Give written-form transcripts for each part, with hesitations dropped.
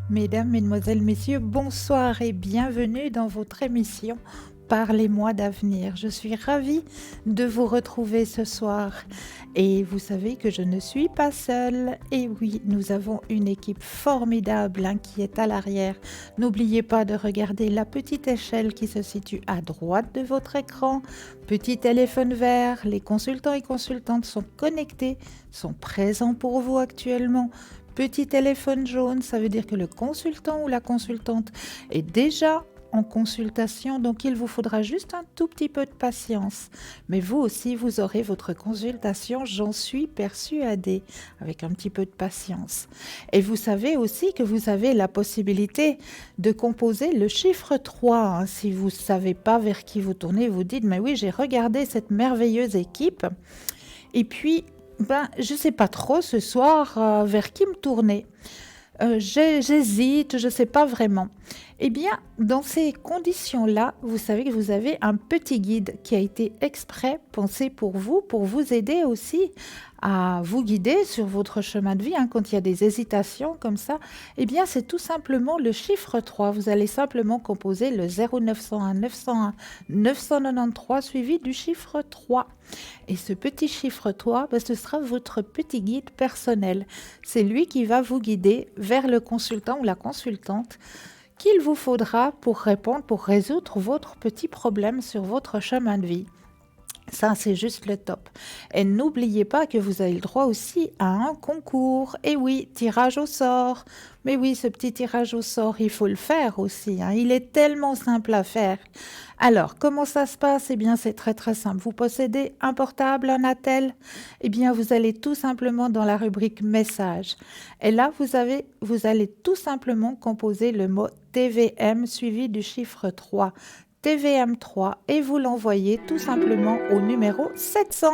Mesdames, Mesdemoiselles, Messieurs, bonsoir et bienvenue dans votre émission Parlez-moi d'avenir. Je suis ravie de vous retrouver ce soir. Et vous savez que je ne suis pas seule. Et oui, nous avons une équipe formidable qui est à l'arrière. N'oubliez pas de regarder la petite échelle qui se situe à droite de votre écran. Petit téléphone vert, les consultants et consultantes sont connectés, sont présents pour vous actuellement. Petit téléphone jaune, ça veut dire que le consultant ou la consultante est déjà en consultation, donc il vous faudra juste un tout petit peu de patience. Mais vous aussi, vous aurez votre consultation, j'en suis persuadée, avec un petit peu de patience. Et vous savez aussi que vous avez la possibilité de composer le chiffre 3. Si vous ne savez pas vers qui vous tournez, vous dites, mais oui, j'ai regardé cette merveilleuse équipe. Et puis, je ne sais pas trop ce soir vers qui me tourner. J'hésite, je ne sais pas vraiment. Eh bien, dans ces conditions-là, vous savez que vous avez un petit guide qui a été exprès pensé pour vous aider aussi à vous guider sur votre chemin de vie. Quand il y a des hésitations comme ça, eh bien, c'est tout simplement le chiffre 3. Vous allez simplement composer le 0901 901 993 suivi du chiffre 3. Et ce petit chiffre 3, ce sera votre petit guide personnel. C'est lui qui va vous guider vers le consultant ou la consultante qu'il vous faudra pour répondre, pour résoudre votre petit problème sur votre chemin de vie. Ça, c'est juste le top. Et n'oubliez pas que vous avez le droit aussi à un concours. Et oui, tirage au sort. Mais oui, ce petit tirage au sort, il faut le faire aussi. Il est tellement simple à faire. Alors, comment ça se passe? Eh bien, c'est très très simple. Vous possédez un portable, un attel? Eh bien, vous allez tout simplement dans la rubrique messages. Et là, vous allez tout simplement composer le mot TVM suivi du chiffre 3. TVM3 et vous l'envoyez tout simplement au numéro 700.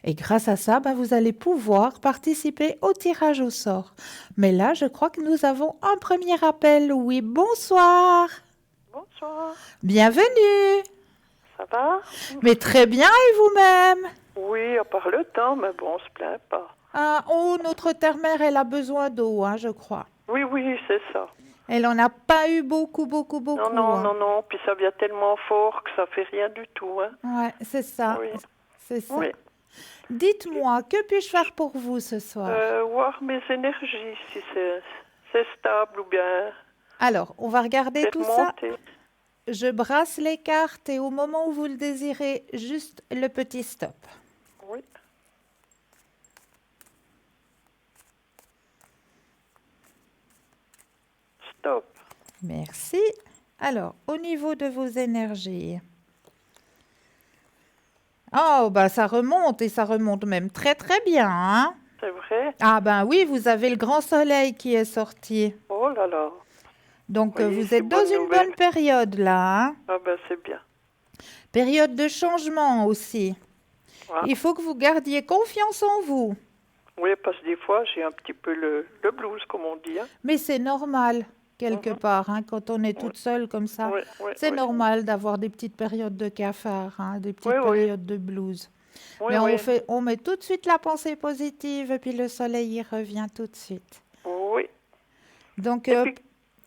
Et grâce à ça, vous allez pouvoir participer au tirage au sort. Mais là, je crois que nous avons un premier appel. Oui, bonsoir. Bonsoir, Bienvenue. ça va? Mais très bien, et vous-même? Oui, à part le temps, mais bon, on se plaint pas. Notre terre-mère, elle a besoin d'eau, je crois. Oui, c'est ça. Elle en a pas eu beaucoup. Non, puis ça vient tellement fort que ça fait rien du tout, hein. Ouais, c'est ça. Oui, C'est ça. oui. Dites-moi, que puis-je faire pour vous ce soir? Voir mes énergies, si c'est stable ou bien Alors, on va regarder c'est tout ça. monté. Je brasse les cartes et au moment où vous le désirez, juste le petit stop. Oui, stop. Merci. Alors, au niveau de vos énergies. Oh, ça remonte et ça remonte même très très bien, hein? C'est vrai? Ah oui, vous avez le grand soleil qui est sorti. Oh là là. Donc, Oui, vous c'est êtes dans bonne une nouvelle. bonne période là, hein? Ah ben c'est bien. Période de changement aussi. Ah. Il faut que vous gardiez confiance en vous. Oui, parce que des fois, j'ai un petit peu le blues, comme on dit, hein. Mais c'est normal, quelque part, quand on est toute seule comme ça. Oui. C'est normal d'avoir des petites périodes de cafard, des petites Oui. périodes de blues. Oui, Mais oui. on met tout de suite la pensée positive et puis le soleil y revient tout de suite. Oui. Donc, Et puis,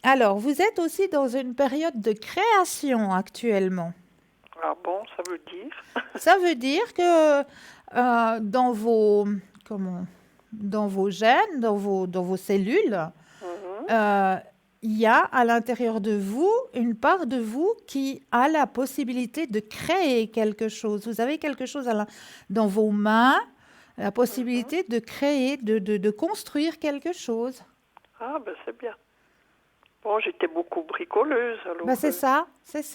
alors, vous êtes aussi dans une période de création actuellement. ah bon, ça veut dire? Ça veut dire que dans vos gènes, dans vos cellules, Mhm. il y a à l'intérieur de vous une part de vous qui a la possibilité de créer quelque chose. Vous avez quelque chose dans vos mains, la possibilité de créer, de construire quelque chose. Ah ben c'est bien. Bon, j'étais beaucoup bricoleuse, alors. C'est ça,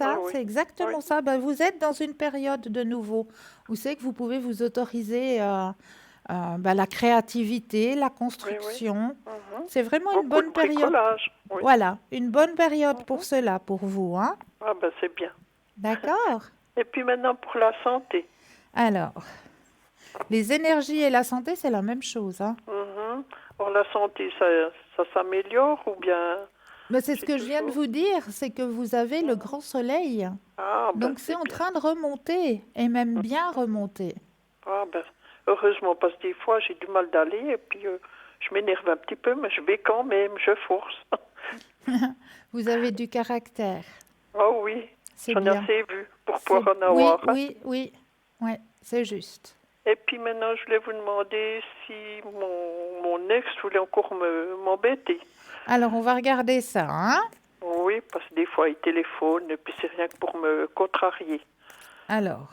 Ah oui. c'est exactement Oui. ça. Vous êtes dans une période de nouveau où c'est que vous pouvez vous autoriser la créativité, la Oui. construction. Mhm. C'est vraiment une Beaucoup de bonne période. bricolage. Oui. Voilà, une bonne période pour Mhm. cela, pour vous, hein? Ah ben c'est bien. D'accord? Et puis maintenant pour la santé. Alors, les énergies et la santé, c'est la même chose, hein? Mhm. Pour la santé, ça s'améliore ou bien Mais c'est ce j'ai que je viens de toujours. vous dire, c'est que vous avez le grand soleil. Ah ben Donc c'est c'est en bien. train de remonter, et même bien remonter. Ah ben heureusement parce que des fois j'ai du mal d'aller et puis je m'énerve un petit peu, mais je vais quand même, je force. Vous avez du caractère. Oh oui, C'est j'en ai bien. assez vu pour C'est- pouvoir en Oui, avoir, hein. oui, oui. Ouais, c'est juste. Et puis maintenant, je voulais vous demander si mon ex voulait encore m'embêter. Alors, on va regarder ça, hein? Oui, parce que des fois, il téléphone, et puis c'est rien que pour me contrarier. Alors.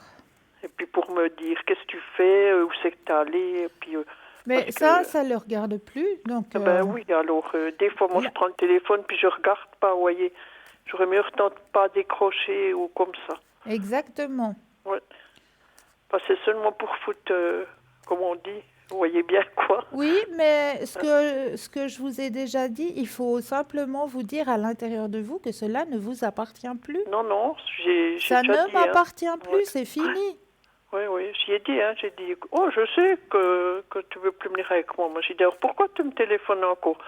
Et puis pour me dire, qu'est-ce que tu fais, où c'est que t'es allé, et puis Mais parce ça, que, ça ne le regarde plus. Donc, ben oui, alors des fois, moi, je là- prends le téléphone, puis je regarde pas, vous voyez. J'aurais mieux tenter pas décrocher ou comme ça. exactement. Ouais. Parce que c'est seulement pour foutre, comme on dit, vous voyez bien quoi. Oui, mais ce que je vous ai déjà dit, il faut simplement vous dire à l'intérieur de vous que cela ne vous appartient plus. Non, non, j'ai Ça déjà ne dit, hein. m'appartient Ouais. plus, c'est fini. Oui, oui, j'y ai dit, hein, j'ai dit, oh, je sais que tu veux plus venir avec moi. Moi, j'ai dit, alors pourquoi tu me téléphones encore?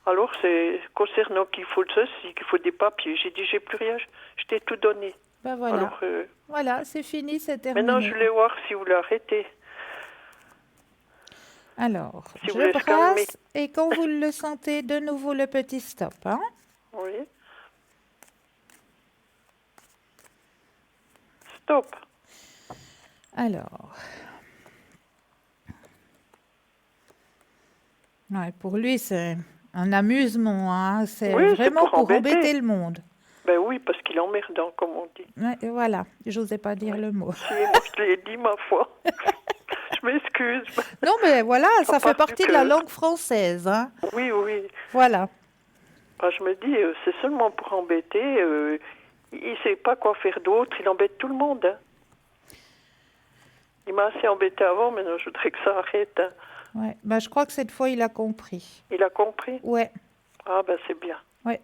Alors, c'est concernant qu'il faut ceci, qu'il faut des papiers. J'ai dit, j'ai plus rien, je t'ai tout donné. Ben voilà. Alors, Voilà, c'est fini, c'est maintenant, je terminé. voulais voir si vous l'arrêtez, Alors, si vous je voulez se calmer. brasse et quand vous le sentez, de nouveau le petit stop, hein? Oui. Stop. Alors. Ouais, pour lui, c'est un amusement, hein. C'est Oui, c'est vraiment pour pour embêter. embêter le monde. Ben oui, parce qu'il est emmerdant, comme on dit. Ouais, et voilà, j'osais pas dire Ouais. le mot. Si, moi, je l'ai dit, ma foi. Je m'excuse. Non, mais voilà, ça Ça fait part du partie de la cœur. langue française, hein. Oui, oui. Voilà. Ah, je me dis, c'est seulement pour embêter. Il sait pas quoi faire d'autre. Il embête tout le monde, hein. Il m'a assez embêté avant, maintenant je voudrais que ça arrête, hein. Ouais. Ben, je crois que cette fois, il a compris. Il a compris? Ouais, Ah, ben c'est bien. ouais.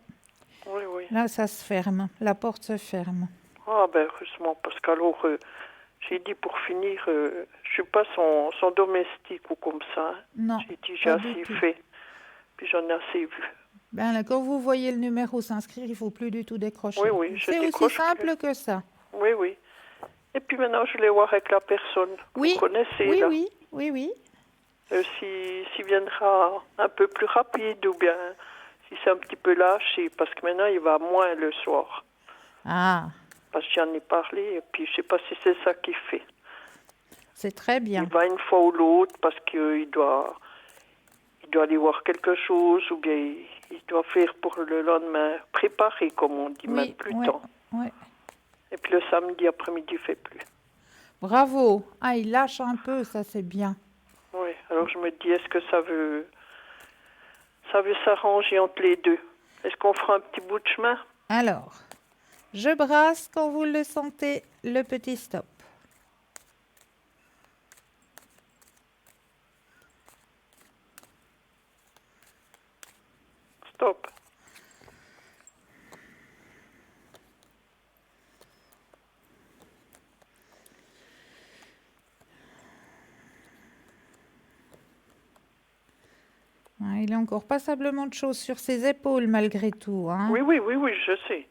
Oui, oui. Là, ça se ferme. La porte se ferme. Ah, ben heureusement, parce qu'alors, j'ai dit pour finir, je suis pas son domestique ou comme ça, hein. Non, J'ai dit, j'ai pas du assez tout. fait. Puis j'en ai assez vu. Ben, là, quand vous voyez le numéro s'inscrire, il faut plus du tout décrocher. Oui, oui, je C'est aussi décroche simple plus. que ça. Oui, oui. Et puis maintenant, je vais voir avec la personne. Oui, Vous connaissez, oui, là. oui, oui, oui. S'il viendra un peu plus rapide ou bien si c'est un petit peu lâché, parce que maintenant il va moins le soir. Ah, Parce que j'en ai parlé et puis je sais pas si c'est ça qu'il fait. c'est très bien. Il va une fois ou l'autre parce qu'il doit aller voir quelque chose ou bien il doit faire pour le lendemain, préparer comme on dit, Oui, même plus ouais, temps. ouais. Et puis le samedi après-midi il fait plus. Bravo. Ah, il lâche un peu, ça c'est bien. Oui, alors je me dis, est-ce que ça veut s'arranger entre les deux? Est-ce qu'on fera un petit bout de chemin? Alors, je brasse quand vous le sentez, le petit stop. Stop. Ah, il a encore passablement de choses sur ses épaules malgré tout, hein. Oui, oui, oui, oui, je sais.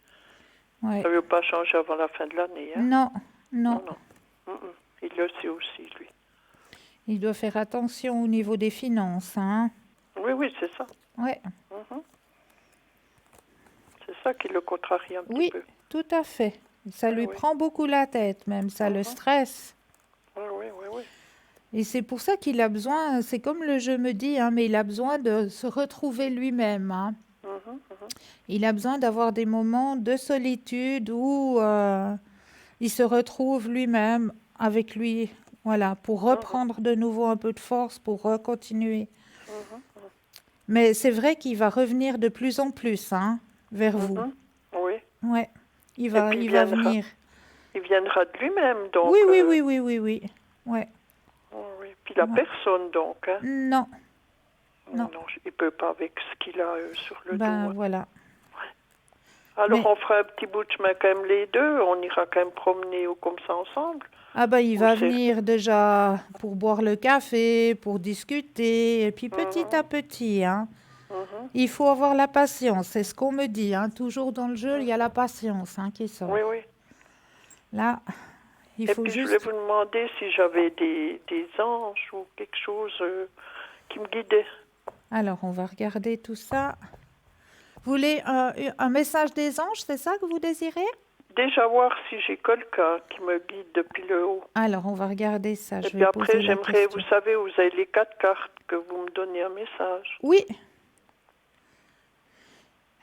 Ouais. Ça ne veut pas changer avant la fin de l'année, hein? Non, non. Non, non. Il le sait aussi, lui. Il doit faire attention au niveau des finances, hein. Oui, oui, c'est ça. Ouais. Mhm. C'est ça qui le contrarie un Oui, petit peu. tout à fait. Ça Oui, lui oui. prend beaucoup la tête, même ça le Mhm. stresse. Oui, oui, oui, oui. Et c'est pour ça qu'il a besoin, c'est comme le jeu me dit, hein, mais il a besoin de se retrouver lui-même, hein. Mhm, mhm. Il a besoin d'avoir des moments de solitude où il se retrouve lui-même avec lui, voilà, pour reprendre de nouveau un peu de force, pour continuer. Mhm, Mais c'est vrai qu'il va revenir de plus en plus, hein, vers vous. mhm. Oui. Ouais, il Et va, puis il va venir. il viendra de lui-même, donc. Oui, oui, oui, oui, oui, oui. Ouais. Oui. Puis la Ouais. personne, donc, hein? Non, non. Non, il peut pas avec ce qu'il a sur le dos, Ben hein. voilà. Alors Mais- on fera un petit bout de chemin quand même les deux, on ira quand même promener ou comme ça ensemble. Ah ben il Ou va c'est- venir déjà pour boire le café, pour discuter, et puis petit Mhm. à petit, hein. Mhm. Il faut avoir la patience, c'est ce qu'on me dit, hein. Toujours dans le jeu, il y a la patience, hein, qui sort. Oui, oui. Là, il Et faut puis je juste... voulais vous demander si j'avais des anges ou quelque chose qui me guidait. Alors, on va regarder tout ça. Vous voulez un message des anges, c'est ça que vous désirez? Déjà voir si j'ai quelqu'un qui me guide depuis le haut. Alors, on va regarder ça. Et Je puis vais après, poser la j'aimerais, vous question. savez, vous avez les 4 cartes que vous me donnez un message. Oui.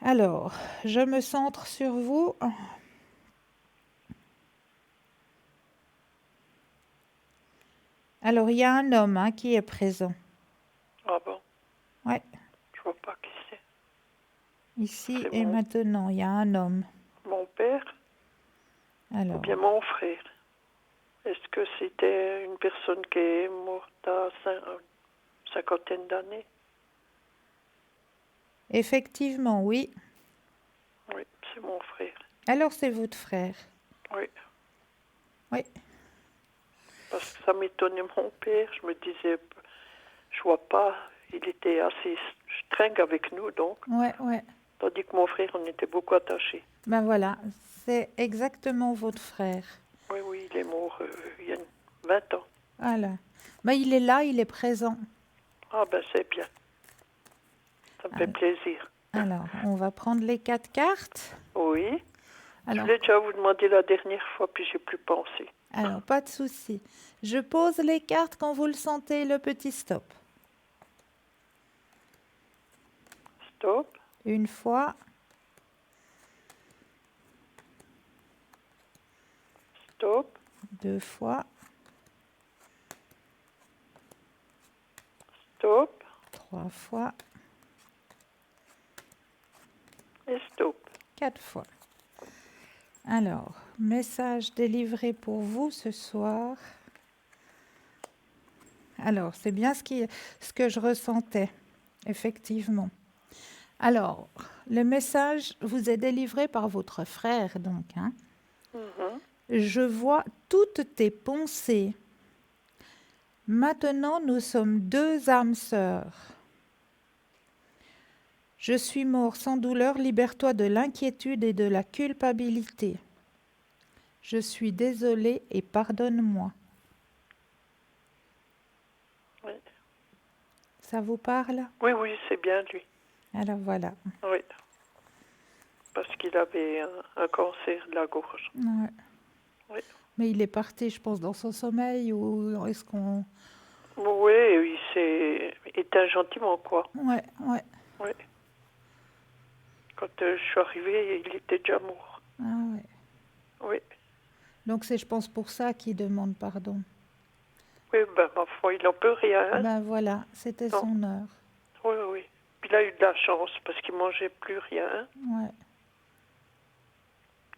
Alors, je me centre sur vous. Alors, il y a un homme qui est présent. Ah bon, Ouais, je vois pas qui c'est. ici C'est et maintenant, il y a un homme. mon père ou Alors, bien mon frère. Est-ce que c'était une personne qui est morte à cinquantaine d'années? effectivement, oui. Oui, c'est mon frère. Alors, c'est votre frère. Oui, Oui, parce que ça m'étonnait mon père. Je me disais, je vois pas, il était assez string avec nous, donc. ouais, ouais. Tandis que mon frère, on était beaucoup attachés. Ben voilà, c'est exactement votre frère. Oui, oui, il est mort il y a 20 ans. Voilà. Ben, il est là, il est présent. Ah ben c'est bien, ça me fait plaisir. Alors, on va prendre les 4 cartes. Oui, je Alors, voulais déjà vous demander la dernière fois, puis j'ai plus pensé. pas de souci. Je pose les cartes quand vous le sentez, le petit stop. Stop, Une fois, stop, 2 fois, stop 3 fois, et stop. 4 fois. Alors, message délivré pour vous ce soir. Alors, c'est bien ce que je ressentais, effectivement. Alors, le message vous est délivré par votre frère, donc. Mhm. Je vois toutes tes pensées. Maintenant, nous sommes 2 âmes sœurs. Je suis mort sans douleur, libère-toi de l'inquiétude et de la culpabilité. Je suis désolée et pardonne-moi. Oui. Ça vous parle? Oui, oui, c'est bien lui. Alors voilà. Oui, parce qu'il avait un cancer de la gorge. Ouais. Oui, Mais il est parti, je pense, dans son sommeil ou est-ce qu'on... oui, il s'est éteint gentiment, quoi. Ouais, ouais. Oui. Quand je suis arrivée, il était déjà mort. Ah ouais. Oui, Donc c'est, je pense, pour ça qu'il demande pardon. oui, ben ma foi, il n'en peut rien. Hein. Ben voilà, c'était Non. son heure. Oui, oui. Puis il a eu de la chance parce qu'il mangeait plus rien. Hein. Ouais.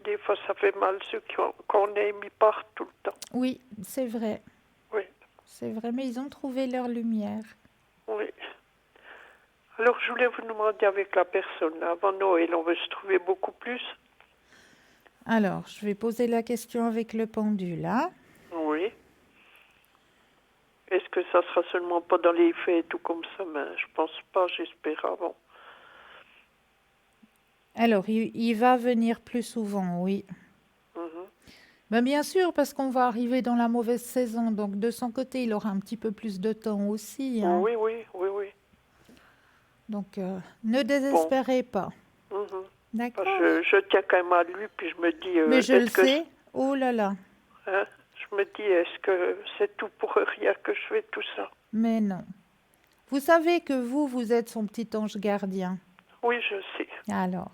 Des fois, ça fait mal ceux qu'on aime, ils partent tout le temps. Oui, c'est vrai. Oui, C'est vrai, mais ils ont trouvé leur lumière. oui. Alors, je voulais vous demander avec la personne, là, avant Noël, on veut se trouver beaucoup plus. Alors, je vais poser la question avec le pendule, Oui. Est-ce que ça sera seulement pas dans les fêtes ou comme ça? Mais je pense pas, j'espère avant. Alors, il va venir plus souvent, oui. Mhm. Ben, bien sûr, parce qu'on va arriver dans la mauvaise saison, donc de son côté, il aura un petit peu plus de temps aussi. Oui, oui, oui, oui. Donc, ne désespérez pas. Mhm. D'accord? Je tiens quand même à lui, puis je me dis, Mais je le est-ce que, sais. Oh là là. hein, je me dis, est-ce que c'est tout pour rien que je fais tout ça? Mais non. Vous savez que vous êtes son petit ange gardien. Oui, je sais. Alors,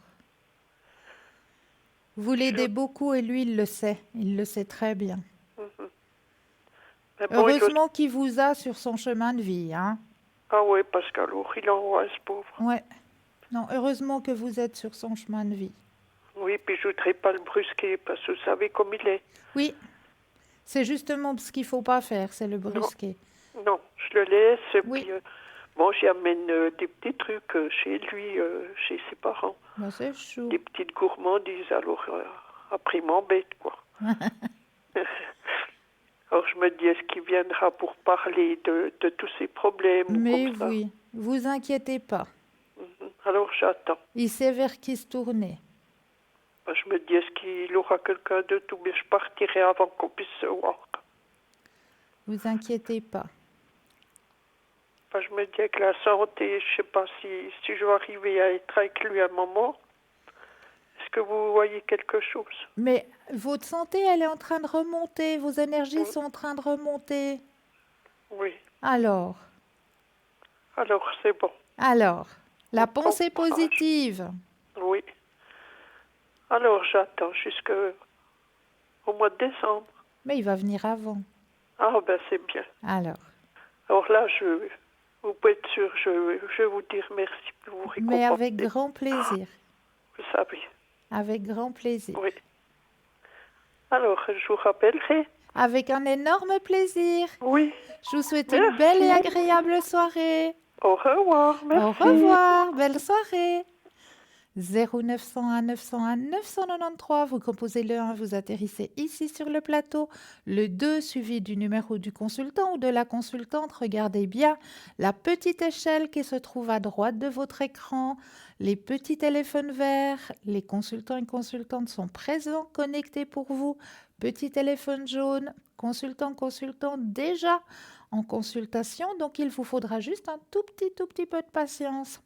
vous l'aidez beaucoup et lui, il le sait. Il le sait très bien. Mhm. Mais bon, Heureusement qu'il vous a sur son chemin de vie, ah oui, parce qu'alors, il envoie ce pauvre. Ouais. Non, heureusement que vous êtes sur son chemin de vie. Oui, puis je voudrais pas le brusquer, parce que vous savez comme il est. Oui, c'est justement ce qu'il faut pas faire, c'est le brusquer. Non, je le laisse, et Oui. puis, bon, j'y amène des petits trucs chez lui, chez ses parents. Ben, c'est chou. Des petites gourmandises, alors après il m'embête, quoi. Alors je me dis, est-ce qu'il viendra pour parler de tous ces problèmes ou Mais comme ça? oui, vous inquiétez pas. Mhm. Alors j'attends. Il sait vers qui se tourner. Ben, je me dis, est-ce qu'il aura quelqu'un de tout? Mais je partirai avant qu'on puisse se voir. Vous inquiétez pas. Enfin, je me dis avec la santé, je sais pas si je vais arriver à être avec lui à un moment. Est-ce que vous voyez quelque chose? Mais votre santé, elle est en train de remonter, vos énergies Oui, sont en train de remonter. oui. Alors, Alors, c'est bon. alors, On la pensée courage. positive. Oui. Alors, j'attends jusqu'au mois de décembre. Mais il va venir avant. Ah, ben, c'est bien. Alors, Alors là, vous pouvez être sûr, je vais vous dire merci pour vous mais avec récompenser. grand plaisir. Vous savez. Avec grand plaisir. Oui. Alors, je vous rappellerai. Avec un énorme plaisir. Oui. Je vous souhaite une belle et Merci. agréable soirée. Au revoir. Au Merci. revoir. Belle soirée. 0901 901 993, vous composez le 1, vous atterrissez ici sur le plateau. Le 2 suivi du numéro du consultant ou de la consultante. Regardez bien la petite échelle qui se trouve à droite de votre écran. Les petits téléphones verts, les consultants et consultantes sont présents, connectés pour vous. Petit téléphone jaune, consultante déjà en consultation. Donc il vous faudra juste un tout petit peu de patience.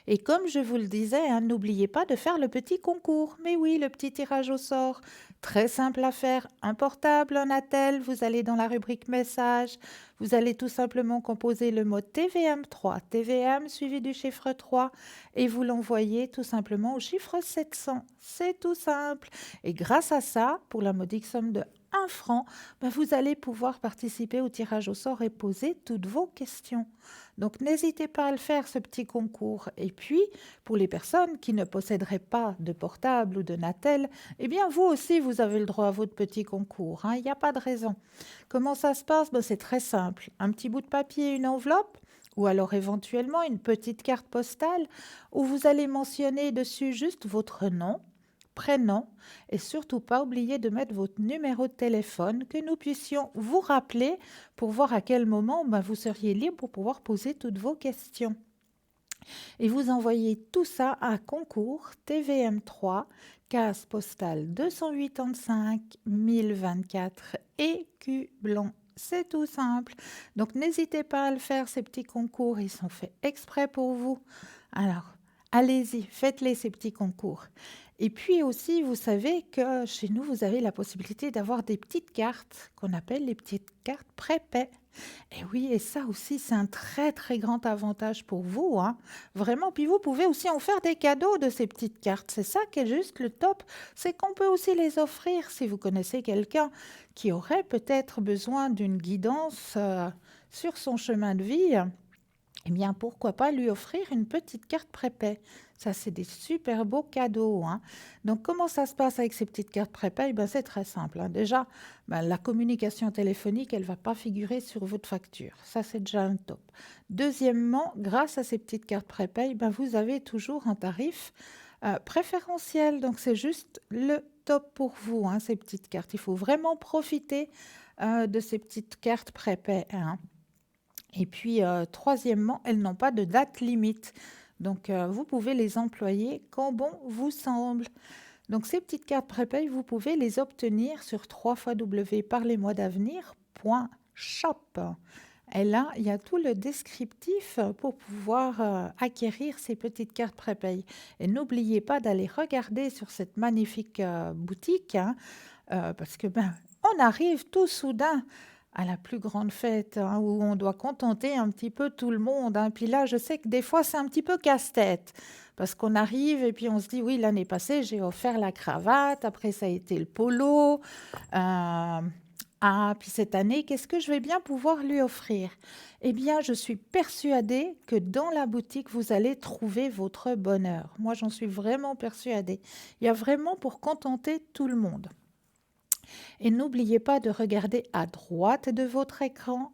Et comme je vous le disais, hein, n'oubliez pas de faire le petit concours. Mais oui, le petit tirage au sort. Très simple à faire. Un portable, un attel. Vous allez dans la rubrique message. Vous allez tout simplement composer le mot TVM3. TVM suivi du chiffre 3. Et vous l'envoyez tout simplement au chiffre 700. C'est tout simple. Et grâce à ça, pour la modique somme de 1 franc, ben vous allez pouvoir participer au tirage au sort et poser toutes vos questions. Donc n'hésitez pas à le faire, ce petit concours. Et puis, pour les personnes qui ne posséderaient pas de portable ou de Natel, eh bien vous aussi, vous avez le droit à votre petit concours. Hein, il n'y a pas de raison. Comment ça se passe? Ben, c'est très simple. Un petit bout de papier, une enveloppe, ou alors éventuellement une petite carte postale où vous allez mentionner dessus juste votre nom, prénom et surtout pas oublier de mettre votre numéro de téléphone, que nous puissions vous rappeler pour voir à quel moment vous seriez libre pour pouvoir poser toutes vos questions. Et vous envoyez tout ça à concours TVM3, case postale 285 1024 écu blanc. C'est tout simple. Donc n'hésitez pas à le faire, ces petits concours, ils sont faits exprès pour vous. Alors, allez-y, faites-les ces petits concours. Et puis aussi, vous savez que chez nous, vous avez la possibilité d'avoir des petites cartes qu'on appelle les petites cartes prépaies. Et oui, et ça aussi, c'est un très grand avantage pour vous, hein. Vraiment. Puis vous pouvez aussi en faire des cadeaux de ces petites cartes. C'est ça qui est juste le top, c'est qu'on peut aussi les offrir si vous connaissez quelqu'un qui aurait peut-être besoin d'une guidance sur son chemin de vie. Eh bien, pourquoi pas lui offrir une petite carte prépay? Ça, c'est des super beaux cadeaux, hein. Donc, comment ça se passe avec ces petites cartes prépay? Ben, c'est très simple, hein. Déjà, la communication téléphonique, elle ne va pas figurer sur votre facture. Ça, c'est déjà un top. Deuxièmement, grâce à ces petites cartes prépay, vous avez toujours un tarif préférentiel. Donc, c'est juste le top pour vous, hein, ces petites cartes. Il faut vraiment profiter de ces petites cartes prépay, hein. Et puis, troisièmement, elles n'ont pas de date limite. Donc, vous pouvez les employer quand bon vous semble. Donc, ces petites cartes prépay, vous pouvez les obtenir sur www.parlez-moi-d'avenir.shop. Et là, il y a tout le descriptif pour pouvoir acquérir ces petites cartes prépay. Et n'oubliez pas d'aller regarder sur cette magnifique boutique, hein, parce que on arrive tout soudain à la plus grande fête, hein, où on doit contenter un petit peu tout le monde, hein. Puis là, je sais que des fois, c'est un petit peu casse-tête, parce qu'on arrive et puis on se dit, oui, l'année passée, j'ai offert la cravate, après ça a été le polo. Puis cette année, qu'est-ce que je vais bien pouvoir lui offrir? Eh bien, je suis persuadée que dans la boutique, vous allez trouver votre bonheur. Moi, j'en suis vraiment persuadée. Il y a vraiment pour contenter tout le monde. Et n'oubliez pas de regarder à droite de votre écran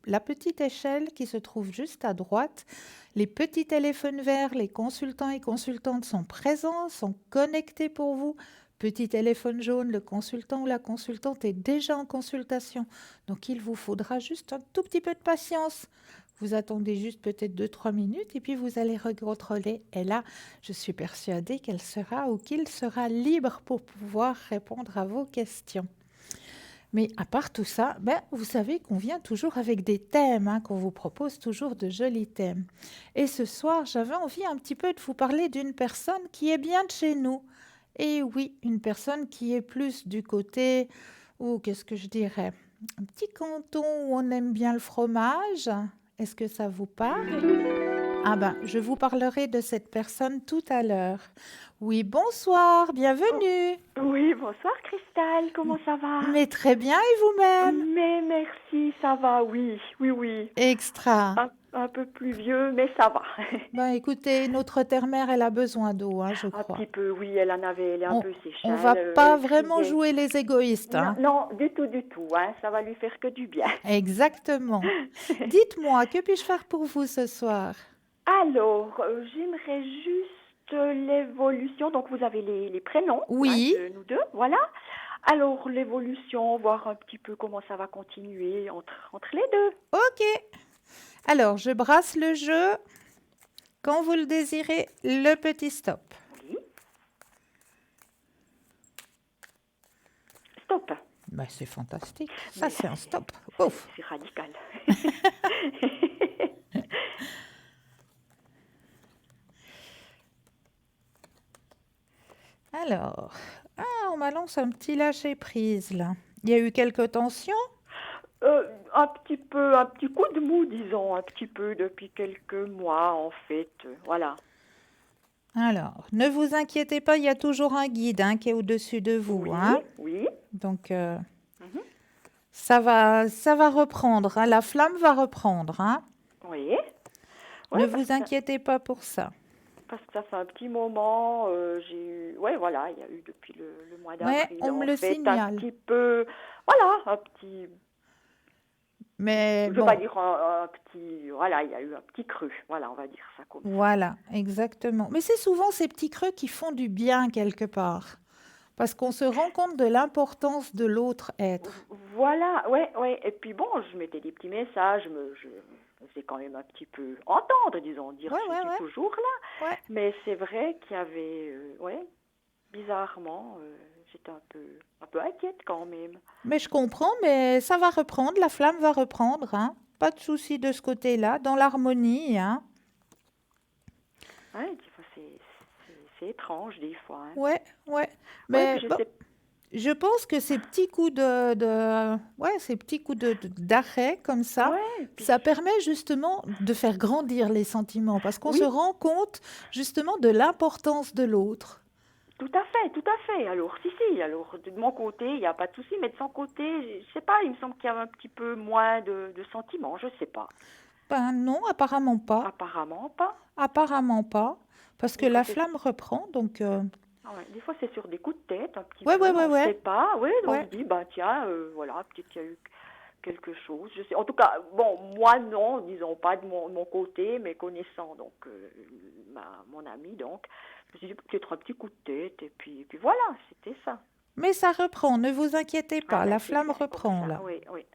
la petite échelle qui se trouve juste à droite. Les petits téléphones verts, les consultants et consultantes sont présents, sont connectés pour vous. Petit téléphone jaune, le consultant ou la consultante est déjà en consultation. Donc, il vous faudra juste un tout petit peu de patience. Vous attendez juste peut-être 2-3 minutes et puis vous allez recontrôler. Et là, je suis persuadée qu'elle sera ou qu'il sera libre pour pouvoir répondre à vos questions. Mais à part tout ça, ben, vous savez qu'on vient toujours avec des thèmes, hein, qu'on vous propose toujours de jolis thèmes. Et ce soir, j'avais envie un petit peu de vous parler d'une personne qui est bien de chez nous. Et oui, une personne qui est plus du côté, ou qu'est-ce que je dirais, un petit canton où on aime bien le fromage. Est-ce que ça vous parle? Ah ben, je vous parlerai de cette personne tout à l'heure. Oui, bonsoir, Oh, bienvenue. oui, bonsoir Cristal, comment ça va? Mais très bien, et vous-même? Mais merci, ça va, oui, oui, oui. Extra. Un peu pluvieux, mais ça va. Ben écoutez, notre terre-mère, elle a besoin d'eau, hein, je Un crois. petit peu, oui, elle en avait, elle est un On, peu on séchale, va pas elle vraiment criait. jouer les égoïstes, Non, hein. non, du tout, hein, ça va lui faire que du bien. Exactement. Dites-moi, que puis-je faire pour vous ce soir? Alors, j'aimerais juste l'évolution, donc vous avez les prénoms, hein, Oui, de nous deux, voilà. Alors, l'évolution, voir un petit peu comment ça va continuer entre les deux. ok. Alors, je brasse le jeu. Quand vous le désirez, le petit stop. Oui, stop. Ben, c'est fantastique. Ça, Mais c'est un stop. c'est Ouf. c'est radical. Alors, on m'annonce un petit lâcher-prise, là. Il y a eu quelques tensions? Un petit coup de mou, disons, un petit peu depuis quelques mois, en fait. Voilà. Alors, ne vous inquiétez pas, il y a toujours un guide, hein, qui est au-dessus de vous, Oui, hein. oui. Donc, Mhm. ça va reprendre, hein. La flamme va reprendre, hein. Oui. Ne Ouais, vous inquiétez pas pour ça. parce que ça fait un petit moment, j'ai eu... Ouais, voilà, il y a eu depuis le mois Ouais, d'avril, on me en le fait, un signale. petit peu... Voilà, un petit... Mais Je veux pas bon, dire un petit... Voilà, il y a eu un petit creux. Voilà, on va dire ça comme ça. voilà, exactement. Mais c'est souvent ces petits creux qui font du bien quelque part. Parce qu'on se rend compte de l'importance de l'autre être. Voilà, ouais, ouais. Et puis bon, je mettais des petits messages, je me faisais quand même un petit peu entendre, disons, dire Ouais, je ouais, suis ouais, toujours là. ouais. Mais c'est vrai qu'il y avait, ouais, bizarrement, j'étais un peu inquiète quand même. Mais je comprends, mais ça va reprendre, la flamme va reprendre, hein. Pas de souci de ce côté-là, dans l'harmonie, hein. Ouais, des fois c'est étrange des fois. Hein. Ouais, ouais. Ouais, puis Mais je bon, sais, je pense que ces petits coups ouais, ces petits coups d'arrêt comme ouais, puis ça permet justement de faire grandir les sentiments parce qu'on se oui, rend compte justement de l'importance de l'autre. tout à fait, tout à fait. Alors, si, alors de mon côté, il n'y a pas de souci, mais de son côté, je sais pas, il me semble qu'il y avait un petit peu moins de sentiments, je sais pas. Ben non, apparemment pas. Apparemment pas. Apparemment pas. Parce que Des fois, la flamme reprend, donc... ah ouais, des fois, c'est sur des coups de tête, un petit Ouais, peu, ouais, mais ouais, on ne ouais, sait pas. Oui, on ouais. se dit, bah tiens, voilà, peut-être qu'il y a eu quelque chose. Je sais. En tout cas, bon, moi non, disons pas de mon côté, mais connaissant donc mon ami, donc, je me suis dit peut-être un petit coup de tête, et puis voilà, c'était ça. Mais ça reprend, ne vous inquiétez Ah pas, ben la c'est flamme bien pour reprend ça, là. oui, oui.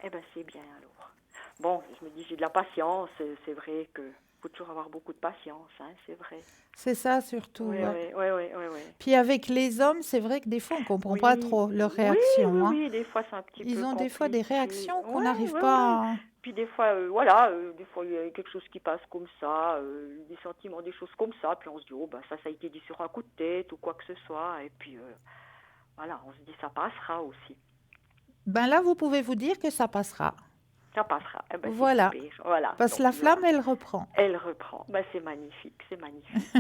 Eh ben c'est bien alors. Bon, je me dis, j'ai de la patience, c'est vrai que faut toujours avoir beaucoup de patience, hein, c'est vrai. C'est ça surtout, Oui, ouais. oui, oui, oui, oui, oui. Puis avec les hommes, c'est vrai que des fois, on comprend pas Oui, trop leurs oui, oui, réactions, hein. oui, des fois c'est un petit Ils peu ont des fois des compliqué. réactions qu'on Ouais, n'arrive ouais, ouais. pas à... Puis des fois, voilà, des fois il y a quelque chose qui passe comme ça, des sentiments, des choses comme ça, puis on se dit, oh, bah ça a été dit sur un coup de tête ou quoi que ce soit, et puis voilà, on se dit, ça passera aussi. Ben là, vous pouvez vous dire que ça passera. Ça passera. Eh ben c'est Voilà. super, voilà. Parce que Donc la il y aura. flamme, elle reprend. Elle reprend. Ben c'est magnifique, c'est magnifique.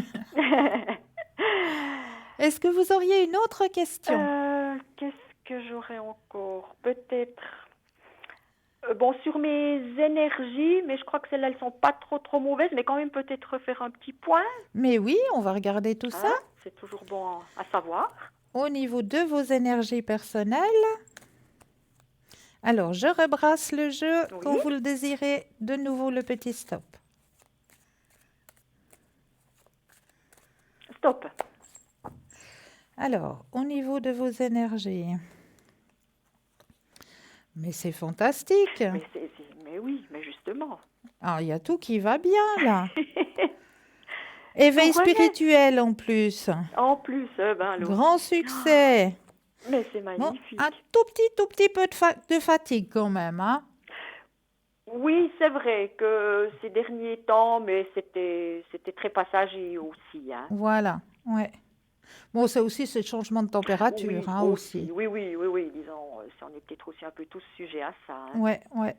Est-ce que vous auriez une autre question? Qu'est-ce que j'aurais encore? Peut-être. Bon, sur mes énergies, mais je crois que celles-là, elles sont pas trop mauvaises, mais quand même peut-être refaire un petit point, Mais oui, on va regarder tout ça. hein, c'est toujours bon à savoir. Au niveau de vos énergies personnelles. Alors, je rebrasse le jeu. Quand Oui, vous le désirez, de nouveau le petit stop. stop. Alors, au niveau de vos énergies. Mais c'est fantastique. Mais oui, mais justement. Ah, il y a tout qui va bien là. Éveil Tout renaît. spirituel en plus. En plus, ben alors. Grand succès. Mais c'est Bon, magnifique. un tout petit peu de fatigue quand même, hein? Oui, c'est vrai que ces derniers temps, mais c'était très passager aussi, hein. Voilà, ouais. Bon, c'est aussi ce changement de température, Oui, hein, aussi. aussi. Oui, disons, on est peut-être aussi un peu tous sujets à ça, hein. Ouais, ouais.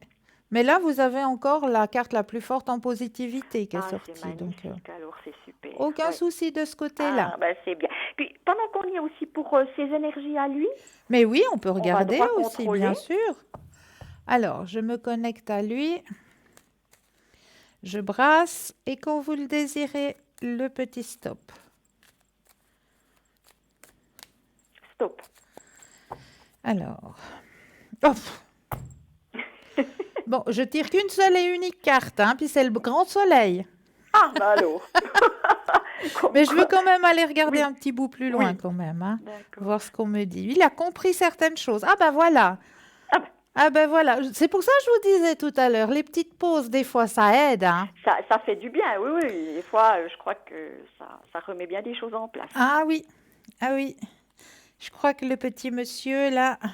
Mais là, vous avez encore la carte la plus forte en positivité qui est Ah, c'est sortie, donc magnifique, alors c'est super. aucun Ouais. souci de ce côté-là. Ah, ben c'est bien. Puis, pendant qu'on y est aussi pour ses énergies à lui, Mais oui, on peut on va regarder droit aussi, contrôler. bien sûr. Alors, je me connecte à lui, je brasse et quand vous le désirez, le petit stop. Stop. Alors, hop. Bon, je tire qu'une seule et unique carte, hein, puis c'est le grand soleil. Ah, ben alors. Comme Mais je veux quoi. quand même aller regarder Oui, un petit bout plus loin oui, quand même, hein, d'accord. voir ce qu'on me dit. Il a compris certaines choses. Ah ben voilà. Ah ben, Ah ben voilà. C'est pour ça que je vous disais tout à l'heure, les petites pauses, des fois, ça aide, hein. ça fait du bien, oui, oui. Des fois, je crois que ça remet bien des choses en place. Ah oui, ah oui. Je crois que le petit monsieur, là... Ah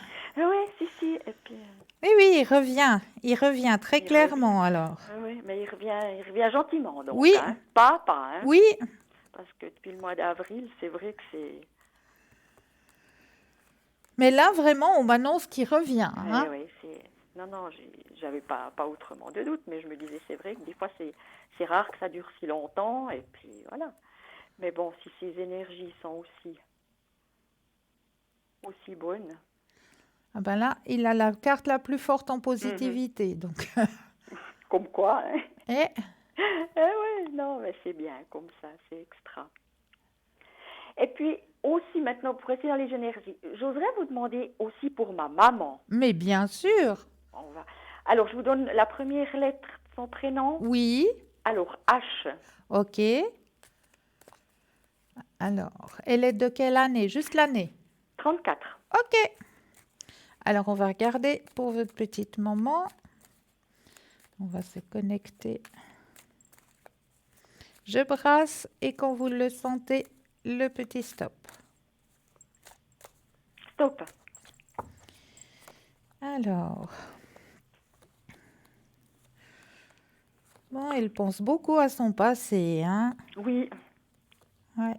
oui, si. Et puis, Oui, oui, il revient très il revient. clairement alors. Ah oui, mais il revient gentiment, donc, Oui, hein. Pas à pas, hein. oui, Parce que depuis le mois d'avril, c'est vrai que c'est... mais là vraiment, on m'annonce qu'il revient, hein. Oui, c'est... Non, j'avais pas autrement de doute, mais je me disais, c'est vrai que des fois, c'est rare que ça dure si longtemps, et puis voilà. Mais bon, si ces énergies sont aussi bonnes... Ah ben là, il a la carte la plus forte en Mhm. positivité, donc. Comme quoi, hein? Eh, Oui, non, mais c'est bien, comme ça, c'est extra. Et puis, aussi maintenant, pour rester dans les énergies, j'oserais vous demander aussi pour ma maman. mais bien sûr, On va... Alors, je vous donne la première lettre de son prénom. oui, Alors, H, ok. Alors, elle est de quelle année? Juste l'année. 34. Ok. Alors, on va regarder pour votre petite maman. On va se connecter. Je brasse et quand vous le sentez, le petit stop. Stop. Alors, bon, elle pense beaucoup à son passé, hein. Oui, Ouais.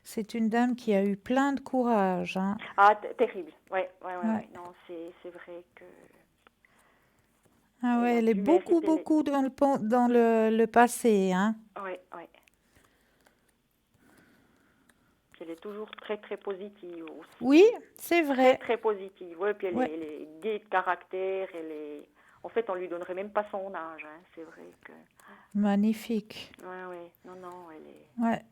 C'est une dame qui a eu plein de courage, hein. ah, terrible. Ouais. Ouais. Non, c'est vrai que Ah elle ouais, a elle est dû mériter les... beaucoup dans le passé, hein. Oui. Elle est toujours très, très positive aussi. Oui, c'est Très, vrai. très positive. Oui, puis Ouais. elle est gaie de caractère. En fait, on lui donnerait même pas son âge, hein. C'est vrai que... Magnifique. Oui. Non, elle est... Ouais.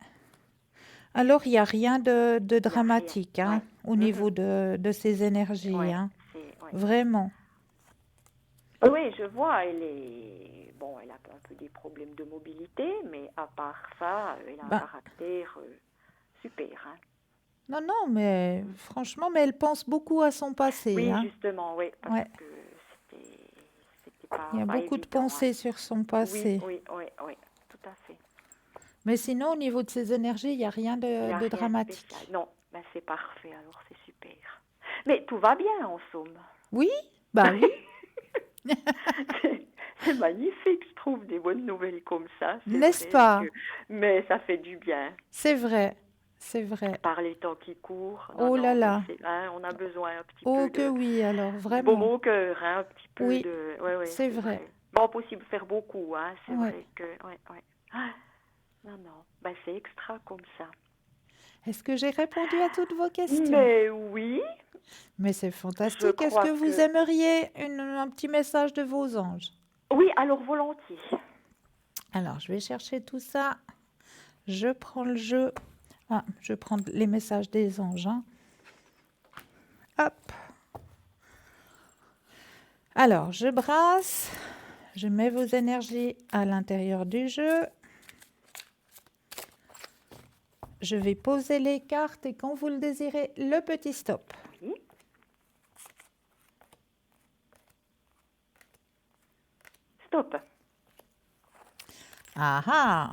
Alors, il n'y a rien de Il y a rien. dramatique, hein, Ouais. au niveau de ses énergies, Ouais, hein. ouais. Vraiment. Oui, je vois, bon, elle a un peu des problèmes de mobilité, mais à part ça, elle a un Ben, caractère super, hein. non, mais franchement, mais elle pense beaucoup à son passé, Oui, hein. justement, oui, parce Ouais. que c'était Il y a pas beaucoup de évident, hein. pensées sur son passé. Oui, tout à fait. Mais sinon, au niveau de ses énergies, il n'y a rien Il n'y a de rien de dramatique. spécial. Non, ben c'est parfait, alors c'est super. Mais tout va bien, en somme. Oui, bah oui, C'est magnifique, je trouve, des bonnes nouvelles comme ça. C'est n'est-ce vrai pas? que... Mais ça fait du bien. C'est vrai, c'est vrai. Par les temps qui courent. Oh là Mais là. hein, on a besoin un petit Oh peu que de oui, alors baume vraiment. au cœur, hein, un petit peu Oui, de... Oui, c'est c'est vrai. vrai. Bon, possible faire beaucoup, hein, c'est Ouais. vrai que... Ouais. Ah, non, ben c'est extra comme ça. Est-ce que j'ai répondu à toutes vos questions? Mais oui, Mais c'est je fantastique. Est-ce crois que vous que... aimeriez un petit message de vos anges? Oui, alors volontiers. Alors, je vais chercher tout ça. Je prends le jeu. Ah, je prends les messages des anges, hein. Hop. Alors, je brasse. Je mets vos énergies à l'intérieur du jeu. Je vais poser les cartes et quand vous le désirez, le petit stop. Oui. Stop. Ah ah.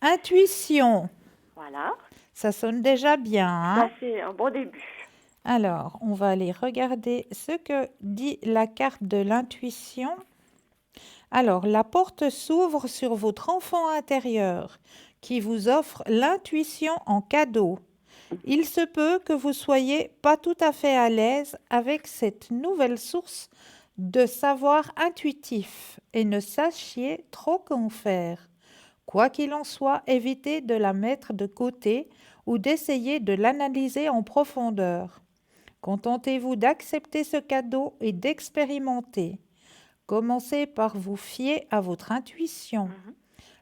Intuition. Voilà. Ça sonne déjà bien, Ça, hein? c'est un bon début. Alors, on va aller regarder ce que dit la carte de l'intuition. Alors, la porte s'ouvre sur votre enfant intérieur qui vous offre l'intuition en cadeau. Il se peut que vous soyez pas tout à fait à l'aise avec cette nouvelle source de savoir intuitif et ne sachiez trop qu'en faire. Quoi qu'il en soit, évitez de la mettre de côté ou d'essayer de l'analyser en profondeur. Contentez-vous d'accepter ce cadeau et d'expérimenter. Commencez par vous fier à votre intuition Mhm.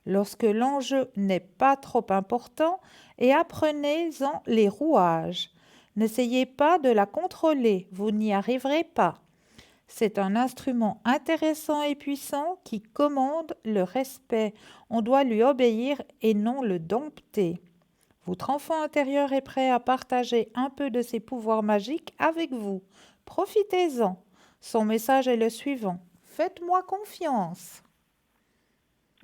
lorsque l'enjeu n'est pas trop important et apprenez-en les rouages. N'essayez pas de la contrôler, vous n'y arriverez pas. C'est un instrument intéressant et puissant qui commande le respect. On doit lui obéir et non le dompter. Votre enfant intérieur est prêt à partager un peu de ses pouvoirs magiques avec vous. Profitez-en. Son message est le suivant. Faites-moi confiance.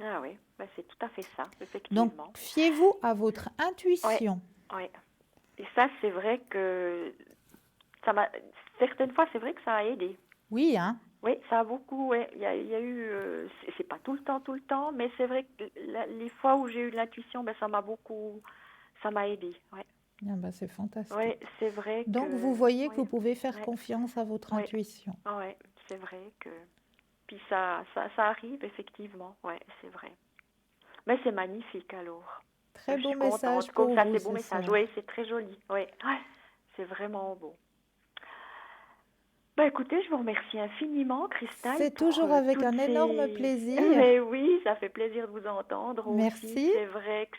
Ah oui, ben, c'est tout à fait ça, Donc, effectivement. fiez-vous à votre Oui, intuition. oui. Et ça, c'est vrai que ça m'a. Certaines fois, c'est vrai que ça a aidé. Oui, hein? Oui, ça a beaucoup. Ouais. Il y a eu. C'est pas tout le temps, mais c'est vrai que les fois où j'ai eu de l'intuition, ben, ça m'a beaucoup. Ça m'a aidé. Ouais. Ah bah, c'est fantastique. Oui, c'est vrai Donc, que. vous voyez que Oui, vous pouvez faire ouais, confiance à votre ouais, intuition. ouais, c'est vrai que. Puis ça arrive, effectivement. Ouais, c'est vrai. Mais c'est magnifique alors. Très Je beau suis message contente. pour Comme ça, vous c'est beau ce message. soir. Oui, c'est très joli. Oui, ouais, c'est vraiment beau. Bah écoutez, je vous remercie infiniment, Cristal, C'est pour toujours avec toutes un énorme ces... plaisir. Mais oui, ça fait plaisir de vous entendre aussi. Merci. C'est vrai que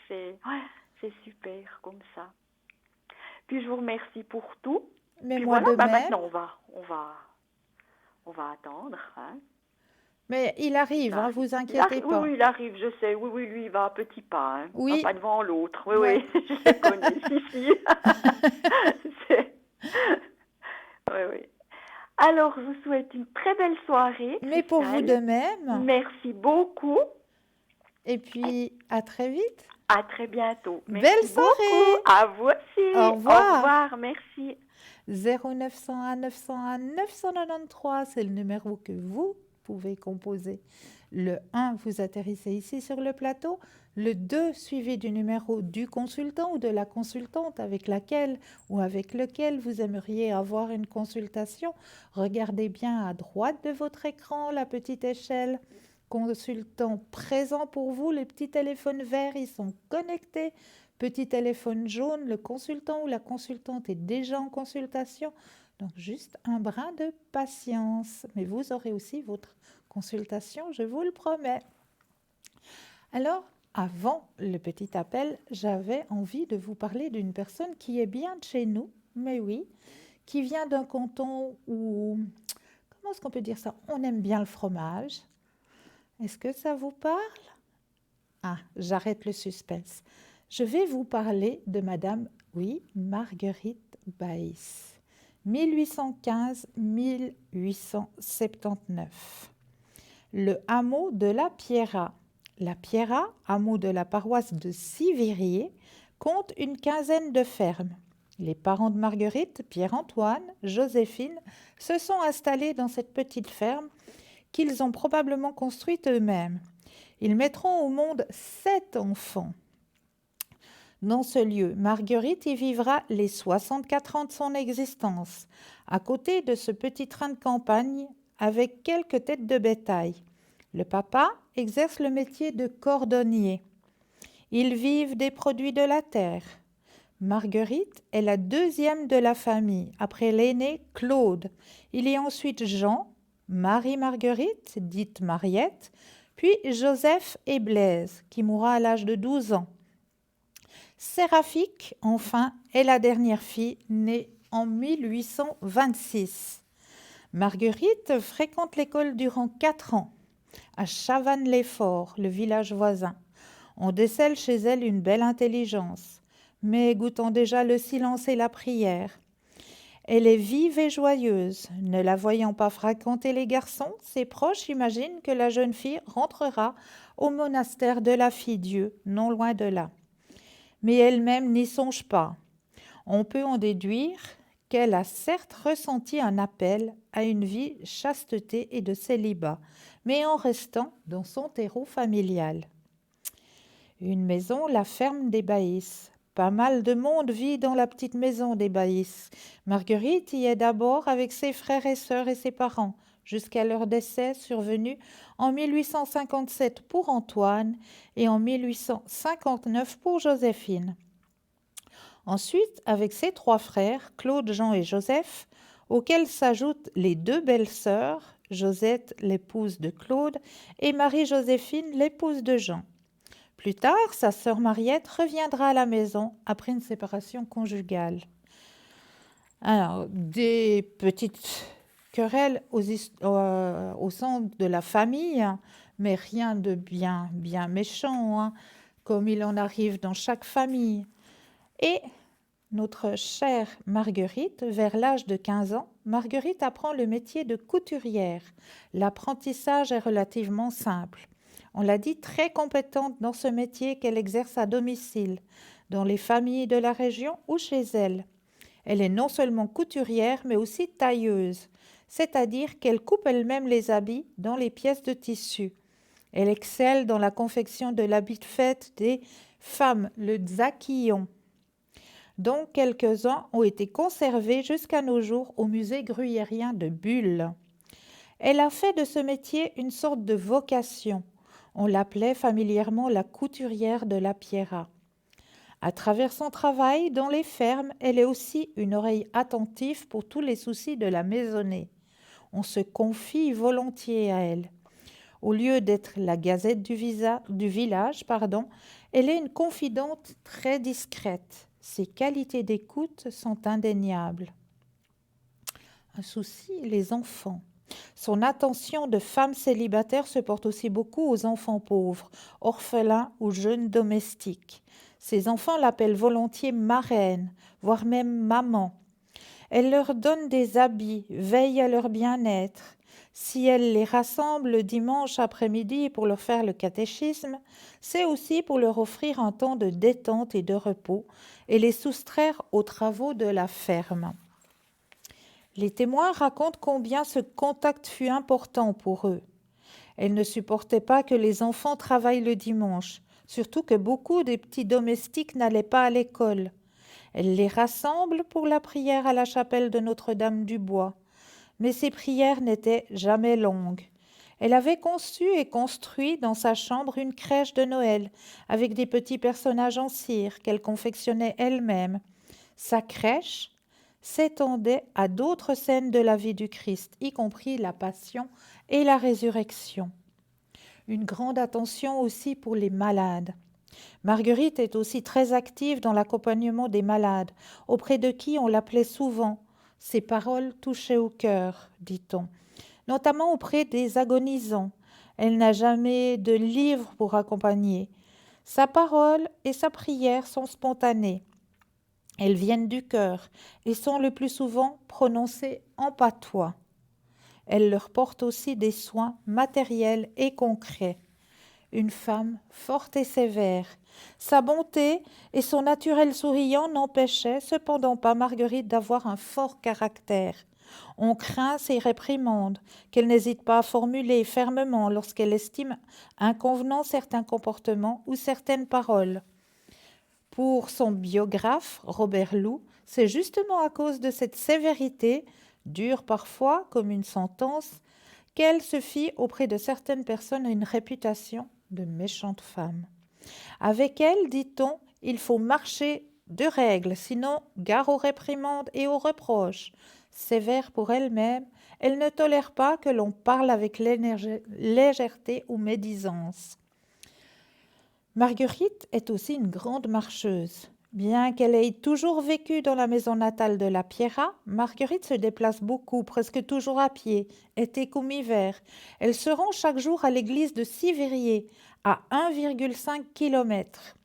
c'est super comme ça. Puis je vous remercie pour tout. Mais Puis moi voilà, de bah même. maintenant on va attendre, hein. Mais il Ça arrive, hein, arrive. vous Il inquiétez arrive, oui, pas. oui, il arrive, je sais. Oui, oui, lui, il va à petits pas, hein. Un Oui, pas devant l'autre. Oui, ouais. oui, je le connais, si. C'est- Oui, oui. Alors, je vous souhaite une très belle soirée, Mais pour vous Cristal. de même. Merci beaucoup. Et puis, à très vite. À très bientôt. Belle Merci beaucoup. soirée. À vous aussi. Au Au revoir. revoir. Merci. 0901 901 993, c'est le numéro que vous pouvez composer. Le 1, vous atterrissez ici sur le plateau. Le 2, suivi du numéro du consultant ou de la consultante avec laquelle ou avec lequel vous aimeriez avoir une consultation. Regardez bien à droite de votre écran la petite échelle. Consultant présent pour vous, les petits téléphones verts, ils sont connectés. Petit téléphone jaune, le consultant ou la consultante est déjà en consultation. Donc juste un brin de patience. Mais vous aurez aussi votre consultation, je vous le promets. Alors, avant le petit appel, j'avais envie de vous parler d'une personne qui est bien de chez nous, mais oui, qui vient d'un canton où, comment est-ce qu'on peut dire ça? On aime bien le fromage. Est-ce que ça vous parle? Ah, j'arrête le suspense. Je vais vous parler de Madame, oui, Marguerite Baïs, 1815-1879. Le hameau de la Pierrat. La Pierrat, hameau de la paroisse de Sivirier, compte une quinzaine de fermes. Les parents de Marguerite, Pierre-Antoine, Joséphine, se sont installés dans cette petite ferme qu'ils ont probablement construite eux-mêmes. Ils mettront au monde 7 enfants. Dans ce lieu, Marguerite y vivra les 64 ans de son existence, à côté de ce petit train de campagne avec quelques têtes de bétail. Le papa exerce le métier de cordonnier. Ils vivent des produits de la terre. Marguerite est la deuxième de la famille, après l'aîné Claude. Il y a ensuite Jean, Marie-Marguerite, dite Mariette, puis Joseph et Blaise, qui mourra à l'âge de 12 ans. Séraphique, enfin, est la dernière fille, née en 1826. Marguerite fréquente l'école durant 4 ans, à Chavannes-les-Forts, le village voisin. On décèle chez elle une belle intelligence, mais goûtant déjà le silence et la prière. Elle est vive et joyeuse. Ne la voyant pas fréquenter les garçons, ses proches imaginent que la jeune fille rentrera au monastère de la Fille-Dieu, non loin de là. mais elle-même n'y songe pas. On peut en déduire qu'elle a certes ressenti un appel à une vie chasteté et de célibat, mais en restant dans son terreau familial. Une maison, la ferme des Baïs. Pas mal de monde vit dans la petite maison des Baïs. Marguerite y est d'abord avec ses frères et sœurs et ses parents, jusqu'à leur décès survenu en 1857 pour Antoine et en 1859 pour Joséphine. Ensuite, avec ses 3 frères, Claude, Jean et Joseph, auxquels s'ajoutent les 2 belles-sœurs, Josette, l'épouse de Claude, et Marie-Joséphine, l'épouse de Jean. Plus tard, sa sœur Mariette reviendra à la maison après une séparation conjugale. Alors, des petites querelles au sein de la famille, hein, mais rien de bien méchant, hein, comme il en arrive dans chaque famille. Et notre chère Marguerite, vers l'âge de 15 ans, Marguerite apprend le métier de couturière. L'apprentissage est relativement simple. On l'a dit, très compétente dans ce métier qu'elle exerce à domicile, dans les familles de la région ou chez elle. Elle est non seulement couturière, mais aussi tailleuse, c'est-à-dire qu'elle coupe elle-même les habits dans les pièces de tissu. Elle excelle dans la confection de l'habit de fête des femmes, le dzakillon, dont quelques-uns ont été conservés jusqu'à nos jours au musée gruyérien de Bulle. Elle a fait de ce métier une sorte de vocation. On l'appelait familièrement la couturière de la Pierra. À travers son travail dans les fermes, elle est aussi une oreille attentive pour tous les soucis de la maisonnée. On se confie volontiers à elle. Au lieu d'être la gazette du village, elle est une confidente très discrète. Ses qualités d'écoute sont indéniables. Un souci, les enfants. Son attention de femme célibataire se porte aussi beaucoup aux enfants pauvres, orphelins ou jeunes domestiques. Ses enfants l'appellent volontiers marraine, voire même maman. Elle leur donne des habits, veille à leur bien-être. Si elle les rassemble le dimanche après-midi pour leur faire le catéchisme, c'est aussi pour leur offrir un temps de détente et de repos et les soustraire aux travaux de la ferme. Les témoins racontent combien ce contact fut important pour eux. Elle ne supportait pas que les enfants travaillent le dimanche, surtout que beaucoup des petits domestiques n'allaient pas à l'école. Elle les rassemble pour la prière à la chapelle de Notre-Dame-du-Bois. Mais ces prières n'étaient jamais longues. Elle avait conçu et construit dans sa chambre une crèche de Noël avec des petits personnages en cire qu'elle confectionnait elle-même. Sa crèche s'étendait à d'autres scènes de la vie du Christ, y compris la Passion et la Résurrection. Une grande attention aussi pour les malades. Marguerite est aussi très active dans l'accompagnement des malades, auprès de qui on l'appelait souvent. Ses paroles touchaient au cœur, dit-on, notamment auprès des agonisants. Elle n'a jamais de livre pour accompagner. Sa parole et sa prière sont spontanées. Elles viennent du cœur et sont le plus souvent prononcées en patois. Elle leur porte aussi des soins matériels et concrets. Une femme forte et sévère. Sa bonté et son naturel souriant n'empêchaient cependant pas Marguerite d'avoir un fort caractère. On craint ses réprimandes, qu'elle n'hésite pas à formuler fermement lorsqu'elle estime inconvenant certains comportements ou certaines paroles. Pour son biographe, Robert Loup, c'est justement à cause de cette sévérité, dure parfois comme une sentence, qu'elle se fit auprès de certaines personnes une réputation de méchante femme. Avec elle, dit-on, il faut marcher de règle, sinon gare aux réprimandes et aux reproches. Sévère pour elle-même, elle ne tolère pas que l'on parle avec légèreté ou médisance. Marguerite est aussi une grande marcheuse. Bien qu'elle ait toujours vécu dans la maison natale de la Pierra, Marguerite se déplace beaucoup, presque toujours à pied, été comme hiver. Elle se rend chaque jour à l'église de Sivirier, à 1,5 km.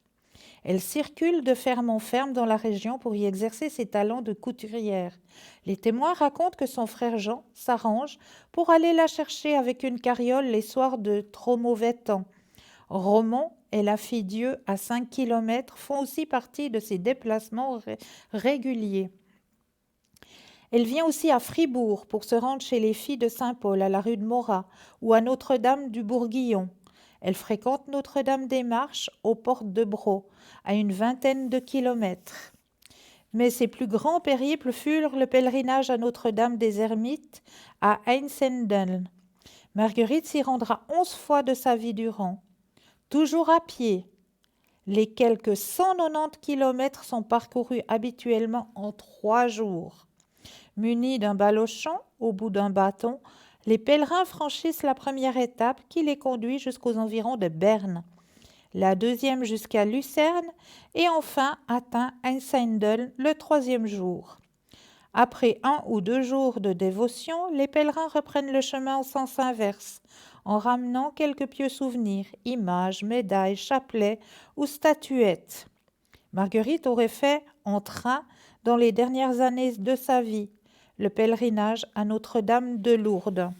Elle circule de ferme en ferme dans la région pour y exercer ses talents de couturière. Les témoins racontent que son frère Jean s'arrange pour aller la chercher avec une carriole les soirs de trop mauvais temps. Romont et la Fille-Dieu à 5 kilomètres font aussi partie de ses déplacements réguliers. Elle vient aussi à Fribourg pour se rendre chez les filles de Saint-Paul à la rue de Morat ou à Notre-Dame du Bourguillon. Elle fréquente Notre-Dame-des-Marches aux portes de Braux, à une vingtaine de kilomètres. Mais ses plus grands périples furent le pèlerinage à Notre-Dame des Ermites à Einsiedeln. Marguerite s'y rendra 11 fois de sa vie durant, toujours à pied. Les quelques 190 kilomètres sont parcourus habituellement en 3 jours. Munis d'un balochon au bout d'un bâton, les pèlerins franchissent la première étape qui les conduit jusqu'aux environs de Berne, la deuxième jusqu'à Lucerne et enfin atteint Einsiedeln le 3e jour. Après 1 ou 2 jours de dévotion, les pèlerins reprennent le chemin en sens inverse, en ramenant quelques pieux souvenirs, images, médailles, chapelets ou statuettes. Marguerite aurait fait en train, dans les dernières années de sa vie, le pèlerinage à Notre-Dame de Lourdes.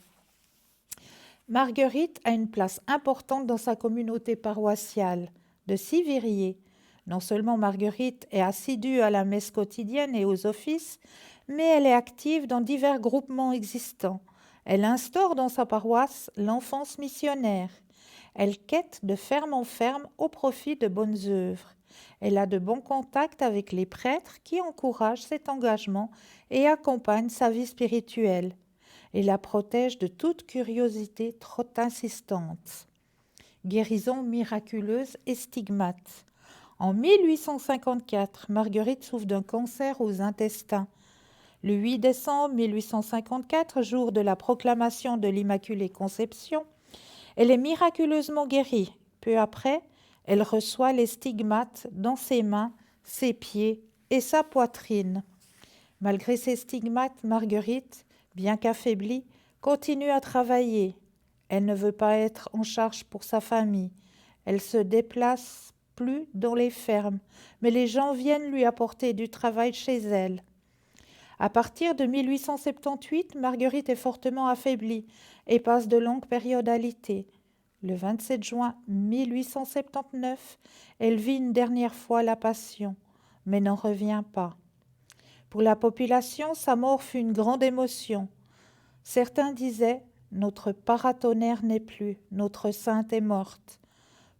Marguerite a une place importante dans sa communauté paroissiale de Sivirier. Non seulement Marguerite est assidue à la messe quotidienne et aux offices, mais elle est active dans divers groupements existants. Elle instaure dans sa paroisse l'enfance missionnaire. Elle quête de ferme en ferme au profit de bonnes œuvres. Elle a de bons contacts avec les prêtres qui encouragent cet engagement et accompagnent sa vie spirituelle. Et la protège de toute curiosité trop insistante. Guérison miraculeuse et stigmate. En 1854, Marguerite souffre d'un cancer aux intestins. Le 8 décembre 1854, jour de la proclamation de l'Immaculée Conception, elle est miraculeusement guérie. Peu après, elle reçoit les stigmates dans ses mains, ses pieds et sa poitrine. Malgré ces stigmates, Marguerite, bien qu'affaiblie, continue à travailler. Elle ne veut pas être en charge pour sa famille. Elle se déplace plus dans les fermes, mais les gens viennent lui apporter du travail chez elle. À partir de 1878, Marguerite est fortement affaiblie et passe de longues périodes alitées. Le 27 juin 1879, elle vit une dernière fois la Passion, mais n'en revient pas. Pour la population, sa mort fut une grande émotion. Certains disaient « Notre paratonnerre n'est plus, notre sainte est morte ».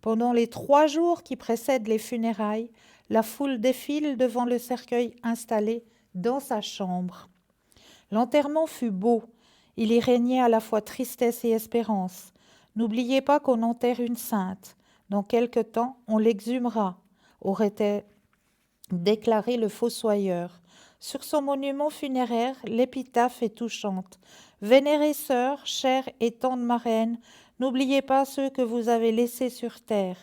Pendant les 3 jours qui précèdent les funérailles, la foule défile devant le cercueil installé dans sa chambre. L'enterrement fut beau. Il y régnait à la fois tristesse et espérance. N'oubliez pas qu'on enterre une sainte. Dans quelque temps, on l'exhumera, aurait déclaré le fossoyeur. Sur son monument funéraire, l'épitaphe est touchante. Vénérée sœur, chère et tendre marraine, n'oubliez pas ceux que vous avez laissés sur terre.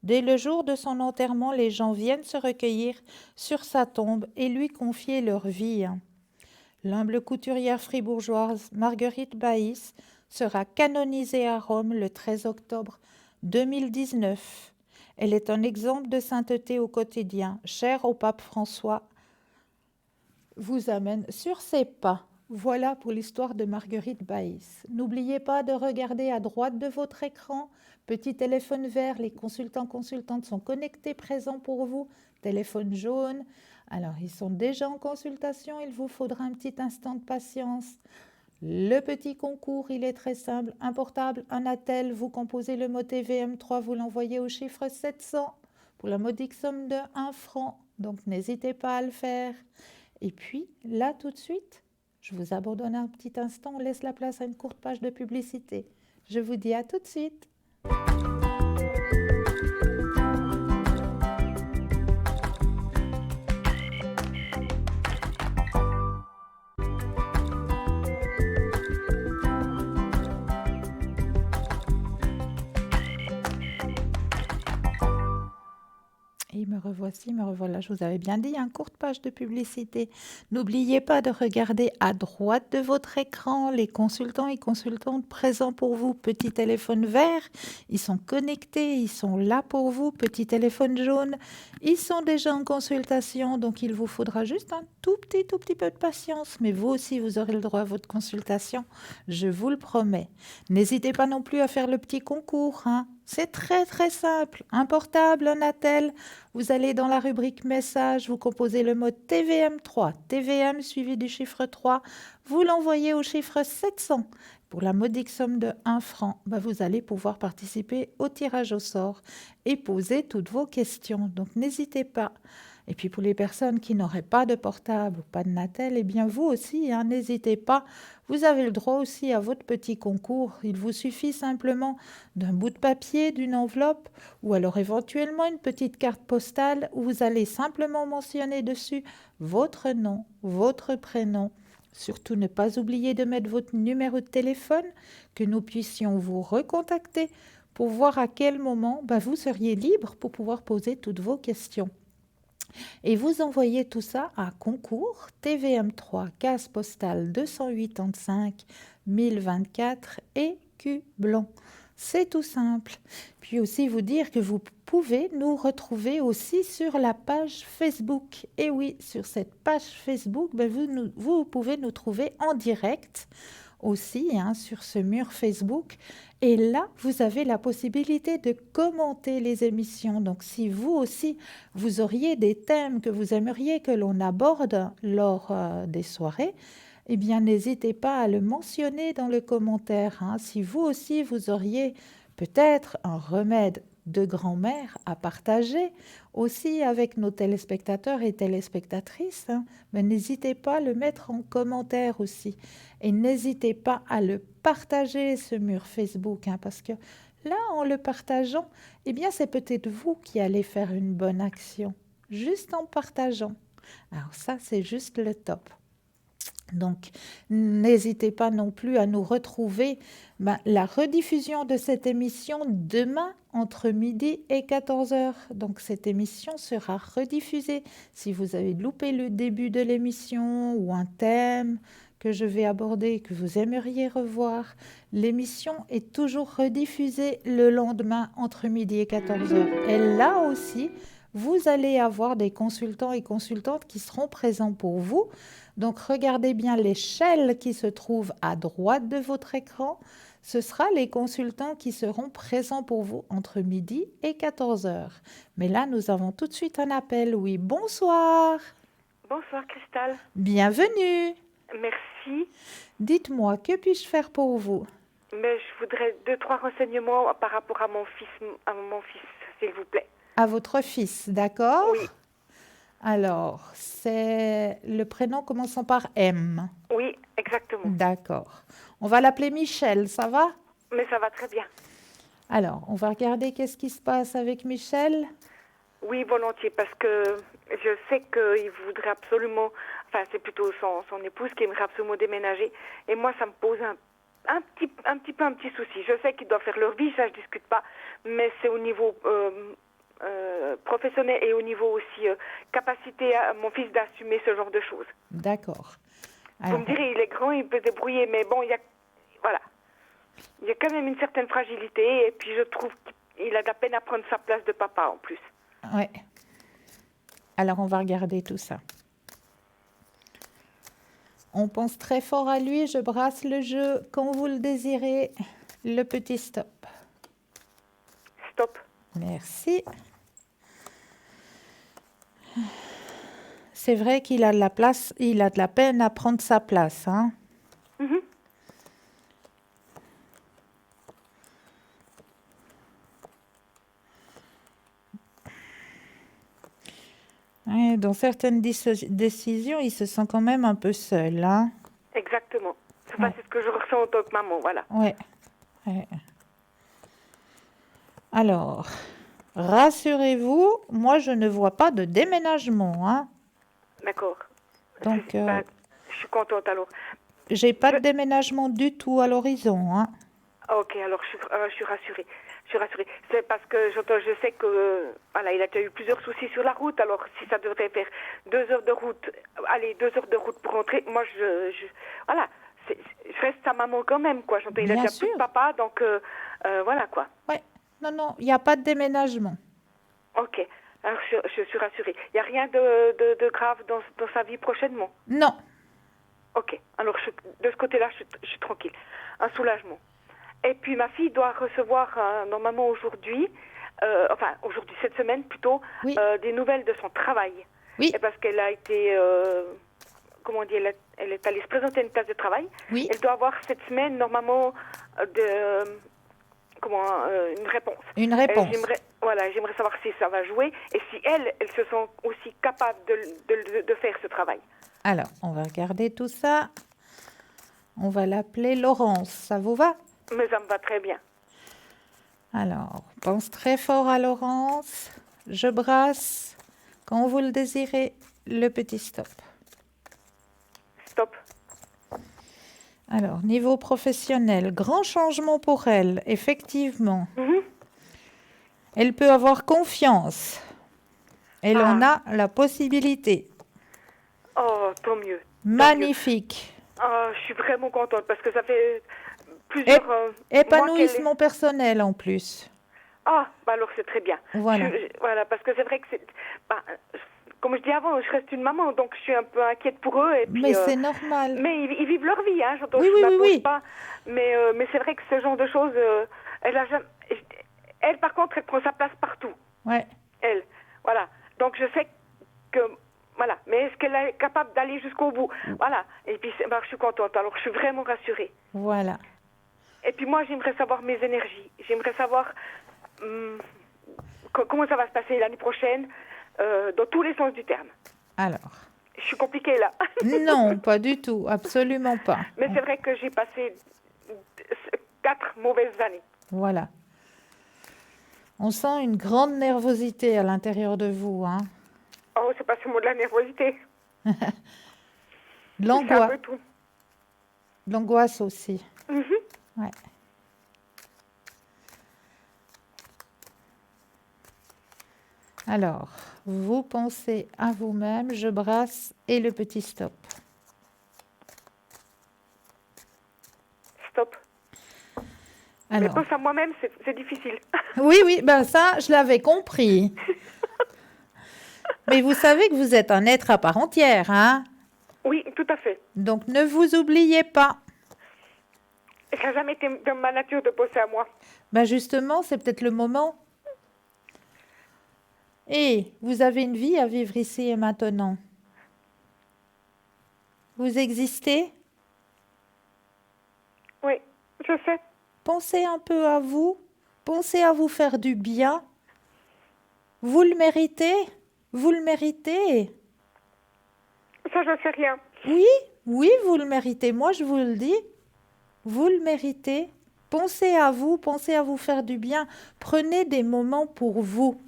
Dès le jour de son enterrement, les gens viennent se recueillir sur sa tombe et lui confier leur vie. L'humble couturière fribourgeoise Marguerite Baïs sera canonisée à Rome le 13 octobre 2019. Elle est un exemple de sainteté au quotidien, chère au pape François, vous amène sur ses pas. Voilà pour l'histoire de Marguerite Baïs. N'oubliez pas de regarder à droite de votre écran, petit téléphone vert, les consultants-consultantes sont connectés, présents pour vous, téléphone jaune. Alors, ils sont déjà en consultation, il vous faudra un petit instant de patience. Le petit concours, il est très simple, un portable, un attel, vous composez le mot TVM3, vous l'envoyez au chiffre 700 pour la modique somme de 1 franc, donc n'hésitez pas à le faire. Et puis, là, tout de suite, je vous abandonne un petit instant, on laisse la place à une courte page de publicité. Je vous dis à tout de suite. Et me revoici, me revoilà. Je vous avais bien dit, une courte page de publicité. N'oubliez pas de regarder à droite de votre écran les consultants et consultantes présents pour vous. Petit téléphone vert, ils sont connectés, ils sont là pour vous. Petit téléphone jaune, ils sont déjà en consultation. Donc, il vous faudra juste un tout petit peu de patience. Mais vous aussi, vous aurez le droit à votre consultation. Je vous le promets. N'hésitez pas non plus à faire le petit concours, hein. C'est très très simple. Un portable, un attel. Vous allez dans la rubrique message, vous composez le mot TVM3, TVM suivi du chiffre 3. Vous l'envoyez au chiffre 700. Pour la modique somme de 1 franc, vous allez pouvoir participer au tirage au sort et poser toutes vos questions. Donc n'hésitez pas. Et puis pour les personnes qui n'auraient pas de portable ou pas de Natel, eh bien vous aussi, n'hésitez pas. Vous avez le droit aussi à votre petit concours. Il vous suffit simplement d'un bout de papier, d'une enveloppe ou alors éventuellement une petite carte postale où vous allez simplement mentionner dessus votre nom, votre prénom. Surtout ne pas oublier de mettre votre numéro de téléphone, que nous puissions vous recontacter pour voir à quel moment vous seriez libre pour pouvoir poser toutes vos questions. Et vous envoyez tout ça à concours TVM3 case postale 285 1024 écus blanc. C'est tout simple. Puis aussi vous dire que vous pouvez nous retrouver aussi sur la page Facebook. Et oui, sur cette page Facebook, vous pouvez nous trouver en direct aussi sur ce mur Facebook. Et là, vous avez la possibilité de commenter les émissions. Donc, si vous aussi, vous auriez des thèmes que vous aimeriez que l'on aborde lors des soirées, eh bien, n'hésitez pas à le mentionner dans le commentaire. Si vous aussi, vous auriez peut-être un remède de grand-mère à partager aussi avec nos téléspectateurs et téléspectatrices, mais n'hésitez pas à le mettre en commentaire aussi. Et n'hésitez pas à le partager, ce mur Facebook, parce que là, en le partageant, eh bien, c'est peut-être vous qui allez faire une bonne action, juste en partageant. Alors ça, c'est juste le top. Donc, n'hésitez pas non plus à nous retrouver la rediffusion de cette émission demain entre midi et 14 heures. Donc, cette émission sera rediffusée. Si vous avez loupé le début de l'émission ou un thème que je vais aborder, que vous aimeriez revoir, l'émission est toujours rediffusée le lendemain entre midi et 14 heures. Et là aussi, vous allez avoir des consultants et consultantes qui seront présents pour vous. Donc, regardez bien l'échelle qui se trouve à droite de votre écran. Ce sera les consultants qui seront présents pour vous entre midi et 14 heures. Mais là, nous avons tout de suite un appel. Oui, bonsoir. Bonsoir, Christelle. Bienvenue. Merci. Dites-moi, que puis-je faire pour vous? Mais je voudrais 2-3 renseignements par rapport à mon fils, s'il vous plaît. À votre fils, d'accord? Oui. Alors, c'est le prénom commençant par M. Oui, exactement. D'accord. On va l'appeler Michel, ça va? Mais ça va très bien. Alors, on va regarder qu'est-ce qui se passe avec Michel. Oui, volontiers, parce que je sais qu'il voudrait absolument, enfin c'est plutôt son épouse qui aimerait absolument déménager. Et moi, ça me pose un petit souci. Je sais qu'ils doivent faire leur vie, ça je discute pas, mais c'est au niveau professionnel et au niveau aussi capacité à mon fils d'assumer ce genre de choses. D'accord. Alors, vous me direz, il est grand, il peut se débrouiller, mais bon, il y a quand même une certaine fragilité, et puis je trouve qu'il a de la peine à prendre sa place de papa en plus. Oui. Alors, on va regarder tout ça. On pense très fort à lui. Je brasse le jeu. Quand vous le désirez, le petit stop. Stop. Merci. C'est vrai qu'il a de la place, il a de la peine à prendre sa place, hein. Mm-hmm. Ouais, dans certaines décisions, il se sent quand même un peu seul, hein. Exactement. Enfin, c'est ce que je ressens en tant que maman, voilà. Ouais. Alors, rassurez-vous, moi je ne vois pas de déménagement, hein. D'accord. Donc, je suis contente alors. J'ai pas de déménagement du tout à l'horizon, hein. Ok, alors je suis rassurée. Je suis rassurée. C'est parce que je sais que voilà, il a déjà eu plusieurs soucis sur la route. Alors si ça devrait faire 2 heures de route, 2 heures de route pour rentrer, moi voilà, je reste sa maman quand même, quoi. Il a Bien déjà sûr. plus de papa, donc voilà quoi. Ouais. Non, il n'y a pas de déménagement. Ok. Alors je suis rassurée. Il n'y a rien de grave dans sa vie prochainement. Non. Ok. Alors de ce côté-là, je suis tranquille. Un soulagement. Et puis ma fille doit recevoir normalement aujourd'hui, aujourd'hui, cette semaine plutôt, Oui. des nouvelles de son travail. Oui. Et parce qu'elle a été, comment on dit, elle est allée se présenter à une place de travail. Oui. Elle doit avoir cette semaine normalement une réponse. Une réponse. J'aimerais savoir si ça va jouer et si elles se sont aussi capables de faire ce travail. Alors, on va regarder tout ça. On va l'appeler Laurence. Ça vous va? Mais ça me va très bien. Alors, pense très fort à Laurence. Je brasse, quand vous le désirez, le petit stop. Stop. Alors, niveau professionnel, grand changement pour elle, effectivement. Mhm. Elle peut avoir confiance. Elle en a la possibilité. Oh, tant mieux. Magnifique. Oh, je suis vraiment contente parce que ça fait plusieurs mois Épanouissement personnel en plus. Ah, bah alors c'est très bien. Voilà. Voilà, parce que c'est vrai que comme je dis avant, je reste une maman, donc je suis un peu inquiète pour eux. Et puis, Mais c'est normal. Mais ils vivent leur vie, hein. Oui. Pas. Mais c'est vrai que ce genre de choses, elle, par contre, elle prend sa place partout. Ouais. Elle, voilà. Donc je sais que, voilà. Mais est-ce qu'elle est capable d'aller jusqu'au bout? Voilà. Et puis, je suis contente. Alors, je suis vraiment rassurée. Voilà. Et puis moi, j'aimerais savoir mes énergies. J'aimerais savoir comment ça va se passer l'année prochaine, dans tous les sens du terme. Alors. Je suis compliquée là. Non, pas du tout. Absolument pas. Mais c'est vrai que j'ai passé 4 mauvaises années. Voilà. On sent une grande nervosité à l'intérieur de vous, hein. Oh, c'est pas seulement de la nervosité. L'angoisse. C'est un peu tout. L'angoisse aussi. Mhm. Ouais. Alors, vous pensez à vous-même, je brasse et le petit stop. Stop. Alors, Mais pense à moi-même, c'est difficile. oui, ben ça, je l'avais compris. Mais vous savez que vous êtes un être à part entière, hein? Oui, tout à fait. Donc, ne vous oubliez pas. Ça n'a jamais été dans ma nature de penser à moi. Ben justement, c'est peut-être le moment. Et vous avez une vie à vivre ici et maintenant. Vous existez? Oui, je sais. Pensez un peu à vous. Pensez à vous faire du bien. Vous le méritez. Vous le méritez. Ça, je sais rien. Oui, vous le méritez. Moi, je vous le dis. Vous le méritez. Pensez à vous faire du bien. Prenez des moments pour vous.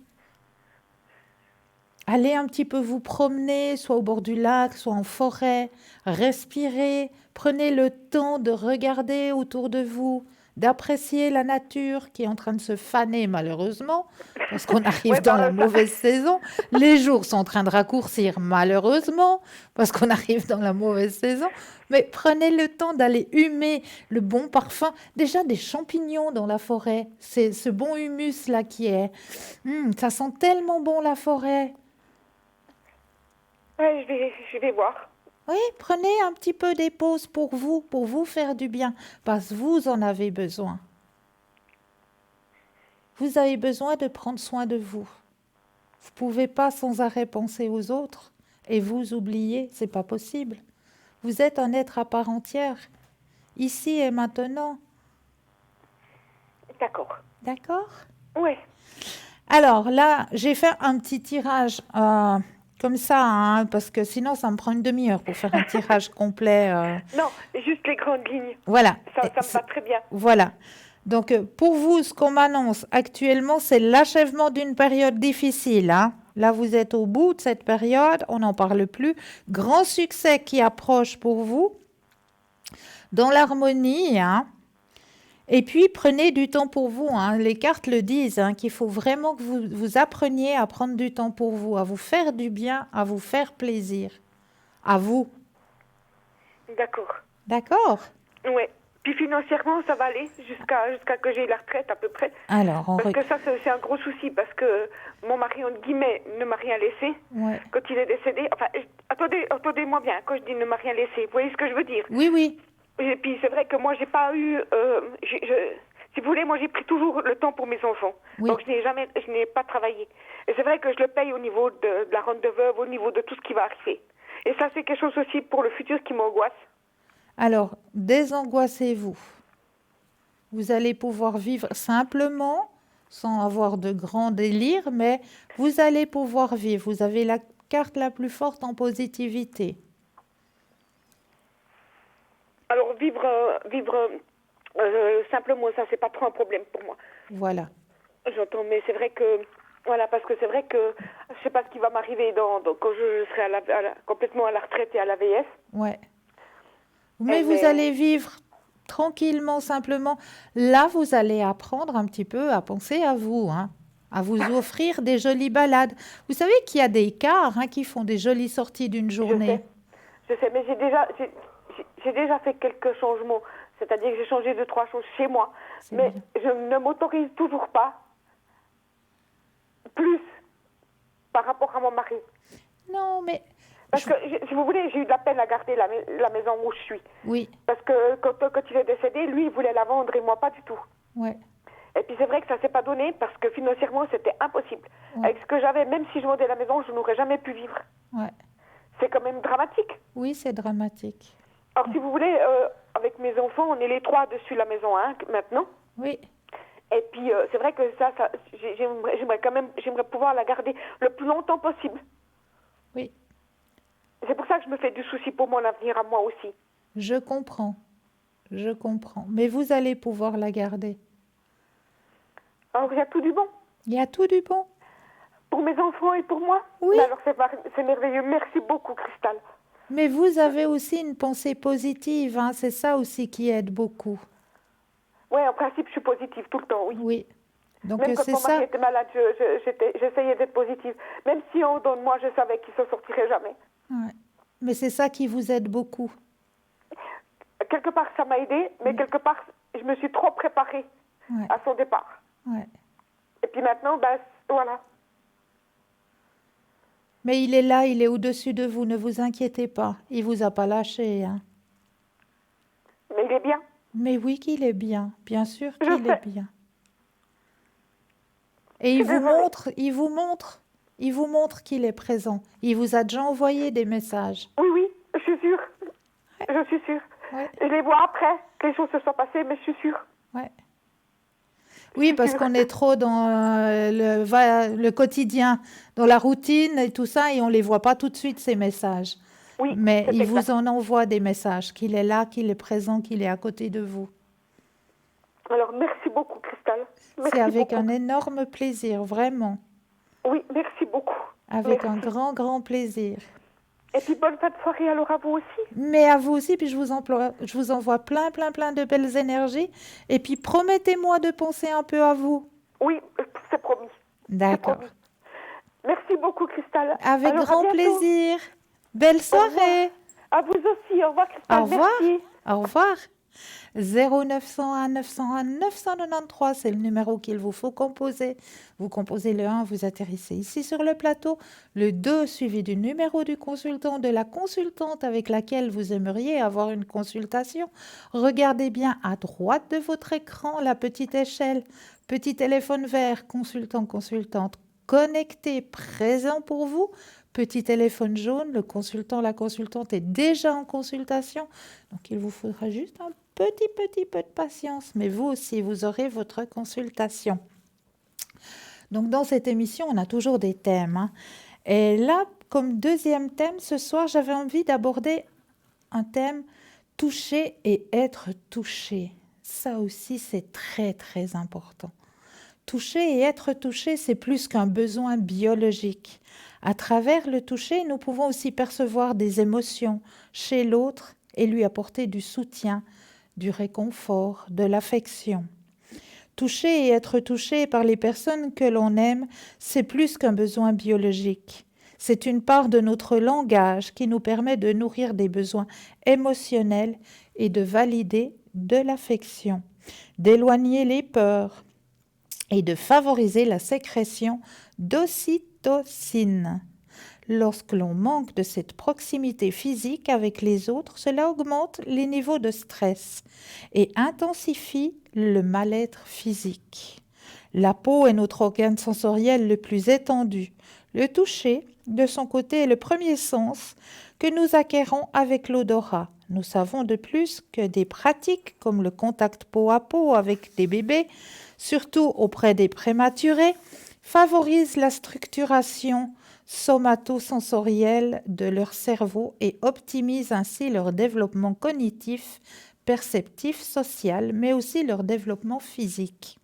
Allez un petit peu vous promener, soit au bord du lac, soit en forêt. Respirez. Prenez le temps de regarder autour de vous, d'apprécier la nature qui est en train de se faner malheureusement, parce qu'on arrive Ouais, dans bah, la ça- mauvaise saison. Les jours sont en train de raccourcir malheureusement, parce qu'on arrive dans la mauvaise saison. Mais prenez le temps d'aller humer le bon parfum. Déjà des champignons dans la forêt, c'est ce bon humus là qui est. Ça sent tellement bon la forêt. Ouais, je vais voir. Oui, prenez un petit peu des pauses pour vous faire du bien, parce que vous en avez besoin. Vous avez besoin de prendre soin de vous. Vous pouvez pas sans arrêt penser aux autres et vous oublier, c'est pas possible. Vous êtes un être à part entière, ici et maintenant. D'accord. D'accord? Ouais. Alors là, j'ai fait un petit tirage comme ça, hein, parce que sinon ça me prend une demi-heure pour faire un tirage complet. Non, juste les grandes lignes. Voilà. Ça me va très bien. Voilà. Donc, pour vous, ce qu'on m'annonce actuellement, c'est l'achèvement d'une période difficile, hein. Là, vous êtes au bout de cette période, on n'en parle plus. Grand succès qui approche pour vous, dans l'harmonie, hein. Et puis, prenez du temps pour vous, hein. Les cartes le disent, hein, qu'il faut vraiment que vous appreniez à prendre du temps pour vous, à vous faire du bien, à vous faire plaisir. À vous. D'accord. D'accord? Ouais. Puis financièrement, ça va aller jusqu'à que j'ai la retraite à peu près. Alors, Parce que ça, c'est un gros souci, parce que mon mari, entre guillemets, ne m'a rien laissé Ouais. quand il est décédé. Enfin, attendez-moi bien, quand je dis ne m'a rien laissé, vous voyez ce que je veux dire? Oui, oui. Et puis c'est vrai que moi j'ai pas eu, si vous voulez, moi j'ai pris toujours le temps pour mes enfants. Oui. Donc je n'ai pas travaillé. Et c'est vrai que je le paye au niveau de la rente de veuve, au niveau de tout ce qui va arriver. Et ça c'est quelque chose aussi pour le futur qui m'angoisse. Alors, désangoissez-vous. Vous allez pouvoir vivre simplement, sans avoir de grands délires, mais vous allez pouvoir vivre. Vous avez la carte la plus forte en positivité. Alors vivre simplement, ça c'est pas trop un problème pour moi. Voilà. J'entends, mais c'est vrai que voilà, parce que c'est vrai que je sais pas ce qui va m'arriver quand je serai complètement à la retraite et à la vieillesse. Ouais. Mais Eh vous ben, allez vivre tranquillement, simplement. Là, vous allez apprendre un petit peu à penser à vous, hein, à vous offrir des jolies balades. Vous savez qu'il y a des cars qui font des jolies sorties d'une journée. Je sais, mais j'ai déjà fait quelques changements. C'est-à-dire que j'ai changé 2-3 choses chez moi. C'est Mais bien. je ne m'autorise toujours pas plus par rapport à mon mari. Non, mais Parce que, si vous voulez, j'ai eu de la peine à garder la maison où je suis. oui, Parce que quand il est décédé, lui, il voulait la vendre et moi, pas du tout. ouais, Et puis c'est vrai que ça s'est pas donné parce que financièrement, c'était impossible. Ouais. Avec ce que j'avais, même si je vendais la maison, je n'aurais jamais pu vivre. ouais. C'est quand même dramatique. Oui, c'est dramatique. Alors, si vous voulez, avec mes enfants, on est les 3 dessus la maison maintenant. Oui, Et puis, c'est vrai que j'aimerais pouvoir la garder le plus longtemps possible. oui, C'est pour ça que je me fais du souci pour mon avenir à moi aussi. je comprends. Je comprends. Mais vous allez pouvoir la garder. Alors, il y a tout du bon. Il y a tout du bon. Pour mes enfants et pour moi. Oui. Mais alors, c'est merveilleux. Merci beaucoup, Cristal. Mais vous avez aussi une pensée positive, hein. C'est ça aussi qui aide beaucoup. Oui, en principe, je suis positive tout le temps, oui. Oui. Donc Même quand c'est mon mari ça. était malade, j'essayais d'être positive. Même si en dedans de moi, je savais qu'il ne s'en sortirait jamais. Ouais. Mais c'est ça qui vous aide beaucoup. Quelque part, ça m'a aidé, mais quelque part, je me suis trop préparée Ouais. à son départ. Ouais. Et puis maintenant, ben, voilà. Mais il est là, il est au-dessus de vous, ne vous inquiétez pas. Il vous a pas lâché, hein. Mais il est bien. Mais oui qu'il est bien sûr Je qu'il sais. est bien. Et il suis vous désolée. montre qu'il est présent. Il vous a déjà envoyé des messages. Oui, je suis sûre. Je suis sûre. Ouais. Je les vois après que les choses se sont passées, mais je suis sûre. Ouais. Oui, parce qu'on est trop dans le quotidien, dans la routine et tout ça, et on ne les voit pas tout de suite, ces messages. Oui, Mais c'est il exact. vous en envoie des messages, qu'il est là, qu'il est présent, qu'il est à côté de vous. Alors, merci beaucoup, Cristal. Merci C'est avec beaucoup. un énorme plaisir, vraiment. Oui, merci beaucoup. Avec un Merci. grand, grand plaisir. Et puis, bonne fin de soirée alors à vous aussi. Mais à vous aussi, puis je vous envoie plein, plein, plein de belles énergies. Et puis promettez-moi de penser un peu à vous. Oui, c'est promis. D'accord. promis. Merci beaucoup, Cristal. Avec Alors, à grand bientôt. plaisir. Belle soirée. À vous aussi. Au revoir, Cristal. Au revoir. Merci. Au revoir. 0901 901 993, c'est le numéro qu'il vous faut composer. Vous composez le 1, vous atterrissez ici sur le plateau. Le 2 suivi du numéro du consultant, de la consultante avec laquelle vous aimeriez avoir une consultation. Regardez bien à droite de votre écran la petite échelle. Petit téléphone vert, consultant, consultante, connecté, présent pour vous. Petit téléphone jaune, le consultant, la consultante est déjà en consultation. Donc, il vous faudra juste un petit peu de patience. Mais vous aussi, vous aurez votre consultation. Donc, dans cette émission, on a toujours des thèmes. Et là, comme deuxième thème, ce soir, j'avais envie d'aborder un thème toucher et être touché. Ça aussi, c'est très, très important. Toucher et être touché, c'est plus qu'un besoin biologique. À travers le toucher, nous pouvons aussi percevoir des émotions chez l'autre et lui apporter du soutien, du réconfort, de l'affection. Toucher et être touché par les personnes que l'on aime, c'est plus qu'un besoin biologique. C'est une part de notre langage qui nous permet de nourrir des besoins émotionnels et de valider de l'affection, d'éloigner les peurs et de favoriser la sécrétion d'ocytocine. Lorsque l'on manque de cette proximité physique avec les autres, cela augmente les niveaux de stress et intensifie le mal-être physique. La peau est notre organe sensoriel le plus étendu. Le toucher, de son côté, est le premier sens que nous acquérons avec l'odorat. Nous savons de plus que des pratiques comme le contact peau à peau avec des bébés, surtout auprès des prématurés, favorisent la structuration somatosensorielle de leur cerveau et optimisent ainsi leur développement cognitif, perceptif, social, mais aussi leur développement physique.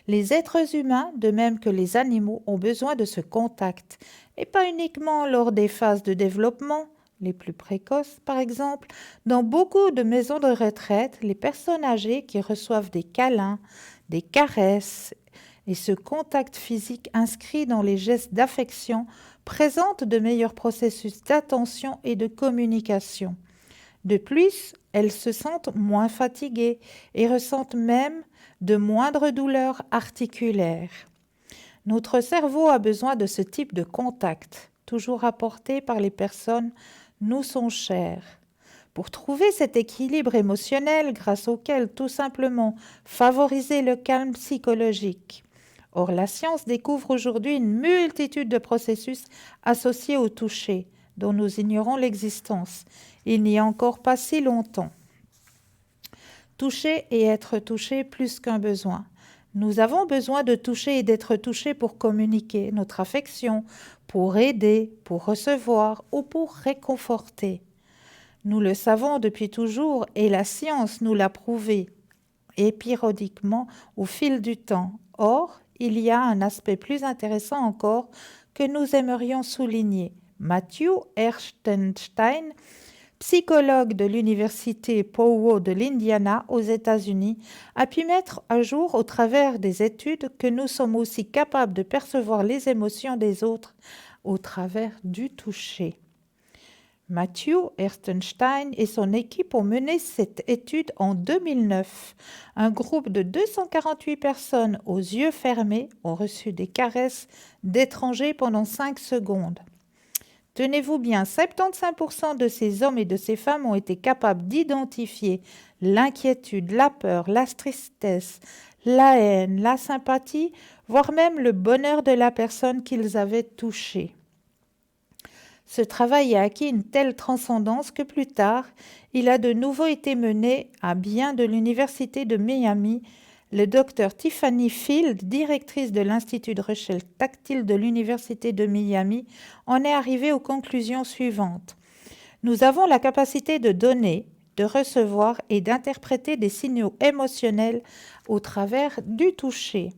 Les êtres humains, de même que les animaux, ont besoin de ce contact, et pas uniquement lors des phases de développement, les plus précoces par exemple. Dans beaucoup de maisons de retraite, les personnes âgées qui reçoivent des câlins, des caresses et ce contact physique inscrit dans les gestes d'affection présentent de meilleurs processus d'attention et de communication. De plus, elles se sentent moins fatiguées et ressentent même de moindres douleurs articulaires. Notre cerveau a besoin de ce type de contact, toujours apporté par les personnes nous sont chères. Pour trouver cet équilibre émotionnel grâce auquel tout simplement favoriser le calme psychologique. Or, la science découvre aujourd'hui une multitude de processus associés au toucher, dont nous ignorons l'existence. Il n'y a encore pas si longtemps. Toucher et être touché plus qu'un besoin. Nous avons besoin de toucher et d'être touchés pour communiquer notre affection, pour aider, pour recevoir ou pour réconforter. Nous le savons depuis toujours et la science nous l'a prouvé épériodiquement au fil du temps. Or, il y a un aspect plus intéressant encore que nous aimerions souligner. Matthew Erstenstein, psychologue de l'université Poway de l'Indiana aux États-Unis, a pu mettre à jour au travers des études que nous sommes aussi capables de percevoir les émotions des autres au travers du toucher. Matthew Erstenstein et son équipe ont mené cette étude en 2009. Un groupe de 248 personnes aux yeux fermés ont reçu des caresses d'étrangers pendant 5 secondes. Tenez-vous bien, 75% de ces hommes et de ces femmes ont été capables d'identifier l'inquiétude, la peur, la tristesse, la haine, la sympathie, voire même le bonheur de la personne qu'ils avaient touchée. Ce travail a acquis une telle transcendance que plus tard, il a de nouveau été mené à bien de l'Université de Miami. Le docteur Tiffany Field, directrice de l'Institut de recherche tactile de l'Université de Miami, en est arrivée aux conclusions suivantes. Nous avons la capacité de donner, de recevoir et d'interpréter des signaux émotionnels au travers du toucher.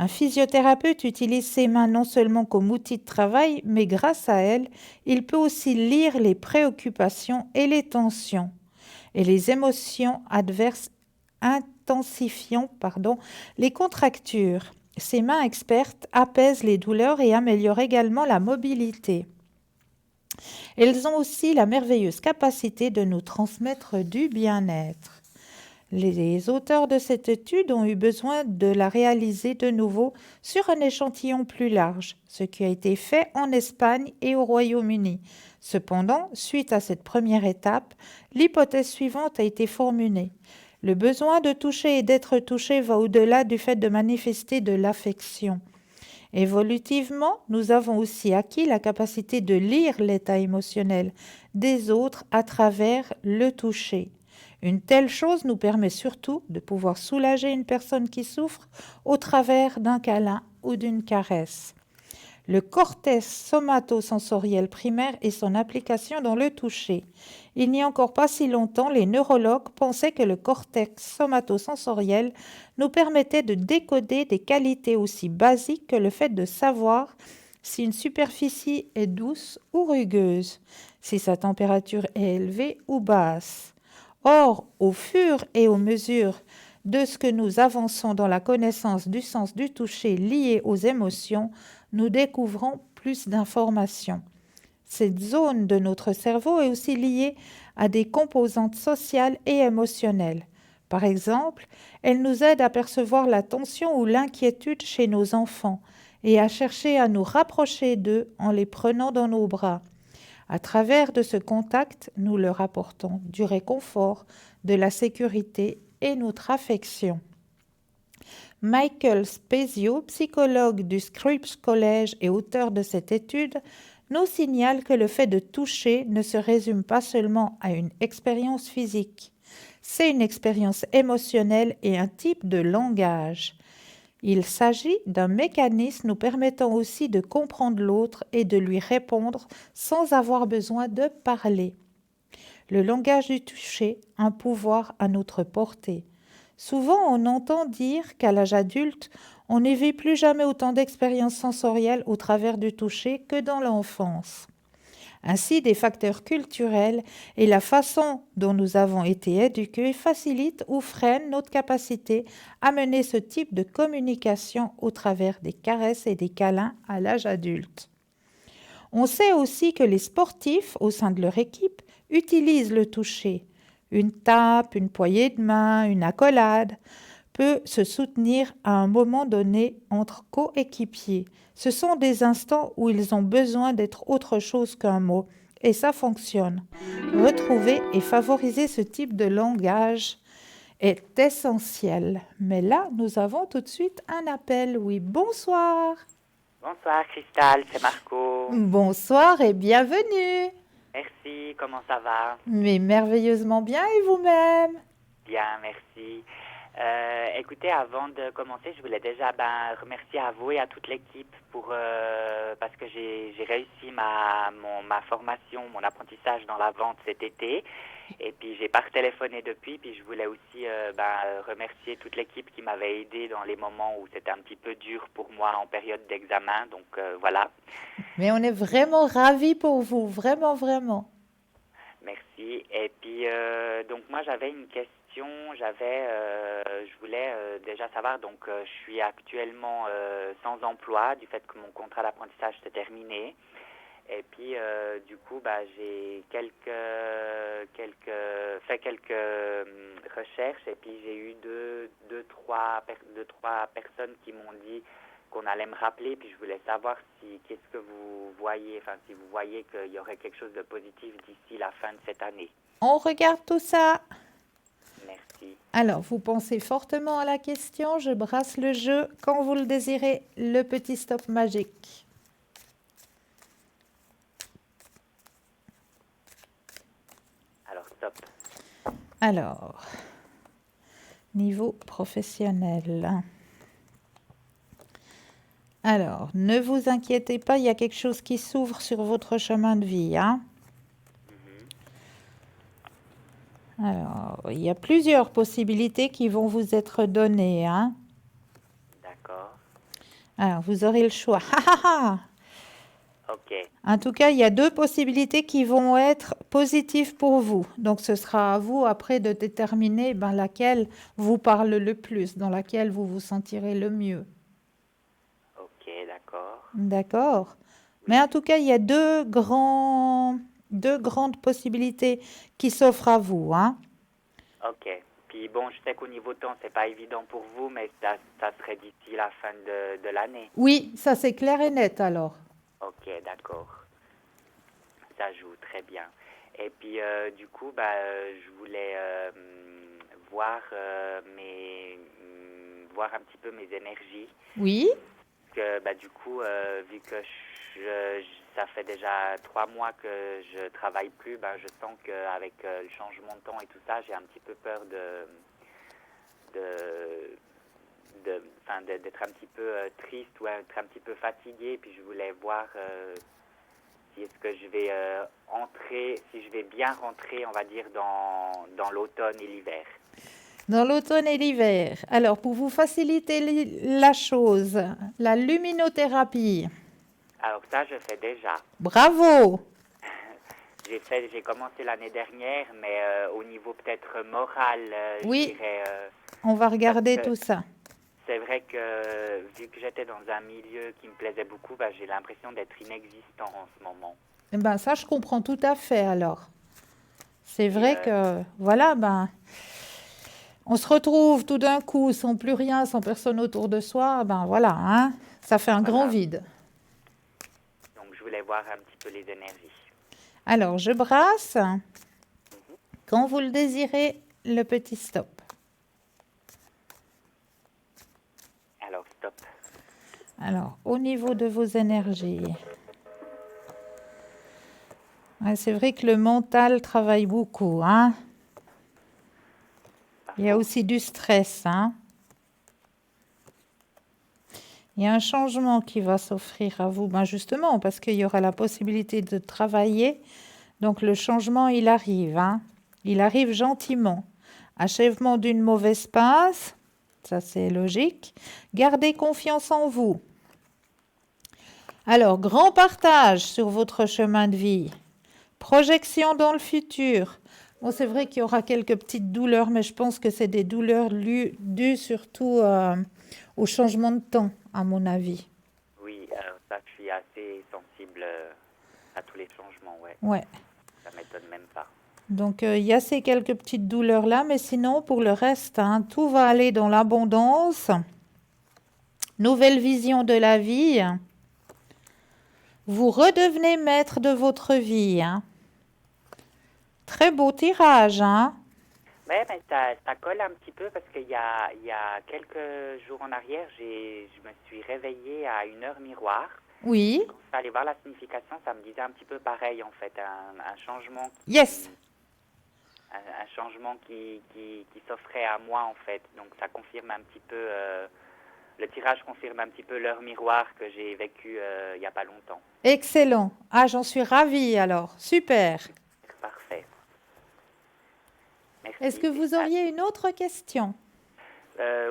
Un physiothérapeute utilise ses mains non seulement comme outil de travail, mais grâce à elles, il peut aussi lire les préoccupations et les tensions et les émotions adverses intensifiant les contractures. Ces mains expertes apaisent les douleurs et améliorent également la mobilité. Elles ont aussi la merveilleuse capacité de nous transmettre du bien-être. Les auteurs de cette étude ont eu besoin de la réaliser de nouveau sur un échantillon plus large, ce qui a été fait en Espagne et au Royaume-Uni. Cependant, suite à cette première étape, l'hypothèse suivante a été formulée. Le besoin de toucher et d'être touché va au-delà du fait de manifester de l'affection. Évolutivement, nous avons aussi acquis la capacité de lire l'état émotionnel des autres à travers le toucher. Une telle chose nous permet surtout de pouvoir soulager une personne qui souffre au travers d'un câlin ou d'une caresse. Le cortex somatosensoriel primaire et son application dans le toucher. Il n'y a encore pas si longtemps, les neurologues pensaient que le cortex somatosensoriel nous permettait de décoder des qualités aussi basiques que le fait de savoir si une superficie est douce ou rugueuse, si sa température est élevée ou basse. Or, au fur et à mesure de ce que nous avançons dans la connaissance du sens du toucher lié aux émotions, nous découvrons plus d'informations. Cette zone de notre cerveau est aussi liée à des composantes sociales et émotionnelles. Par exemple, elle nous aide à percevoir la tension ou l'inquiétude chez nos enfants et à chercher à nous rapprocher d'eux en les prenant dans nos bras. À travers de ce contact, nous leur apportons du réconfort, de la sécurité et notre affection. Michael Spezio, psychologue du Scripps College et auteur de cette étude, nous signale que le fait de toucher ne se résume pas seulement à une expérience physique. C'est une expérience émotionnelle et un type de langage. Il s'agit d'un mécanisme nous permettant aussi de comprendre l'autre et de lui répondre sans avoir besoin de parler. Le langage du toucher, un pouvoir à notre portée. Souvent, on entend dire qu'à l'âge adulte, on ne vit plus jamais autant d'expériences sensorielles au travers du toucher que dans l'enfance. Ainsi, des facteurs culturels et la façon dont nous avons été éduqués facilitent ou freinent notre capacité à mener ce type de communication au travers des caresses et des câlins à l'âge adulte. On sait aussi que les sportifs, au sein de leur équipe, utilisent le toucher. Une tape, une poignée de main, une accolade peut se soutenir à un moment donné entre coéquipiers. Ce sont des instants où ils ont besoin d'être autre chose qu'un mot, et ça fonctionne. Retrouver et favoriser ce type de langage est essentiel. Mais là, nous avons tout de suite un appel. Oui, bonsoir. Bonsoir Cristal, c'est Marco. Bonsoir et bienvenue. Merci, comment ça va? Mais merveilleusement bien et vous-même? Bien, merci. Écoutez, avant de commencer, je voulais déjà remercier à vous et à toute l'équipe parce que j'ai réussi ma formation, mon apprentissage dans la vente cet été. Et puis j'ai pas retéléphoné depuis, puis je voulais aussi remercier toute l'équipe qui m'avait aidé dans les moments où c'était un petit peu dur pour moi en période d'examen, donc voilà. Mais on est vraiment ravis pour vous, vraiment, vraiment. Merci. Et puis donc moi j'avais une question, je voulais déjà savoir, donc je suis actuellement sans emploi du fait que mon contrat d'apprentissage s'est terminé. Et puis, du coup, j'ai fait quelques recherches et puis j'ai eu deux, trois personnes qui m'ont dit qu'on allait me rappeler. Puis je voulais savoir qu'est-ce que vous voyez, si vous voyez qu'il y aurait quelque chose de positif d'ici la fin de cette année. On regarde tout ça. Merci. Alors, vous pensez fortement à la question, je brasse le jeu. Quand vous le désirez, le petit stop magique. Stop. Alors, niveau professionnel. Alors, ne vous inquiétez pas, il y a quelque chose qui s'ouvre sur votre chemin de vie. Alors, il y a plusieurs possibilités qui vont vous être données. D'accord. Alors, vous aurez le choix. Ok. En tout cas, il y a deux possibilités qui vont être positives pour vous. Donc, ce sera à vous après de déterminer laquelle vous parle le plus, dans laquelle vous vous sentirez le mieux. Ok, d'accord. D'accord. Mais en tout cas, il y a deux grandes possibilités qui s'offrent à vous. Ok. Puis bon, je sais qu'au niveau temps, c'est pas évident pour vous, mais ça serait d'ici la fin de l'année. Oui, ça c'est clair et net alors. Ok, d'accord. Ça joue très bien. Et puis, du coup, je voulais voir voir un petit peu mes énergies. Oui. Que, du coup, vu que ça fait déjà 3 mois que je travaille plus, je sens qu'avec le changement de temps et tout ça, j'ai un petit peu peur d'être un petit peu triste ou être un petit peu fatigué. Puis je voulais voir si je vais bien rentrer, on va dire, dans l'automne et l'hiver. Dans l'automne et l'hiver. Alors, pour vous faciliter la chose, la luminothérapie. Alors ça, je fais déjà. Bravo! J'ai commencé l'année dernière, mais au niveau peut-être moral, oui, je dirais... on va regarder tout ça. C'est vrai que vu que j'étais dans un milieu qui me plaisait beaucoup, j'ai l'impression d'être inexistant en ce moment. Ça, je comprends tout à fait alors. C'est vrai que, voilà, On se retrouve tout d'un coup sans plus rien, sans personne autour de soi, ben voilà, hein, ça fait un grand Voilà. vide. Donc, je voulais voir un petit peu les énergies. Alors, je brasse. Quand vous le désirez, le petit stop. Alors, stop. Alors, au niveau de vos énergies, ouais, c'est vrai que le mental travaille beaucoup, hein. Il y a aussi du stress, hein. Il y a un changement qui va s'offrir à vous, ben justement, parce qu'il y aura la possibilité de travailler. Donc, le changement, il arrive, hein. Il arrive gentiment. Achèvement d'une mauvaise passe, ça c'est logique. Gardez confiance en vous. Alors, grand partage sur votre chemin de vie. Projection dans le futur. Bon, c'est vrai qu'il y aura quelques petites douleurs, mais je pense que c'est des douleurs dues surtout au changement de temps, à mon avis. Oui, alors ça, je suis assez sensible à tous les changements, ouais. Ouais. Ça m'étonne même pas. Donc, il y a ces quelques petites douleurs-là, mais sinon, pour le reste, hein, tout va aller dans l'abondance. Nouvelle vision de la vie. Vous redevenez maître de votre vie, hein. Très beau tirage, hein. Ouais, mais ça colle un petit peu parce qu'il y a quelques jours en arrière, je me suis réveillée à une heure miroir. Oui. Quand je suis allée voir la signification, ça me disait un petit peu pareil en fait, un changement. Yes. Un changement qui s'offrait à moi en fait. Donc ça confirme un petit peu, le tirage confirme un petit peu l'heure miroir que j'ai vécue il n'y a pas longtemps. Excellent. Ah, j'en suis ravie alors. Super. Parfait. Merci. Est-ce que vous auriez une autre question?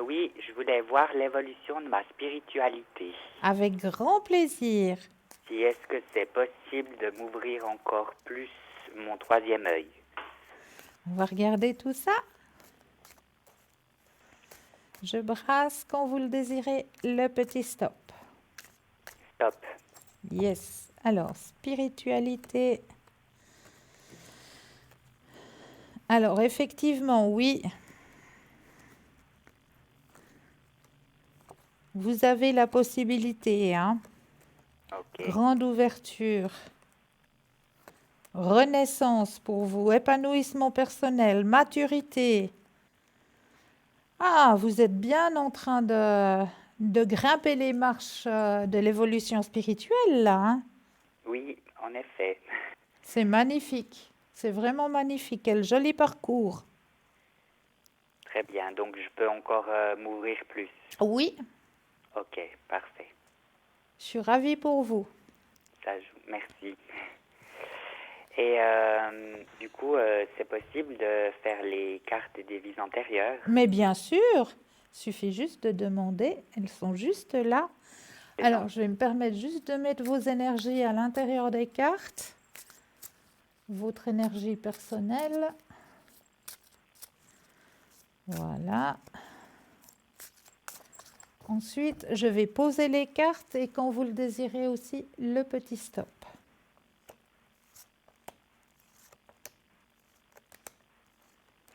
Oui, je voulais voir l'évolution de ma spiritualité. Avec grand plaisir. Si est-ce que c'est possible de m'ouvrir encore plus mon troisième œil? On va regarder tout ça. Je brasse quand vous le désirez le petit stop. Stop. Yes. Alors, spiritualité. Alors, effectivement, oui. Vous avez la possibilité, hein. Ok. Grande ouverture. Renaissance pour vous, épanouissement personnel, maturité. Ah, vous êtes bien en train de grimper les marches de l'évolution spirituelle, là, hein. Oui, en effet. C'est magnifique. C'est vraiment magnifique. Quel joli parcours. Très bien. Donc, je peux encore m'ouvrir plus. Oui, Ok, parfait. je suis ravie pour vous. Ça joue. Merci. Et du coup, c'est possible de faire les cartes des vies antérieures? Mais bien sûr, suffit juste de demander. Elles sont juste là. Alors, je vais me permettre juste de mettre vos énergies à l'intérieur des cartes. Votre énergie personnelle. Voilà. Ensuite, je vais poser les cartes et quand vous le désirez aussi, le petit stop.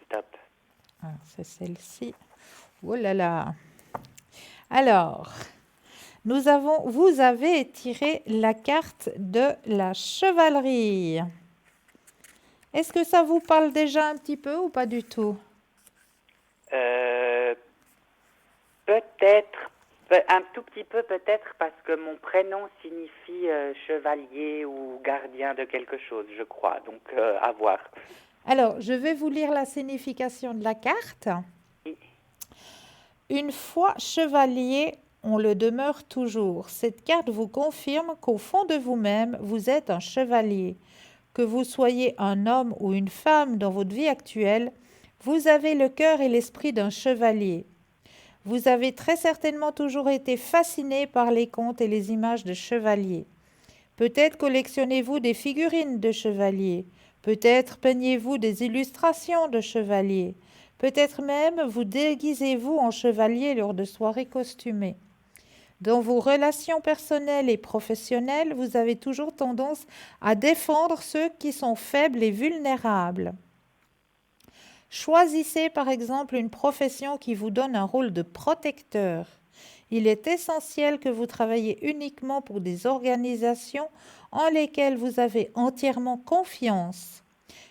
Stop. Alors, c'est celle-ci. Oh là là. Alors, vous avez tiré la carte de la chevalerie. Est-ce que ça vous parle déjà un petit peu ou pas du tout? Peut-être, un tout petit peu peut-être parce que mon prénom signifie chevalier ou gardien de quelque chose, je crois. Donc, à voir. Alors, je vais vous lire la signification de la carte. Oui. Une fois chevalier, on le demeure toujours. Cette carte vous confirme qu'au fond de vous-même, vous êtes un chevalier. Que vous soyez un homme ou une femme dans votre vie actuelle, vous avez le cœur et l'esprit d'un chevalier. Vous avez très certainement toujours été fasciné par les contes et les images de chevaliers. Peut-être collectionnez-vous des figurines de chevaliers. Peut-être peignez-vous des illustrations de chevaliers. Peut-être même vous déguisez-vous en chevalier lors de soirées costumées. Dans vos relations personnelles et professionnelles, vous avez toujours tendance à défendre ceux qui sont faibles et vulnérables. Choisissez par exemple une profession qui vous donne un rôle de protecteur. Il est essentiel que vous travaillez uniquement pour des organisations en lesquelles vous avez entièrement confiance.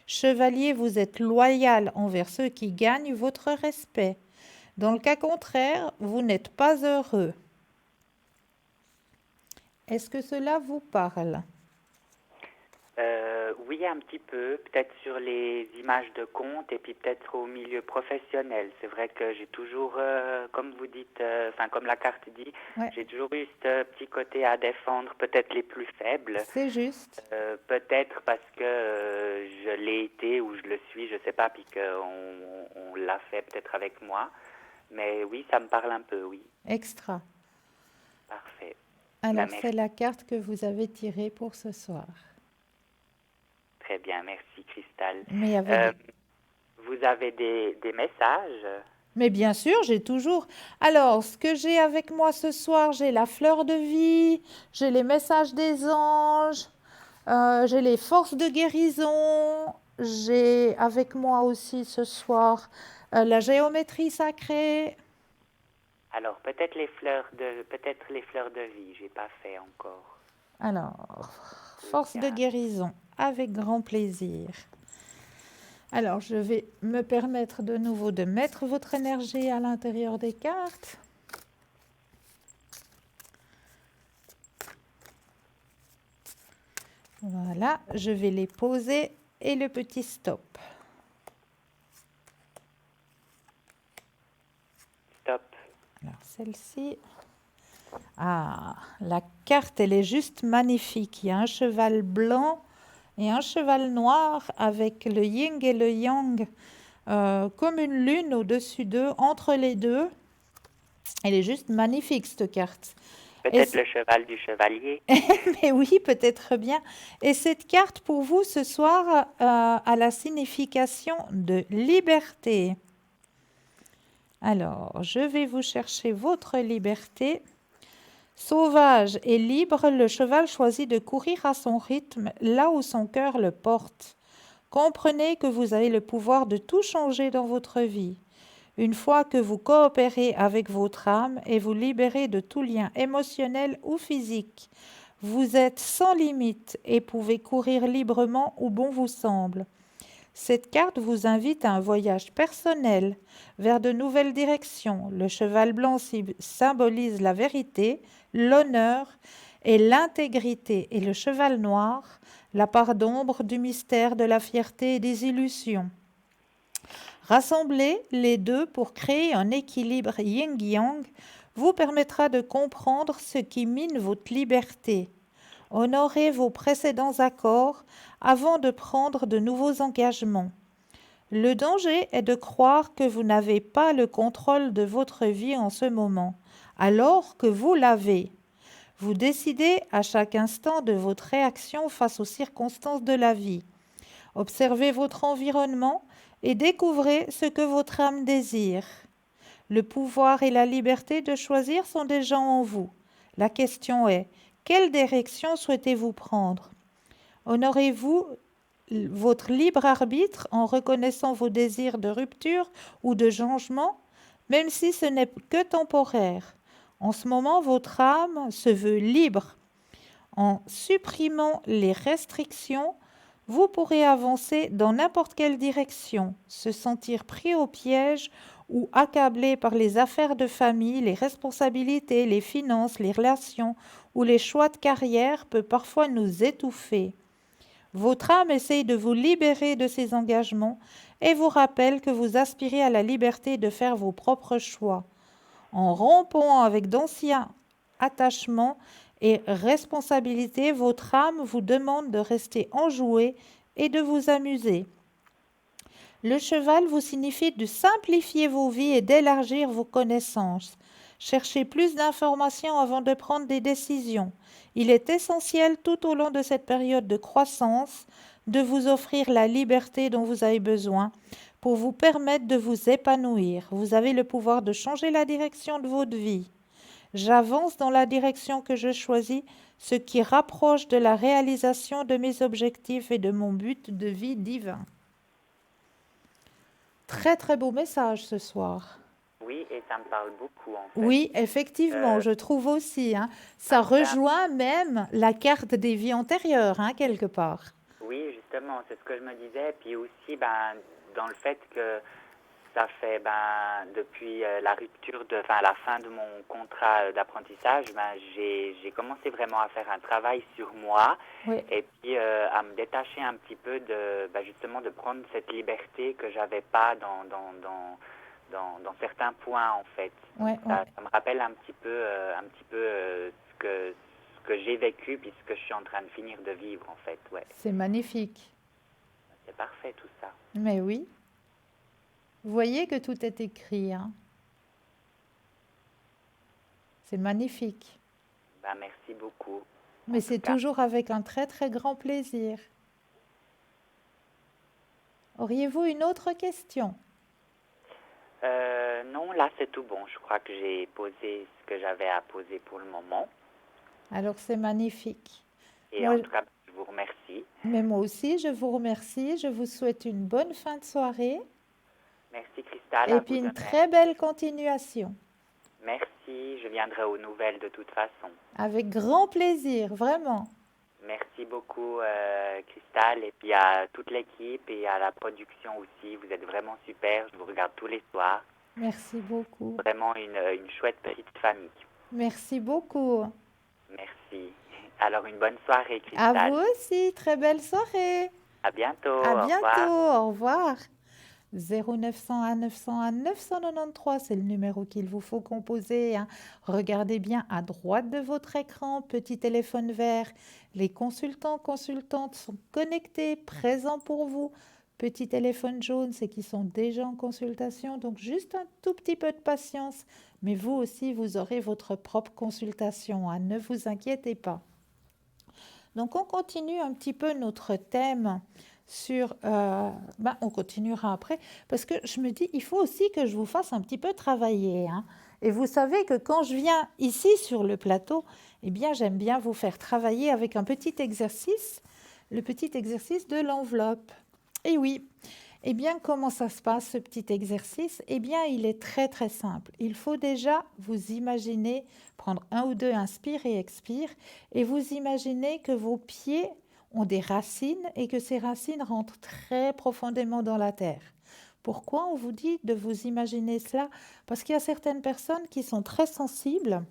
Chevalier, vous êtes loyal envers ceux qui gagnent votre respect. Dans le cas contraire, vous n'êtes pas heureux. Est-ce que cela vous parle? Oui, un petit peu, peut-être sur les images de compte et puis peut-être au milieu professionnel. C'est vrai que j'ai toujours, comme vous dites, enfin comme la carte dit, Ouais, j'ai toujours eu ce petit côté à défendre peut-être les plus faibles. c'est juste. Peut-être parce que je l'ai été ou je le suis, je sais pas, puis qu'on l'a fait peut-être avec moi. Mais oui, ça me parle un peu, oui. Extra. Parfait. Alors, Merci. c'est la carte que vous avez tirée pour ce soir. Très bien, merci Cristal. Mais avec... Vous avez des messages? Mais bien sûr, j'ai toujours. Alors, ce que j'ai avec moi ce soir, j'ai la fleur de vie, j'ai les messages des anges, j'ai les forces de guérison, j'ai avec moi aussi ce soir la géométrie sacrée. Alors, peut-être les fleurs de vie, j'ai pas fait encore. Alors, force de guérison, avec grand plaisir. Alors, je vais me permettre de nouveau de mettre votre énergie à l'intérieur des cartes. Voilà, je vais les poser et le petit stop. Stop. Alors, celle-ci. Ah, la carte, elle est juste magnifique. Il y a un cheval blanc et un cheval noir avec le yin et le yang comme une lune au-dessus d'eux, entre les deux. Elle est juste magnifique, cette carte. Peut-être le cheval du chevalier. Mais oui, peut-être bien. Et cette carte, pour vous, ce soir, a la signification de liberté. Alors, je vais vous chercher votre liberté. Sauvage et libre, le cheval choisit de courir à son rythme, là où son cœur le porte. Comprenez que vous avez le pouvoir de tout changer dans votre vie. Une fois que vous coopérez avec votre âme et vous libérez de tout lien émotionnel ou physique, vous êtes sans limite et pouvez courir librement où bon vous semble. Cette carte vous invite à un voyage personnel vers de nouvelles directions. Le cheval blanc symbolise la vérité, l'honneur et l'intégrité, et le cheval noir, la part d'ombre du mystère, de la fierté et des illusions. Rassembler les deux pour créer un équilibre yin-yang vous permettra de comprendre ce qui mine votre liberté. Honorez vos précédents accords avant de prendre de nouveaux engagements. Le danger est de croire que vous n'avez pas le contrôle de votre vie en ce moment, alors que vous l'avez. Vous décidez à chaque instant de votre réaction face aux circonstances de la vie. Observez votre environnement et découvrez ce que votre âme désire. Le pouvoir et la liberté de choisir sont déjà en vous. La question est, quelle direction souhaitez-vous prendre? Honorez-vous votre libre arbitre en reconnaissant vos désirs de rupture ou de changement, même si ce n'est que temporaire. En ce moment, votre âme se veut libre. En supprimant les restrictions, vous pourrez avancer dans n'importe quelle direction, se sentir pris au piège ou accablé par les affaires de famille, les responsabilités, les finances, les relations ou les choix de carrière peut parfois nous étouffer. Votre âme essaye de vous libérer de ces engagements et vous rappelle que vous aspirez à la liberté de faire vos propres choix. En rompant avec d'anciens attachements et responsabilités, votre âme vous demande de rester enjoué et de vous amuser. Le cheval vous signifie de simplifier vos vies et d'élargir vos connaissances. Cherchez plus d'informations avant de prendre des décisions. Il est essentiel tout au long de cette période de croissance de vous offrir la liberté dont vous avez besoin pour vous permettre de vous épanouir. Vous avez le pouvoir de changer la direction de votre vie. J'avance dans la direction que je choisis, ce qui rapproche de la réalisation de mes objectifs et de mon but de vie divin. Très, très beau message ce soir. Oui, et ça me parle beaucoup en fait. Oui, effectivement, Euh, je trouve aussi, hein. Ça parce que, rejoint même la carte des vies antérieures, hein, quelque part. oui, justement, c'est ce que je me disais. Puis aussi, ben, dans le fait que ça fait, ben, depuis la rupture enfin, la fin de mon contrat d'apprentissage, ben, j'ai commencé vraiment à faire un travail sur moi Oui, et puis à me détacher un petit peu ben, justement, de prendre cette liberté que j'avais pas dans certains points, en fait. oui, Donc, oui. ça me rappelle ce que j'ai vécu puis ce que je suis en train de finir de vivre, en fait. Ouais, C'est magnifique. c'est parfait tout ça. Mais oui, vous voyez que tout est écrit, hein. C'est magnifique. Ben, merci beaucoup. Mais En tout c'est cas, toujours avec un très, très grand plaisir. Auriez-vous une autre question? non, là c'est tout bon. Je crois que j'ai posé ce que j'avais à poser pour le moment. Alors c'est magnifique. Et Moi, en tout cas, je vous remercie. mais moi aussi, je vous remercie. Je vous souhaite une bonne fin de soirée Merci Cristal, et à puis vous de une même. très belle continuation. Merci, je viendrai aux nouvelles de toute façon. Avec grand plaisir, vraiment. Merci beaucoup Cristal et puis à toute l'équipe et à la production aussi. Vous êtes vraiment super, je vous regarde tous les soirs. Merci beaucoup. Vraiment une chouette petite famille. Merci beaucoup. Merci. Alors une bonne soirée À vous Cristal. aussi, très belle soirée. À bientôt, À au bientôt, revoir. au revoir. 0901 901 993, c'est le numéro qu'il vous faut composer, hein. Regardez bien à droite de votre écran, petit téléphone vert. Les consultants, consultantes sont connectés, présents pour vous. Petit téléphone jaune, c'est qu'ils sont déjà en consultation, donc juste un tout petit peu de patience. Mais vous aussi, vous aurez votre propre consultation, hein. Ne vous inquiétez pas. Donc on continue un petit peu notre thème sur... on continuera après, parce que je me dis, il faut aussi que je vous fasse un petit peu travailler, hein. Et vous savez que quand je viens ici sur le plateau, eh bien j'aime bien vous faire travailler avec un petit exercice, le petit exercice de l'enveloppe. Et oui, eh bien comment ça se passe ce petit exercice? Eh bien il est très très simple. Il faut déjà vous imaginer, prendre un ou deux inspire et expire, et vous imaginez que vos pieds ont des racines et que ces racines rentrent très profondément dans la terre. Pourquoi on vous dit de vous imaginer cela? Parce qu'il y a certaines personnes qui sont très sensibles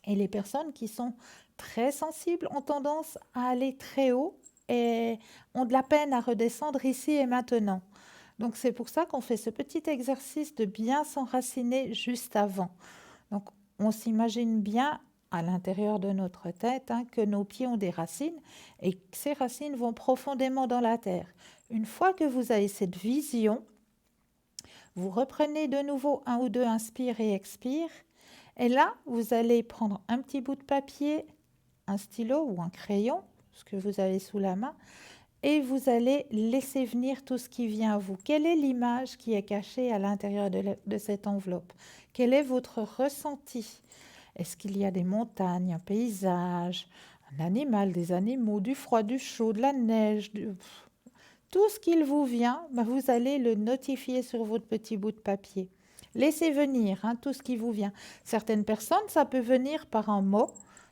et les personnes qui sont très sensibles ont tendance à aller très haut et ont de la peine à redescendre ici et maintenant. Donc c'est pour ça qu'on fait ce petit exercice de bien s'enraciner juste avant. Donc on s'imagine bien à l'intérieur de notre tête, hein, que nos pieds ont des racines et que ces racines vont profondément dans la terre. Une fois que vous avez cette vision, vous reprenez de nouveau un ou deux inspire et expire. Et là, vous allez prendre un petit bout de papier, un stylo ou un crayon, ce que vous avez sous la main, et vous allez laisser venir tout ce qui vient à vous. Quelle est l'image qui est cachée à l'intérieur de cette enveloppe? Quel est votre ressenti? Est-ce qu'il y a des montagnes, un paysage, un animal, des animaux, du froid, du chaud, de la neige, tout ce qu'il vous vient, vous allez le notifier sur votre petit bout de papier. Laissez venir, hein, tout ce qui vous vient. Certaines personnes, ça peut venir par un mot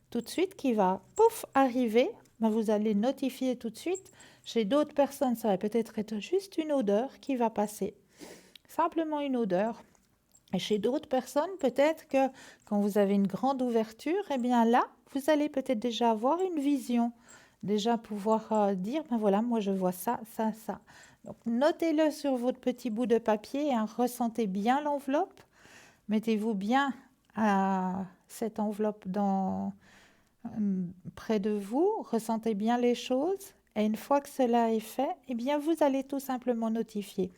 tout de suite qui va pouf arriver. Vous allez notifier tout de suite. Chez d'autres personnes, ça va peut-être être juste une odeur qui va passer. Simplement une odeur. Et chez d'autres personnes, peut-être que quand vous avez une grande ouverture, eh bien là, vous allez peut-être déjà avoir une vision. Déjà pouvoir dire, voilà, moi je vois ça, ça, ça. Donc notez-le sur votre petit bout de papier, hein, ressentez bien l'enveloppe. Mettez-vous bien à cette enveloppe près de vous, ressentez bien les choses. Et une fois que cela est fait, eh bien vous allez tout simplement notifier.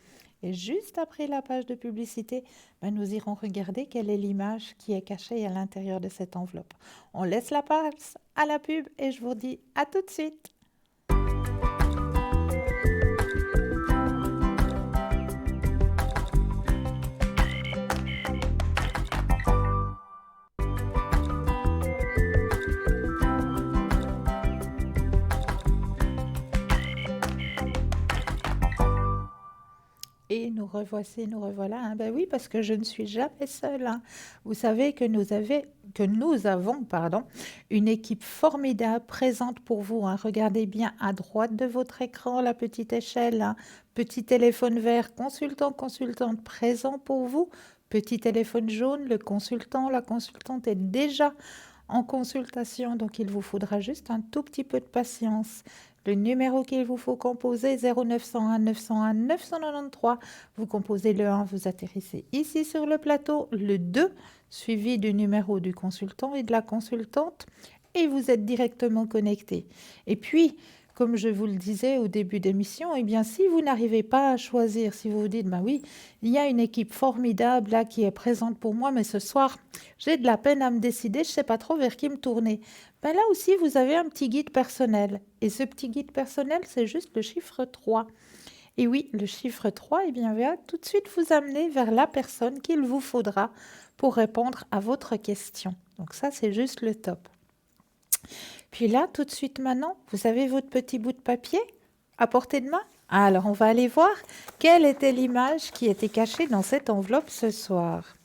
Et juste après la page de publicité, nous irons regarder quelle est l'image qui est cachée à l'intérieur de cette enveloppe. On laisse la place à la pub et je vous dis à tout de suite. Et nous revoici, nous revoilà. Hein. Ben oui, parce que je ne suis jamais seule. Hein. Vous savez que nous avons, pardon, une équipe formidable présente pour vous. Hein. Regardez bien à droite de votre écran la petite échelle. Hein. Petit téléphone vert, consultant, consultante présent pour vous. Petit téléphone jaune, le consultant, la consultante est déjà en consultation, donc il vous faudra juste un tout petit peu de patience. Le numéro qu'il vous faut composer, 0901 901 993. Vous composez le 1, vous atterrissez ici sur le plateau, le 2, suivi du numéro du consultant et de la consultante, et vous êtes directement connecté. Et puis, comme je vous le disais au début d'émission, eh bien, si vous n'arrivez pas à choisir, si vous vous dites, bah oui, il y a une équipe formidable là qui est présente pour moi, mais ce soir, j'ai de la peine à me décider, je ne sais pas trop vers qui me tourner. Ben là aussi, vous avez un petit guide personnel. Et ce petit guide personnel, c'est juste le chiffre 3. Et oui, le chiffre 3, eh bien, va tout de suite vous amener vers la personne qu'il vous faudra pour répondre à votre question. Donc ça, c'est juste le top. Puis là, tout de suite maintenant, vous avez votre petit bout de papier à portée de main. Alors, on va aller voir quelle était l'image qui était cachée dans cette enveloppe ce soir.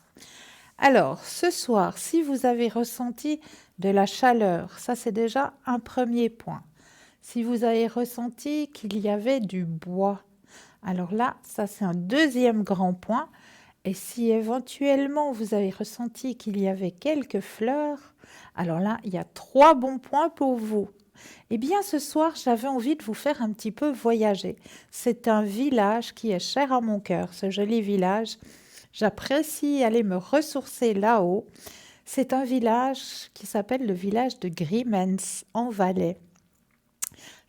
Alors, ce soir, si vous avez ressenti de la chaleur, ça c'est déjà un premier point. Si vous avez ressenti qu'il y avait du bois, alors là, ça c'est un deuxième grand point. Et si éventuellement vous avez ressenti qu'il y avait quelques fleurs, alors là, il y a 3 bons points pour vous. Eh bien, ce soir, j'avais envie de vous faire un petit peu voyager. C'est un village qui est cher à mon cœur, ce joli village. J'apprécie aller me ressourcer là-haut. C'est un village qui s'appelle le village de Grimmens, en Valais.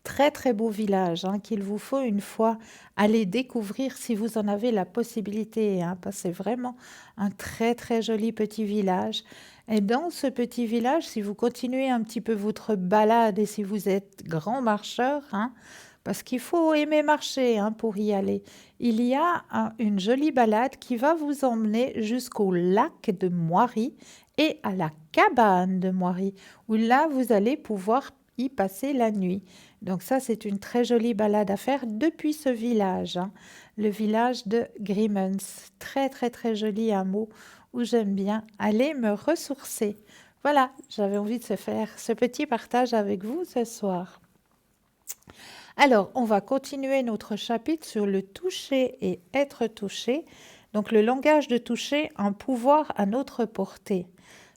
Très très beau village hein, qu'il vous faut une fois aller découvrir si vous en avez la possibilité. Hein, parce que c'est vraiment un très très joli petit village. Et dans ce petit village, si vous continuez un petit peu votre balade et si vous êtes grand marcheur, hein, parce qu'il faut aimer marcher hein, pour y aller, il y a une jolie balade qui va vous emmener jusqu'au lac de Moiry et à la cabane de Moiry, où là vous allez pouvoir y passer la nuit. Donc ça, c'est une très jolie balade à faire depuis ce village, hein, le village de Grimmens. Très, très, très joli hameau où j'aime bien aller me ressourcer. Voilà, j'avais envie de se faire ce petit partage avec vous ce soir. Alors, on va continuer notre chapitre sur le toucher et être touché. Donc, le langage de toucher, un pouvoir à notre portée.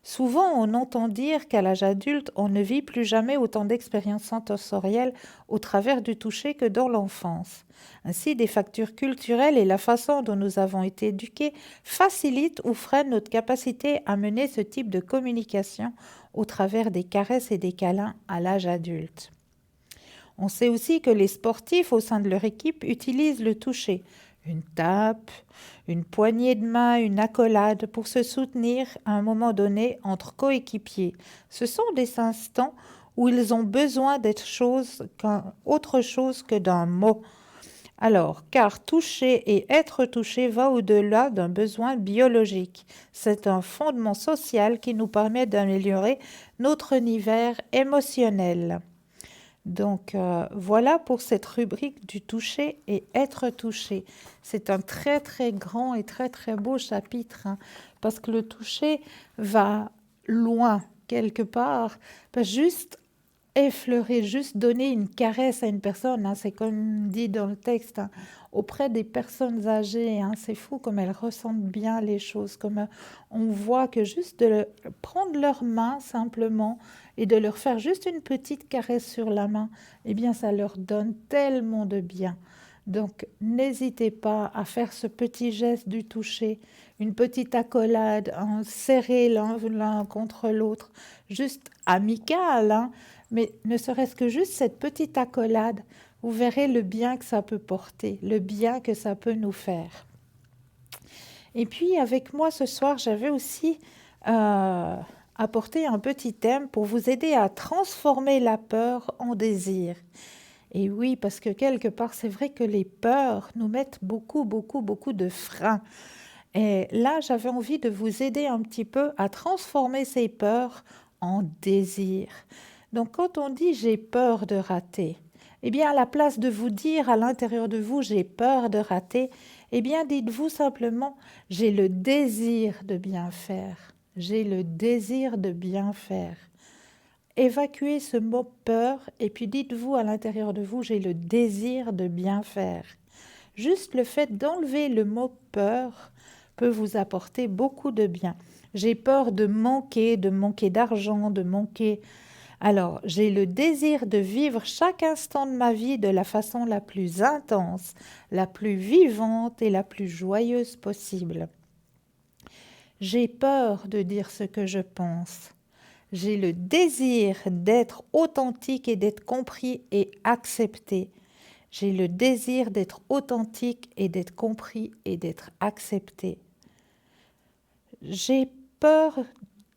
Souvent, on entend dire qu'à l'âge adulte, on ne vit plus jamais autant d'expériences sensorielles au travers du toucher que dans l'enfance. Ainsi, des facteurs culturels et la façon dont nous avons été éduqués facilitent ou freinent notre capacité à mener ce type de communication au travers des caresses et des câlins à l'âge adulte. On sait aussi que les sportifs au sein de leur équipe utilisent le toucher. Une tape, une poignée de main, une accolade pour se soutenir à un moment donné entre coéquipiers. Ce sont des instants où ils ont besoin d'être autre chose que d'un mot. Alors, car toucher et être touché va au-delà d'un besoin biologique. C'est un fondement social qui nous permet d'améliorer notre niveau émotionnel. Donc voilà pour cette rubrique du toucher et être touché. C'est un très très grand et très très beau chapitre hein, parce que le toucher va loin quelque part, pas juste effleurer, juste donner une caresse à une personne, hein, c'est comme dit dans le texte, hein, auprès des personnes âgées, hein, c'est fou comme elles ressentent bien les choses, comme on voit que juste de prendre leurs mains simplement et de leur faire juste une petite caresse sur la main, eh bien ça leur donne tellement de bien. Donc n'hésitez pas à faire ce petit geste du toucher, une petite accolade, serrer l'un contre l'autre, juste amical, hein, mais ne serait-ce que juste cette petite accolade, vous verrez le bien que ça peut porter, le bien que ça peut nous faire. Et puis avec moi ce soir, j'avais aussi apporté un petit thème pour vous aider à transformer la peur en désir. Et oui, parce que quelque part, c'est vrai que les peurs nous mettent beaucoup de freins. Et là, j'avais envie de vous aider un petit peu à transformer ces peurs en désir. Donc, quand on dit « j'ai peur de rater », eh bien, à la place de vous dire à l'intérieur de vous « j'ai peur de rater », Eh bien, dites-vous simplement, j'ai le désir de bien faire. J'ai le désir de bien faire. Évacuez ce mot peur et puis dites-vous à l'intérieur de vous, j'ai le désir de bien faire. Juste le fait d'enlever le mot peur peut vous apporter beaucoup de bien. J'ai peur de manquer d'argent, de manquer. Alors, j'ai le désir de vivre chaque instant de ma vie de la façon la plus intense, la plus vivante et la plus joyeuse possible. J'ai peur de dire ce que je pense. J'ai le désir d'être authentique et d'être compris et accepté. J'ai le désir d'être authentique et d'être compris et d'être accepté. J'ai peur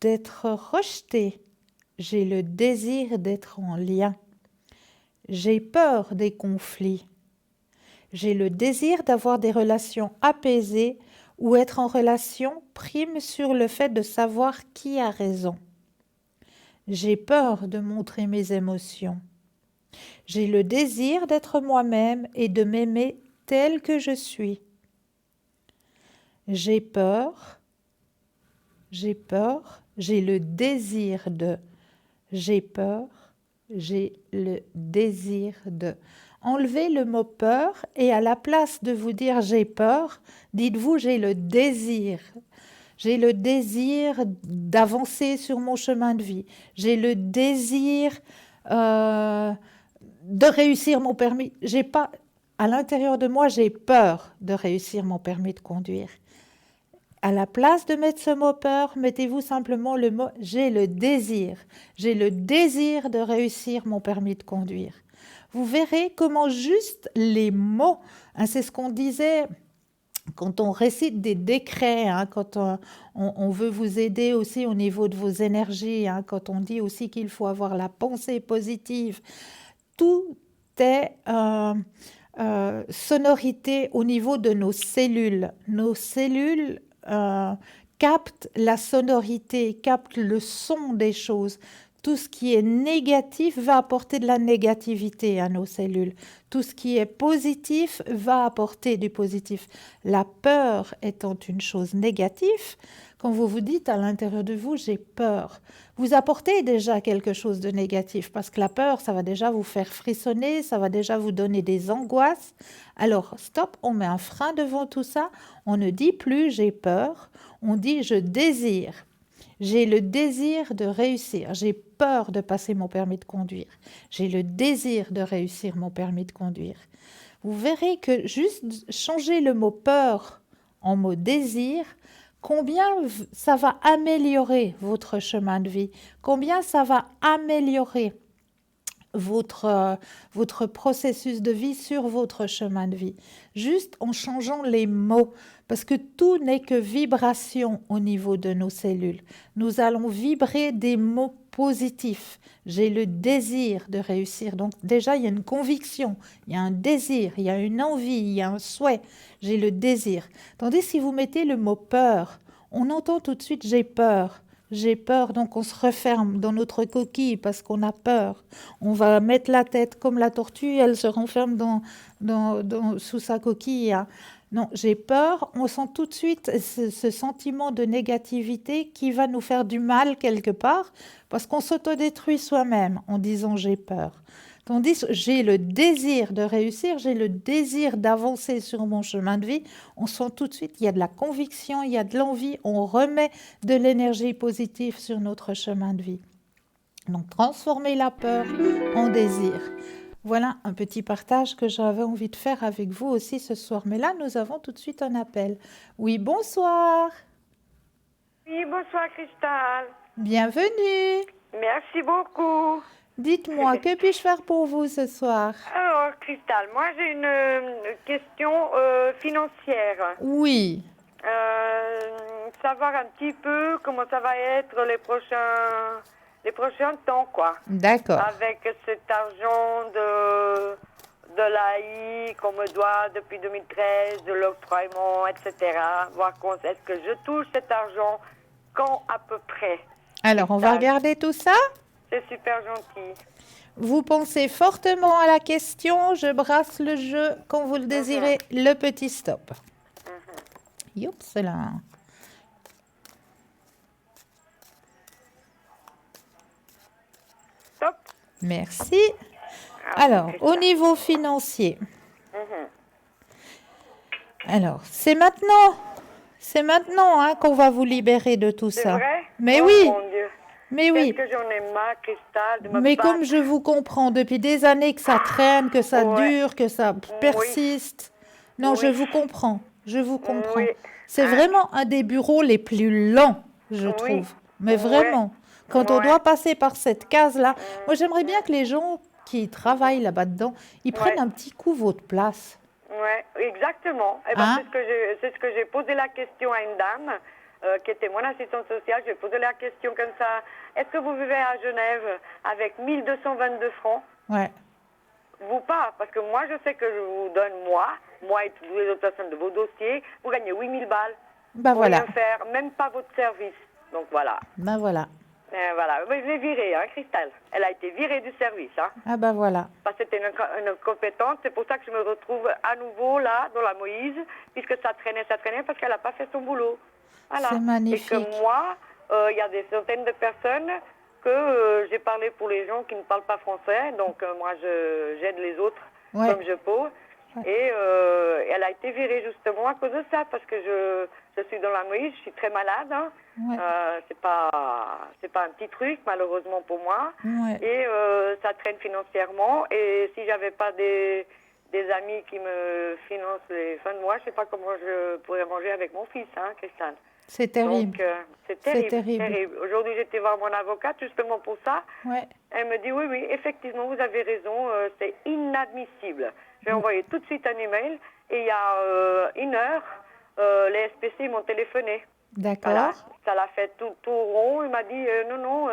d'être rejeté. J'ai le désir d'être en lien. J'ai peur des conflits. J'ai le désir d'avoir des relations apaisées ou être en relation prime sur le fait de savoir qui a raison. J'ai peur de montrer mes émotions. J'ai le désir d'être moi-même et de m'aimer tel que je suis. J'ai peur, j'ai le désir de. J'ai peur, j'ai le désir de. Enlevez le mot peur et à la place de vous dire j'ai peur, dites-vous j'ai le désir. J'ai le désir d'avancer sur mon chemin de vie. J'ai le désir de réussir mon permis. J'ai pas, à l'intérieur de moi, j'ai peur de réussir mon permis de conduire. À la place de mettre ce mot peur, mettez-vous simplement le mot j'ai le désir. J'ai le désir de réussir mon permis de conduire. Vous verrez comment juste les mots, c'est ce qu'on disait quand on récite des décrets, quand on veut vous aider aussi au niveau de vos énergies, quand on dit aussi qu'il faut avoir la pensée positive, tout est sonorité au niveau de nos cellules. Nos cellules captent la sonorité, captent le son des choses. Tout ce qui est négatif va apporter de la négativité à nos cellules. Tout ce qui est positif va apporter du positif. La peur étant une chose négative, quand vous vous dites à l'intérieur de vous, j'ai peur, vous apportez déjà quelque chose de négatif parce que la peur, ça va déjà vous faire frissonner, ça va déjà vous donner des angoisses. Alors, stop, on met un frein devant tout ça. On ne dit plus j'ai peur, on dit je désire. J'ai le désir de réussir. J'ai peur de passer mon permis de conduire. J'ai le désir de réussir mon permis de conduire. Vous verrez que juste changer le mot peur en mot désir, combien ça va améliorer votre chemin de vie, combien ça va améliorer votre processus de vie sur votre chemin de vie, juste en changeant les mots, parce que tout n'est que vibration au niveau de nos cellules. Nous allons vibrer des mots positifs. J'ai le désir de réussir. Donc déjà, il y a une conviction, il y a un désir, il y a une envie, il y a un souhait. J'ai le désir. Tandis que si vous mettez le mot peur, on entend tout de suite j'ai peur. J'ai peur, donc on se referme dans notre coquille parce qu'on a peur. On va mettre la tête comme la tortue, elle se renferme sous sa coquille. Non, j'ai peur, on sent tout de suite ce sentiment de négativité qui va nous faire du mal quelque part parce qu'on s'autodétruit soi-même en disant j'ai peur. Tandis que j'ai le désir de réussir, j'ai le désir d'avancer sur mon chemin de vie, on sent tout de suite, il y a de la conviction, il y a de l'envie, on remet de l'énergie positive sur notre chemin de vie. Donc, transformer la peur en désir. Voilà un petit partage que j'avais envie de faire avec vous aussi ce soir. Mais là, nous avons tout de suite un appel. Oui, bonsoir. Oui, bonsoir Cristal. Bienvenue. Merci beaucoup. Dites-moi, que puis-je faire pour vous ce soir? Alors, Cristal, moi j'ai une question financière. Oui. Savoir un petit peu comment ça va être les prochains temps, quoi. D'accord. Avec cet argent de l'AI qu'on me doit depuis 2013, de l'octroiement, etc. Voir quand est-ce que je touche cet argent, quand à peu près. Alors, on va regarder tout ça? C'est super gentil. Vous pensez fortement à la question, je brasse le jeu quand vous le désirez, le petit stop. Youps, là. Top. Merci. Ah, Alors, c'est au ça. niveau financier, Mhm. alors, c'est maintenant hein, qu'on va vous libérer de tout C'est ça. vrai? Mais Oh oui, mon Dieu. mais Qu'est-ce oui. que j'en ai marre, Cristal, de me Mais battre. comme je vous comprends depuis des années que ça traîne, que ça Ouais. dure, que ça Oui. persiste. Non, je Oui. vous comprends. Je vous comprends. Oui. C'est Hein. vraiment un des bureaux les plus lents, je Oui. trouve. Mais Ouais. vraiment, quand on Ouais. doit passer par cette case-là, Mm. moi j'aimerais bien que les gens qui travaillent là-bas dedans, ils prennent Ouais. un petit coup votre place. Ouais, exactement. Eh ben, Hein? c'est ce que j'ai posé la question à une dame qui était mon assistante sociale. J'ai posé la question comme ça. Est-ce que vous vivez à Genève avec 1222 francs? Ouais. Vous pas, parce que moi je sais que je vous donne moi et toutes les autres personnes de vos dossiers, vous gagnez 8000 balles Ben pour voilà. rien faire, même pas votre service. Donc voilà. Ben voilà. Voilà. Mais je l'ai virée, hein, Cristal. Elle a été virée du service, hein. Ah ben voilà. Parce que c'était une compétente. C'est pour ça que je me retrouve à nouveau là, dans la Moïse, puisque ça traînait, parce qu'elle n'a pas fait son boulot. Voilà. C'est Et magnifique. que moi, il y a des centaines de personnes que j'ai parlé pour les gens qui ne parlent pas français. Donc moi, j'aide les autres Ouais. comme je peux. Ouais. Et elle a été virée justement à cause de ça, parce que je suis dans la Moïse, je suis très malade. Hein. Ouais. C'est pas un petit truc, malheureusement pour moi. Ouais. Et ça traîne financièrement. Et si j'avais pas des amis qui me financent les fins de mois, je sais pas comment je pourrais manger avec mon fils, hein, Christiane. C'est terrible. Donc, c'est terrible. Aujourd'hui, j'étais voir mon avocate justement pour ça. Ouais. Elle me dit oui, effectivement, vous avez raison, c'est inadmissible. J'ai envoyé tout de suite un email et il y a une heure, les SPC m'ont téléphoné. D'accord. Voilà, ça l'a fait tout rond. Il m'a dit non,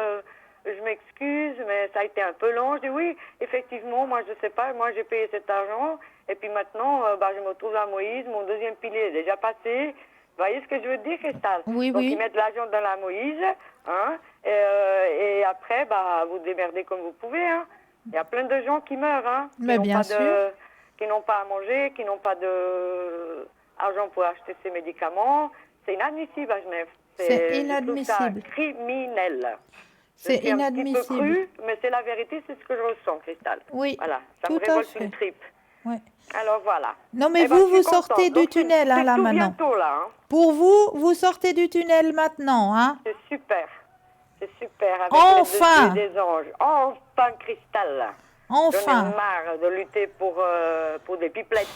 je m'excuse, mais ça a été un peu long. Je dis oui, effectivement, moi je sais pas, moi j'ai payé cet argent et puis maintenant, je me retrouve à Moïse, mon deuxième pilier est déjà passé. Vous voyez ce que je veux dire, Cristal? Oui, Donc oui. ils mettent l'argent dans la Moïse, hein, et après, vous démerdez comme vous pouvez, hein. Il y a plein de gens qui meurent, hein, Mais bien sûr. qui n'ont pas à manger, qui n'ont pas d'argent pour acheter ces médicaments. C'est inadmissible à Genève. C'est Je inadmissible. trouve ça criminel. C'est Je suis un petit inadmissible. peu crue, mais c'est la vérité, c'est ce que je ressens, Cristal. Oui, Voilà, ça tout me à révolte fait. une tripe. Ouais. Alors voilà. Non, mais Eh ben, vous, je suis vous sortez contente. du Donc, tunnel, hein, c'est là, tout maintenant. bientôt, là, hein. Pour vous, vous sortez du tunnel maintenant, hein? C'est super. C'est super. Avec Enfin. les des anges. Enfin, Cristal. J'en ai Enfin. marre de lutter pour des pipelettes.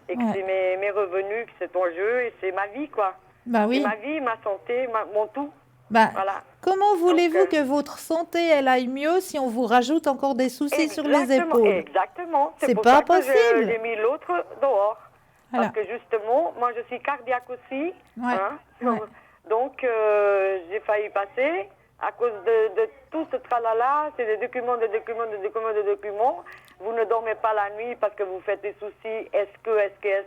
Et que Ouais. c'est mes revenus, que c'est ton jeu, et c'est ma vie, quoi. Bah C'est oui. ma vie, ma santé, mon tout. Bah, Voilà. comment voulez-vous Donc, que votre santé, elle aille mieux si on vous rajoute encore des soucis sur les épaules? Exactement. C'est pour pas ça que possible. j'ai mis l'autre dehors. Voilà. Parce que justement, moi je suis cardiaque aussi. Ouais. Hein. Ouais. Donc j'ai failli passer à cause de tout ce tralala. C'est des documents. Vous ne dormez pas la nuit parce que vous faites des soucis. Est-ce que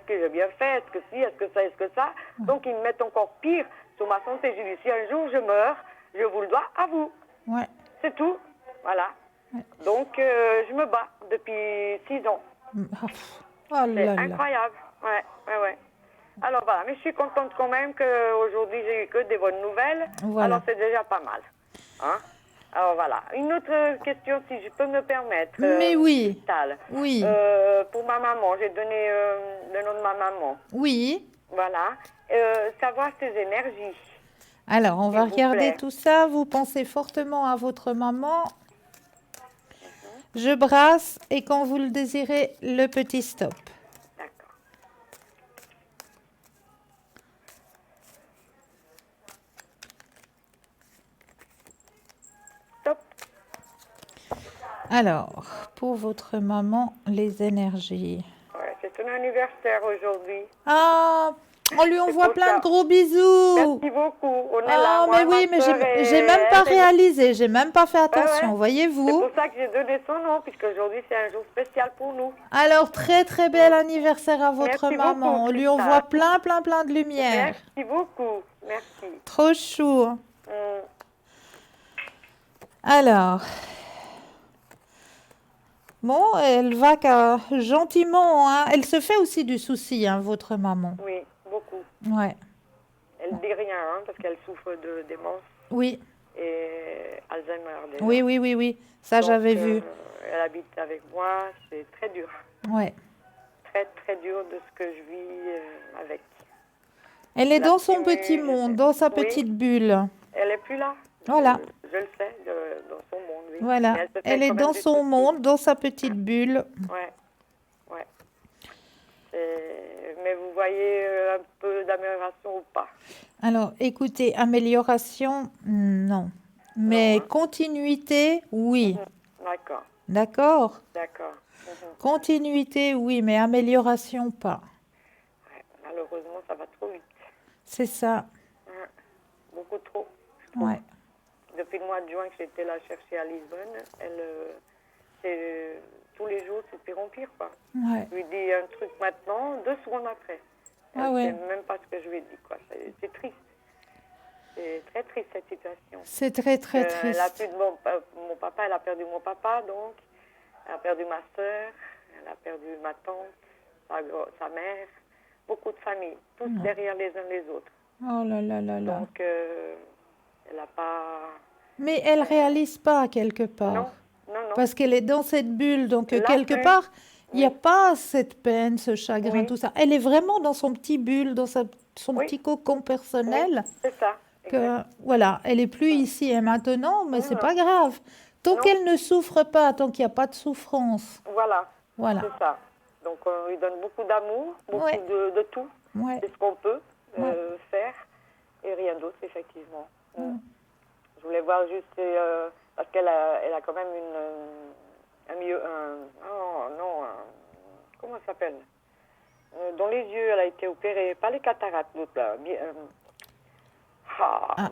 j'ai bien fait? Est-ce que si? Est-ce que ça? Donc ils me mettent encore pire sur ma santé. Je dis, si un jour je meurs, je vous le dois à vous. Ouais. C'est tout. Voilà. Ouais. Donc, je me bats depuis 6 ans. Oh C'est là là. incroyable. Ouais. Alors voilà, mais je suis contente quand même qu'aujourd'hui, j'ai eu que des bonnes nouvelles. Voilà. Alors, c'est déjà pas mal. Hein? Alors voilà. Une autre question, si je peux me permettre. Mais oui. Cristal. Oui. Pour ma maman, j'ai donné le nom de ma maman. Oui. Voilà. Savoir ses énergies. Alors, on va S'il vous regarder plaît. tout ça. Vous pensez fortement à votre maman. Je brasse et quand vous le désirez, le petit stop. D'accord. Stop. Alors, pour votre maman, les énergies. Ouais, c'est son anniversaire aujourd'hui. Ah, on lui envoie pour plein ça. de gros bisous. Merci beaucoup. On est là. Ah, moi, mais oui, ma mais sœur j'ai et même pas elle. réalisé, j'ai même pas fait attention, ouais. C'est voyez-vous. pour ça que j'ai donné son nom, puisque aujourd'hui c'est un jour spécial pour nous. Alors, très très bel anniversaire à votre Merci maman. beaucoup, On lui Christa. envoie plein de lumière. Merci beaucoup. Merci. Trop chou. Mm. Alors, bon, elle va gentiment, hein. Elle se fait aussi du souci, hein, votre maman. Oui, beaucoup. Ouais. Elle dit rien, hein, parce qu'elle souffre de démence Oui, et Alzheimer déjà. oui, oui, oui, oui. Ça, Donc, j'avais vu. elle habite avec moi, c'est très dur. Ouais. Très, très dur de ce que je vis avec. Elle est La dans son primée, petit je monde, sais. dans sa Oui. petite bulle. Elle est plus là. Voilà. Je le sais, dans son monde, oui. Voilà. Mais se fait Elle est quand même dans des son soucis. monde, dans sa petite bulle. Ouais, ouais. Mais vous voyez un peu d'amélioration ou pas? Alors, écoutez, amélioration, non. Mais Non, hein. continuité, oui. D'accord, D'accord? d'accord. Continuité, oui, mais amélioration, pas. Ouais, malheureusement, ça va trop vite. C'est ça. Ouais, beaucoup trop, je trouve. Ouais. Depuis le mois de juin que j'étais la chercher à Lisbonne, tous les jours, c'est de pire en pire, quoi. Ouais. Je lui dis un truc maintenant, 2 secondes après. Elle Ah ne ouais. sait même pas ce que je lui ai dit, quoi. C'est triste. C'est très triste, cette situation. C'est très, très Elle a plus triste. de mon papa, elle a perdu mon papa, donc. Elle a perdu ma soeur, elle a perdu ma tante, sa mère, beaucoup de familles, tous derrière les uns les autres. Oh là là là là. Donc, elle n'a pas... Mais elle réalise pas quelque part. Non, non, non. Parce qu'elle est dans cette bulle, donc Là, quelque plus. part, il n'y a Oui. pas cette peine, ce chagrin, Oui. tout ça. Elle est vraiment dans son petit bulle, dans son Oui. petit cocon personnel. Oui, c'est ça. Que voilà, elle est plus ici et maintenant, mais c'est Non. pas grave. Tant Non. qu'elle ne souffre pas, tant qu'il n'y a pas de souffrance. Voilà, Voilà. c'est ça. Donc, on lui donne beaucoup d'amour, beaucoup Ouais. de tout. Ouais. C'est ce qu'on peut Ouais. faire et rien d'autre, effectivement. Je voulais voir juste, parce qu'elle a quand même comment ça s'appelle? Dans les yeux, elle a été opérée, pas les cataractes, l'autre là.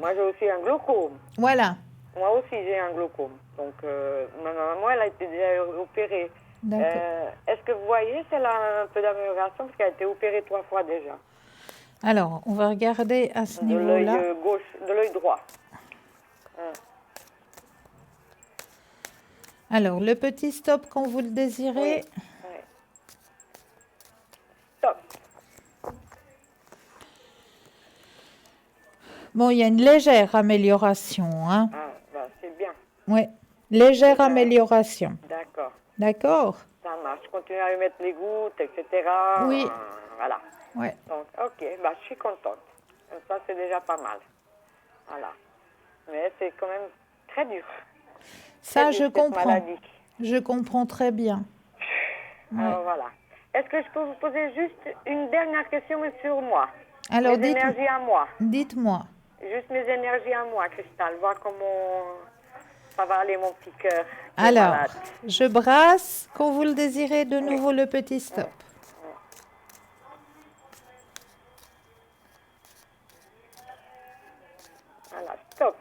Moi, j'ai aussi un glaucome. Voilà. Moi aussi, j'ai un glaucome. Donc, ma maman, elle a été déjà opérée. D'accord. Est-ce que vous voyez, c'est là un peu d'amélioration, parce qu'elle a été opérée 3 fois déjà. Alors, on va regarder à ce De l'œil niveau-là. gauche, de l'œil droit. Alors, le petit stop quand vous le désirez. Ouais. Stop. Bon, il y a une légère amélioration, hein. Ah, bah, c'est bien. Ouais. Légère amélioration. D'accord. D'accord? Ça marche. Je continue à lui mettre les gouttes, etc. Oui. Voilà. Ouais. Donc, ok, bah, je suis contente. Ça, c'est déjà pas mal. Voilà. Mais c'est quand même très dur. Ça, Très je dur, cette comprends. maladie. Je comprends très bien. Ouais. Alors, voilà. Est-ce que je peux vous poser juste une dernière question sur moi? Alors, Mes énergies à moi. dites-moi. Juste mes énergies à moi, Cristal. Voir comment ça va aller, mon petit cœur. qui est Alors, malade. je brasse quand vous le désirez de nouveau le petit stop. Voilà, stop.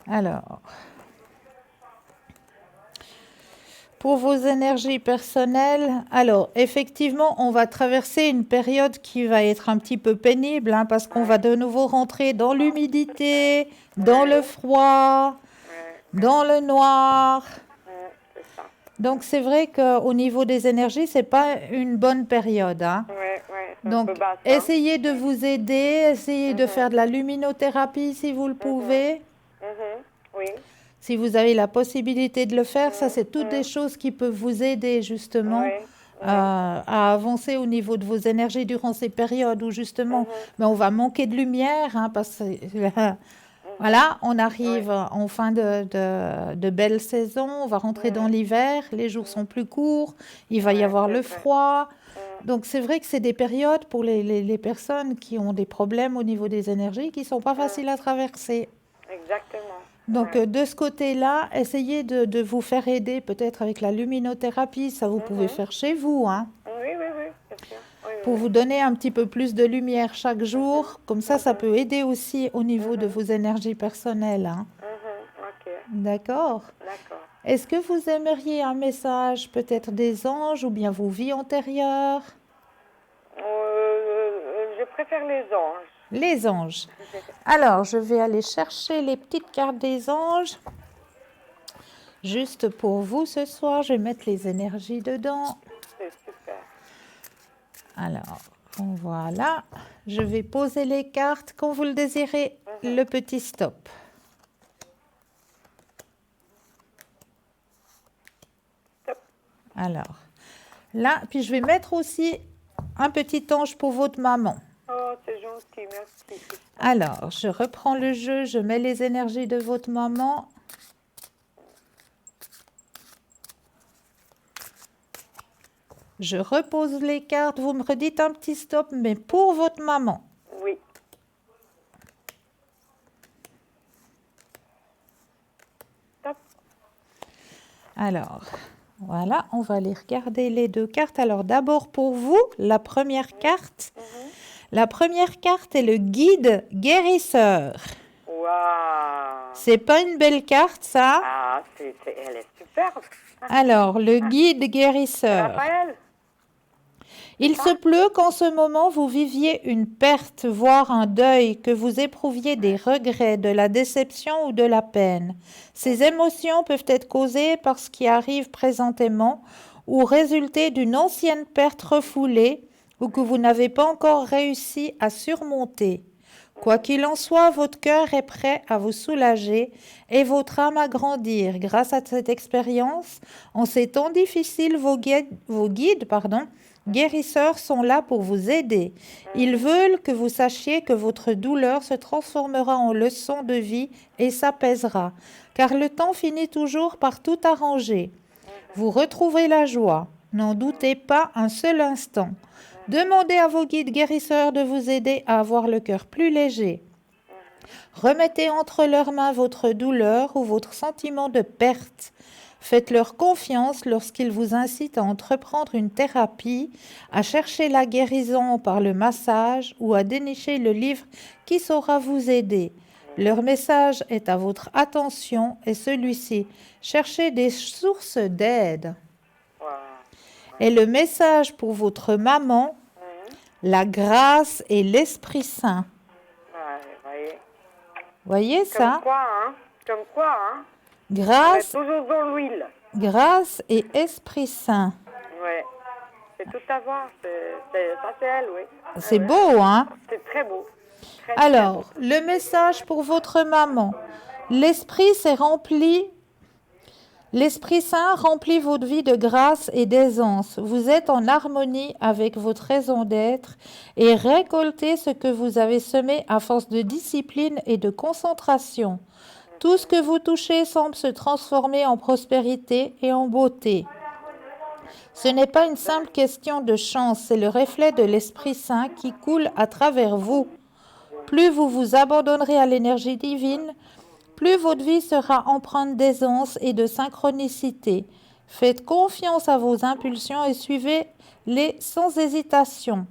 Alors, pour vos énergies personnelles, alors effectivement, on va traverser une période qui va être un petit peu pénible, hein, parce qu'on va de nouveau rentrer dans l'humidité, dans le froid, dans le noir. C'est ça. Donc c'est vrai qu'au niveau des énergies, c'est pas une bonne période, hein. Ouais, c'est un Donc peu basse, hein. essayez de vous aider, essayez de faire de la luminothérapie si vous le pouvez. Oui. Si vous avez la possibilité de le faire, ça c'est toutes des choses qui peuvent vous aider justement Oui. à avancer au niveau de vos énergies durant ces périodes où justement ben, on va manquer de lumière, hein, parce que voilà, on arrive en fin de belle saison, on va rentrer dans l'hiver, les jours sont plus courts, il va y avoir le froid. Donc c'est vrai que c'est des périodes pour les personnes qui ont des problèmes au niveau des énergies qui ne sont pas faciles à traverser. Exactement. Donc de ce côté-là, essayez de vous faire aider peut-être avec la luminothérapie, ça vous pouvez faire chez vous, hein, Oui, bien sûr. Oui, pour vous donner un petit peu plus de lumière chaque jour. Comme ça peut aider aussi au niveau de vos énergies personnelles, hein. Ok, D'accord? d'accord. Est-ce que vous aimeriez un message peut-être des anges ou bien vos vies antérieures? Je préfère les anges. Les anges. Alors, je vais aller chercher les petites cartes des anges. Juste pour vous ce soir, je vais mettre les énergies dedans. C'est super. Alors, Voilà. Je vais poser les cartes quand vous le désirez, le petit stop. Stop. Alors, là, puis je vais mettre aussi un petit ange pour votre maman. Oh, c'est gentil, merci. Alors, je reprends le jeu, je mets les énergies de votre maman. Je repose les cartes, vous me redites un petit stop, mais pour votre maman. Oui. Stop. Alors, voilà, on va aller regarder les deux cartes. Alors, d'abord pour vous, la première carte. La première carte est le guide guérisseur. Waouh. C'est pas une belle carte, ça? Ah, elle est superbe. Alors, le guide guérisseur. Raphaël. Il se peut qu'en ce moment, vous viviez une perte, voire un deuil, que vous éprouviez des regrets, de la déception ou de la peine. Ces émotions peuvent être causées par ce qui arrive présentement ou résulter d'une ancienne perte refoulée ou que vous n'avez pas encore réussi à surmonter. Quoi qu'il en soit, votre cœur est prêt à vous soulager et votre âme à grandir. Grâce à cette expérience, en ces temps difficiles, vos guides, guérisseurs sont là pour vous aider. Ils veulent que vous sachiez que votre douleur se transformera en leçon de vie et s'apaisera, car le temps finit toujours par tout arranger. Vous retrouvez la joie, n'en doutez pas un seul instant. Demandez à vos guides guérisseurs de vous aider à avoir le cœur plus léger. Remettez entre leurs mains votre douleur ou votre sentiment de perte. Faites-leur confiance lorsqu'ils vous incitent à entreprendre une thérapie, à chercher la guérison par le massage ou à dénicher le livre qui saura vous aider. Leur message est à votre attention et celui-ci. Cherchez des sources d'aide. Waouh. Et le message pour votre maman, la grâce et l'Esprit Saint. Ouais. Voyez ça? Comme quoi, hein. Grâce, On est toujours dans l'huile. grâce et Esprit Saint. Ouais. C'est tout à voir. Ça, c'est elle, oui. C'est beau, hein? C'est très beau. Très, Alors, le message pour votre maman. L'Esprit Saint remplit votre vie de grâce et d'aisance. Vous êtes en harmonie avec votre raison d'être et récoltez ce que vous avez semé à force de discipline et de concentration. Tout ce que vous touchez semble se transformer en prospérité et en beauté. Ce n'est pas une simple question de chance, c'est le reflet de l'Esprit Saint qui coule à travers vous. Plus vous vous abandonnerez à l'énergie divine, plus votre vie sera empreinte d'aisance et de synchronicité. Faites confiance à vos impulsions et suivez-les sans hésitation.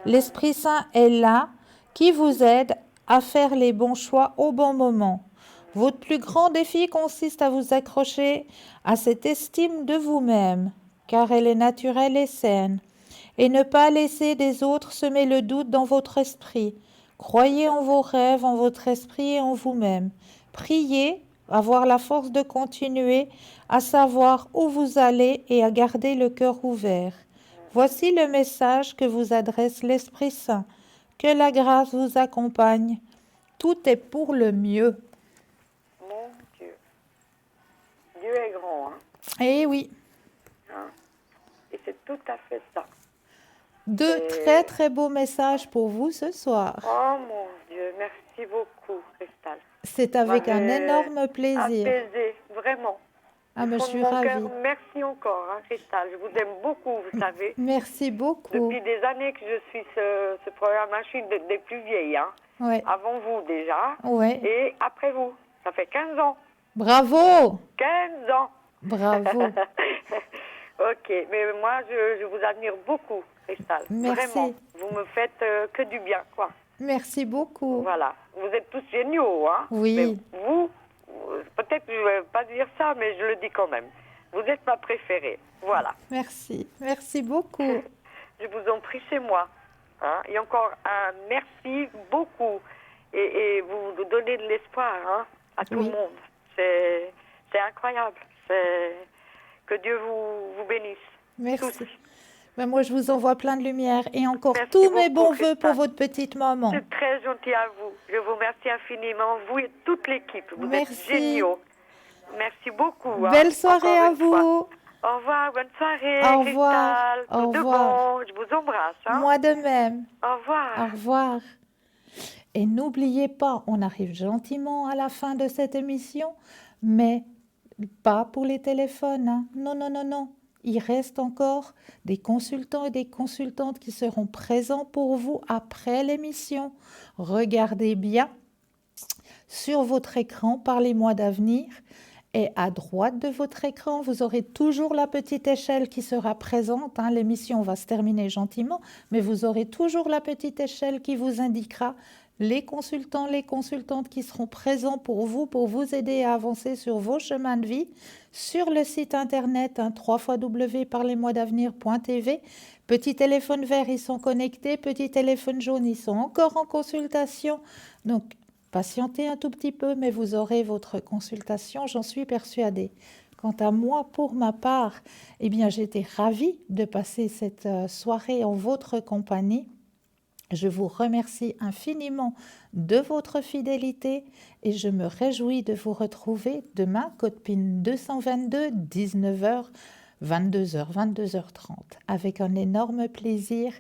L'Esprit Saint est là, qui vous aide à faire les bons choix au bon moment. Votre plus grand défi consiste à vous accrocher à cette estime de vous-même, car elle est naturelle et saine, et ne pas laisser des autres semer le doute dans votre esprit. Croyez en vos rêves, en votre esprit et en vous-même. Priez, avoir la force de continuer, à savoir où vous allez et à garder le cœur ouvert. Voici le message que vous adresse l'Esprit Saint. Que la grâce vous accompagne. Tout est pour le mieux. Mon Dieu. Dieu est grand, hein. Eh oui, Et c'est tout à fait ça. deux très très beaux messages pour vous ce soir. Oh mon Dieu, merci beaucoup, Cristal. C'est avec un m'avez énorme plaisir. Apaisé, vraiment. Ah, Du mais je fond de suis mon ravie. cœur, merci encore, hein, Cristal. Je vous aime beaucoup, vous savez. Merci beaucoup. Depuis des années que je suis ce programme, je suis des plus vieilles, hein. Ouais, Avant vous déjà, ouais. et après vous. Ça fait 15 ans. Bravo, 15 ans. bravo. Ok, mais moi, je vous admire beaucoup, Cristal. Merci. Vraiment. Vous me faites que du bien, quoi. Merci beaucoup. Voilà. Vous êtes tous géniaux, hein. Oui. Mais vous, peut-être je ne vais pas dire ça, mais je le dis quand même. Vous êtes ma préférée. Voilà. Merci, merci beaucoup. Je vous en prie, c'est moi. Hein. Et encore un merci beaucoup. Et vous donnez de l'espoir, hein, à tout Oui. le monde. C'est incroyable. Que Dieu vous bénisse. Merci. Tous. Ben, moi, je vous envoie plein de lumière et encore Merci tous mes beaucoup, bons voeux pour Rita. votre petite maman. C'est très gentil à vous. Je vous remercie infiniment, vous et toute l'équipe. Vous Merci. êtes géniaux. Merci beaucoup. hein. Belle soirée Encore à une fois. vous. Au revoir, bonne soirée. Au revoir. Cristal. Au Tout de revoir. bon. Je vous embrasse. hein. Moi de même. Au revoir. Au revoir. Et n'oubliez pas, on arrive gentiment à la fin de cette émission, mais pas pour les téléphones. hein. Non, non, non, non. Il reste encore des consultants et des consultantes qui seront présents pour vous après l'émission. Regardez bien sur votre écran, parlez-moi d'avenir. Et à droite de votre écran, vous aurez toujours la petite échelle qui sera présente. hein. L'émission va se terminer gentiment, mais vous aurez toujours la petite échelle qui vous indiquera les consultants, les consultantes qui seront présents pour vous aider à avancer sur vos chemins de vie. Sur le site internet, www.parlez-moi-d'avenir.tv. Petit téléphone vert, ils sont connectés. Petit téléphone jaune, ils sont encore en consultation. Donc, patientez un tout petit peu, mais vous aurez votre consultation, j'en suis persuadée. Quant à moi, pour ma part, eh bien, j'étais ravie de passer cette soirée en votre compagnie. Je vous remercie infiniment de votre fidélité et je me réjouis de vous retrouver demain, code PIN 222, 19h, 22h, 22h30, avec un énorme plaisir.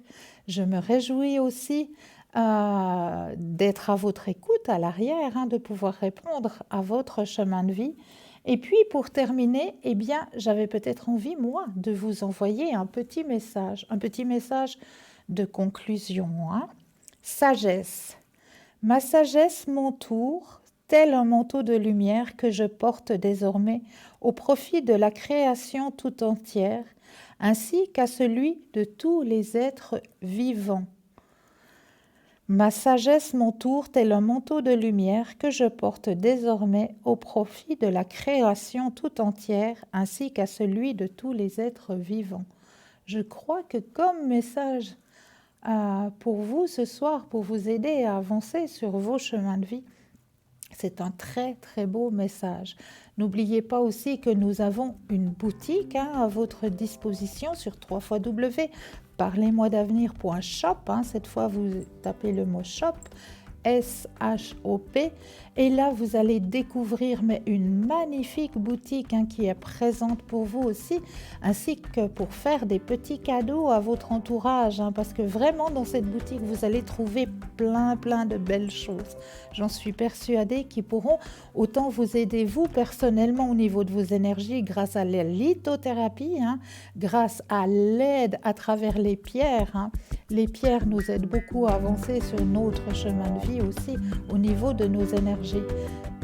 Je me réjouis aussi d'être à votre écoute à l'arrière, hein, de pouvoir répondre à votre chemin de vie. Et puis pour terminer, eh bien, j'avais peut-être envie, moi, de vous envoyer un petit message de conclusion. hein. Sagesse. Ma sagesse m'entoure, tel un manteau de lumière que je porte désormais au profit de la création tout entière, ainsi qu'à celui de tous les êtres vivants. Ma sagesse m'entoure tel un manteau de lumière que je porte désormais au profit de la création tout entière, ainsi qu'à celui de tous les êtres vivants. Je crois que comme message pour vous ce soir, pour vous aider à avancer sur vos chemins de vie, c'est un très très beau message. N'oubliez pas aussi que nous avons une boutique à votre disposition sur www.parlez-moi-d'avenir.shop. Cette fois, vous tapez le mot shop, S-H-O-P. Et là, vous allez découvrir une magnifique boutique qui est présente pour vous aussi, ainsi que pour faire des petits cadeaux à votre entourage. Parce que vraiment, dans cette boutique, vous allez trouver plein de belles choses. J'en suis persuadée qu'ils pourront autant vous aider, vous, personnellement, au niveau de vos énergies, grâce à la lithothérapie, grâce à l'aide à travers les pierres. Les pierres nous aident beaucoup à avancer sur notre chemin de vie aussi, au niveau de nos énergies.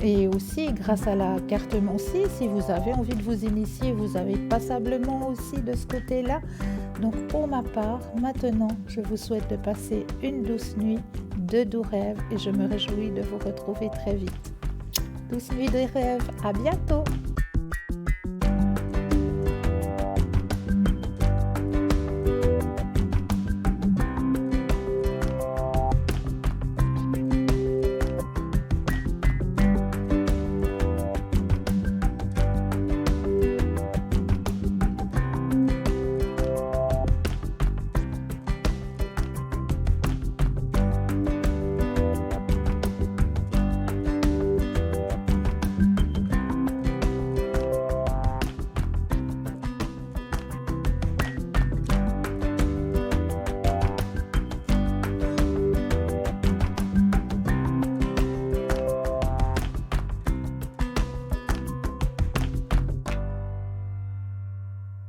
Et aussi, grâce à la carte Mancy, si vous avez envie de vous initier, vous avez passablement aussi de ce côté-là. Donc, pour ma part, maintenant, je vous souhaite de passer une douce nuit, de doux rêves, et je me réjouis de vous retrouver très vite. Douce nuit de rêves, à bientôt!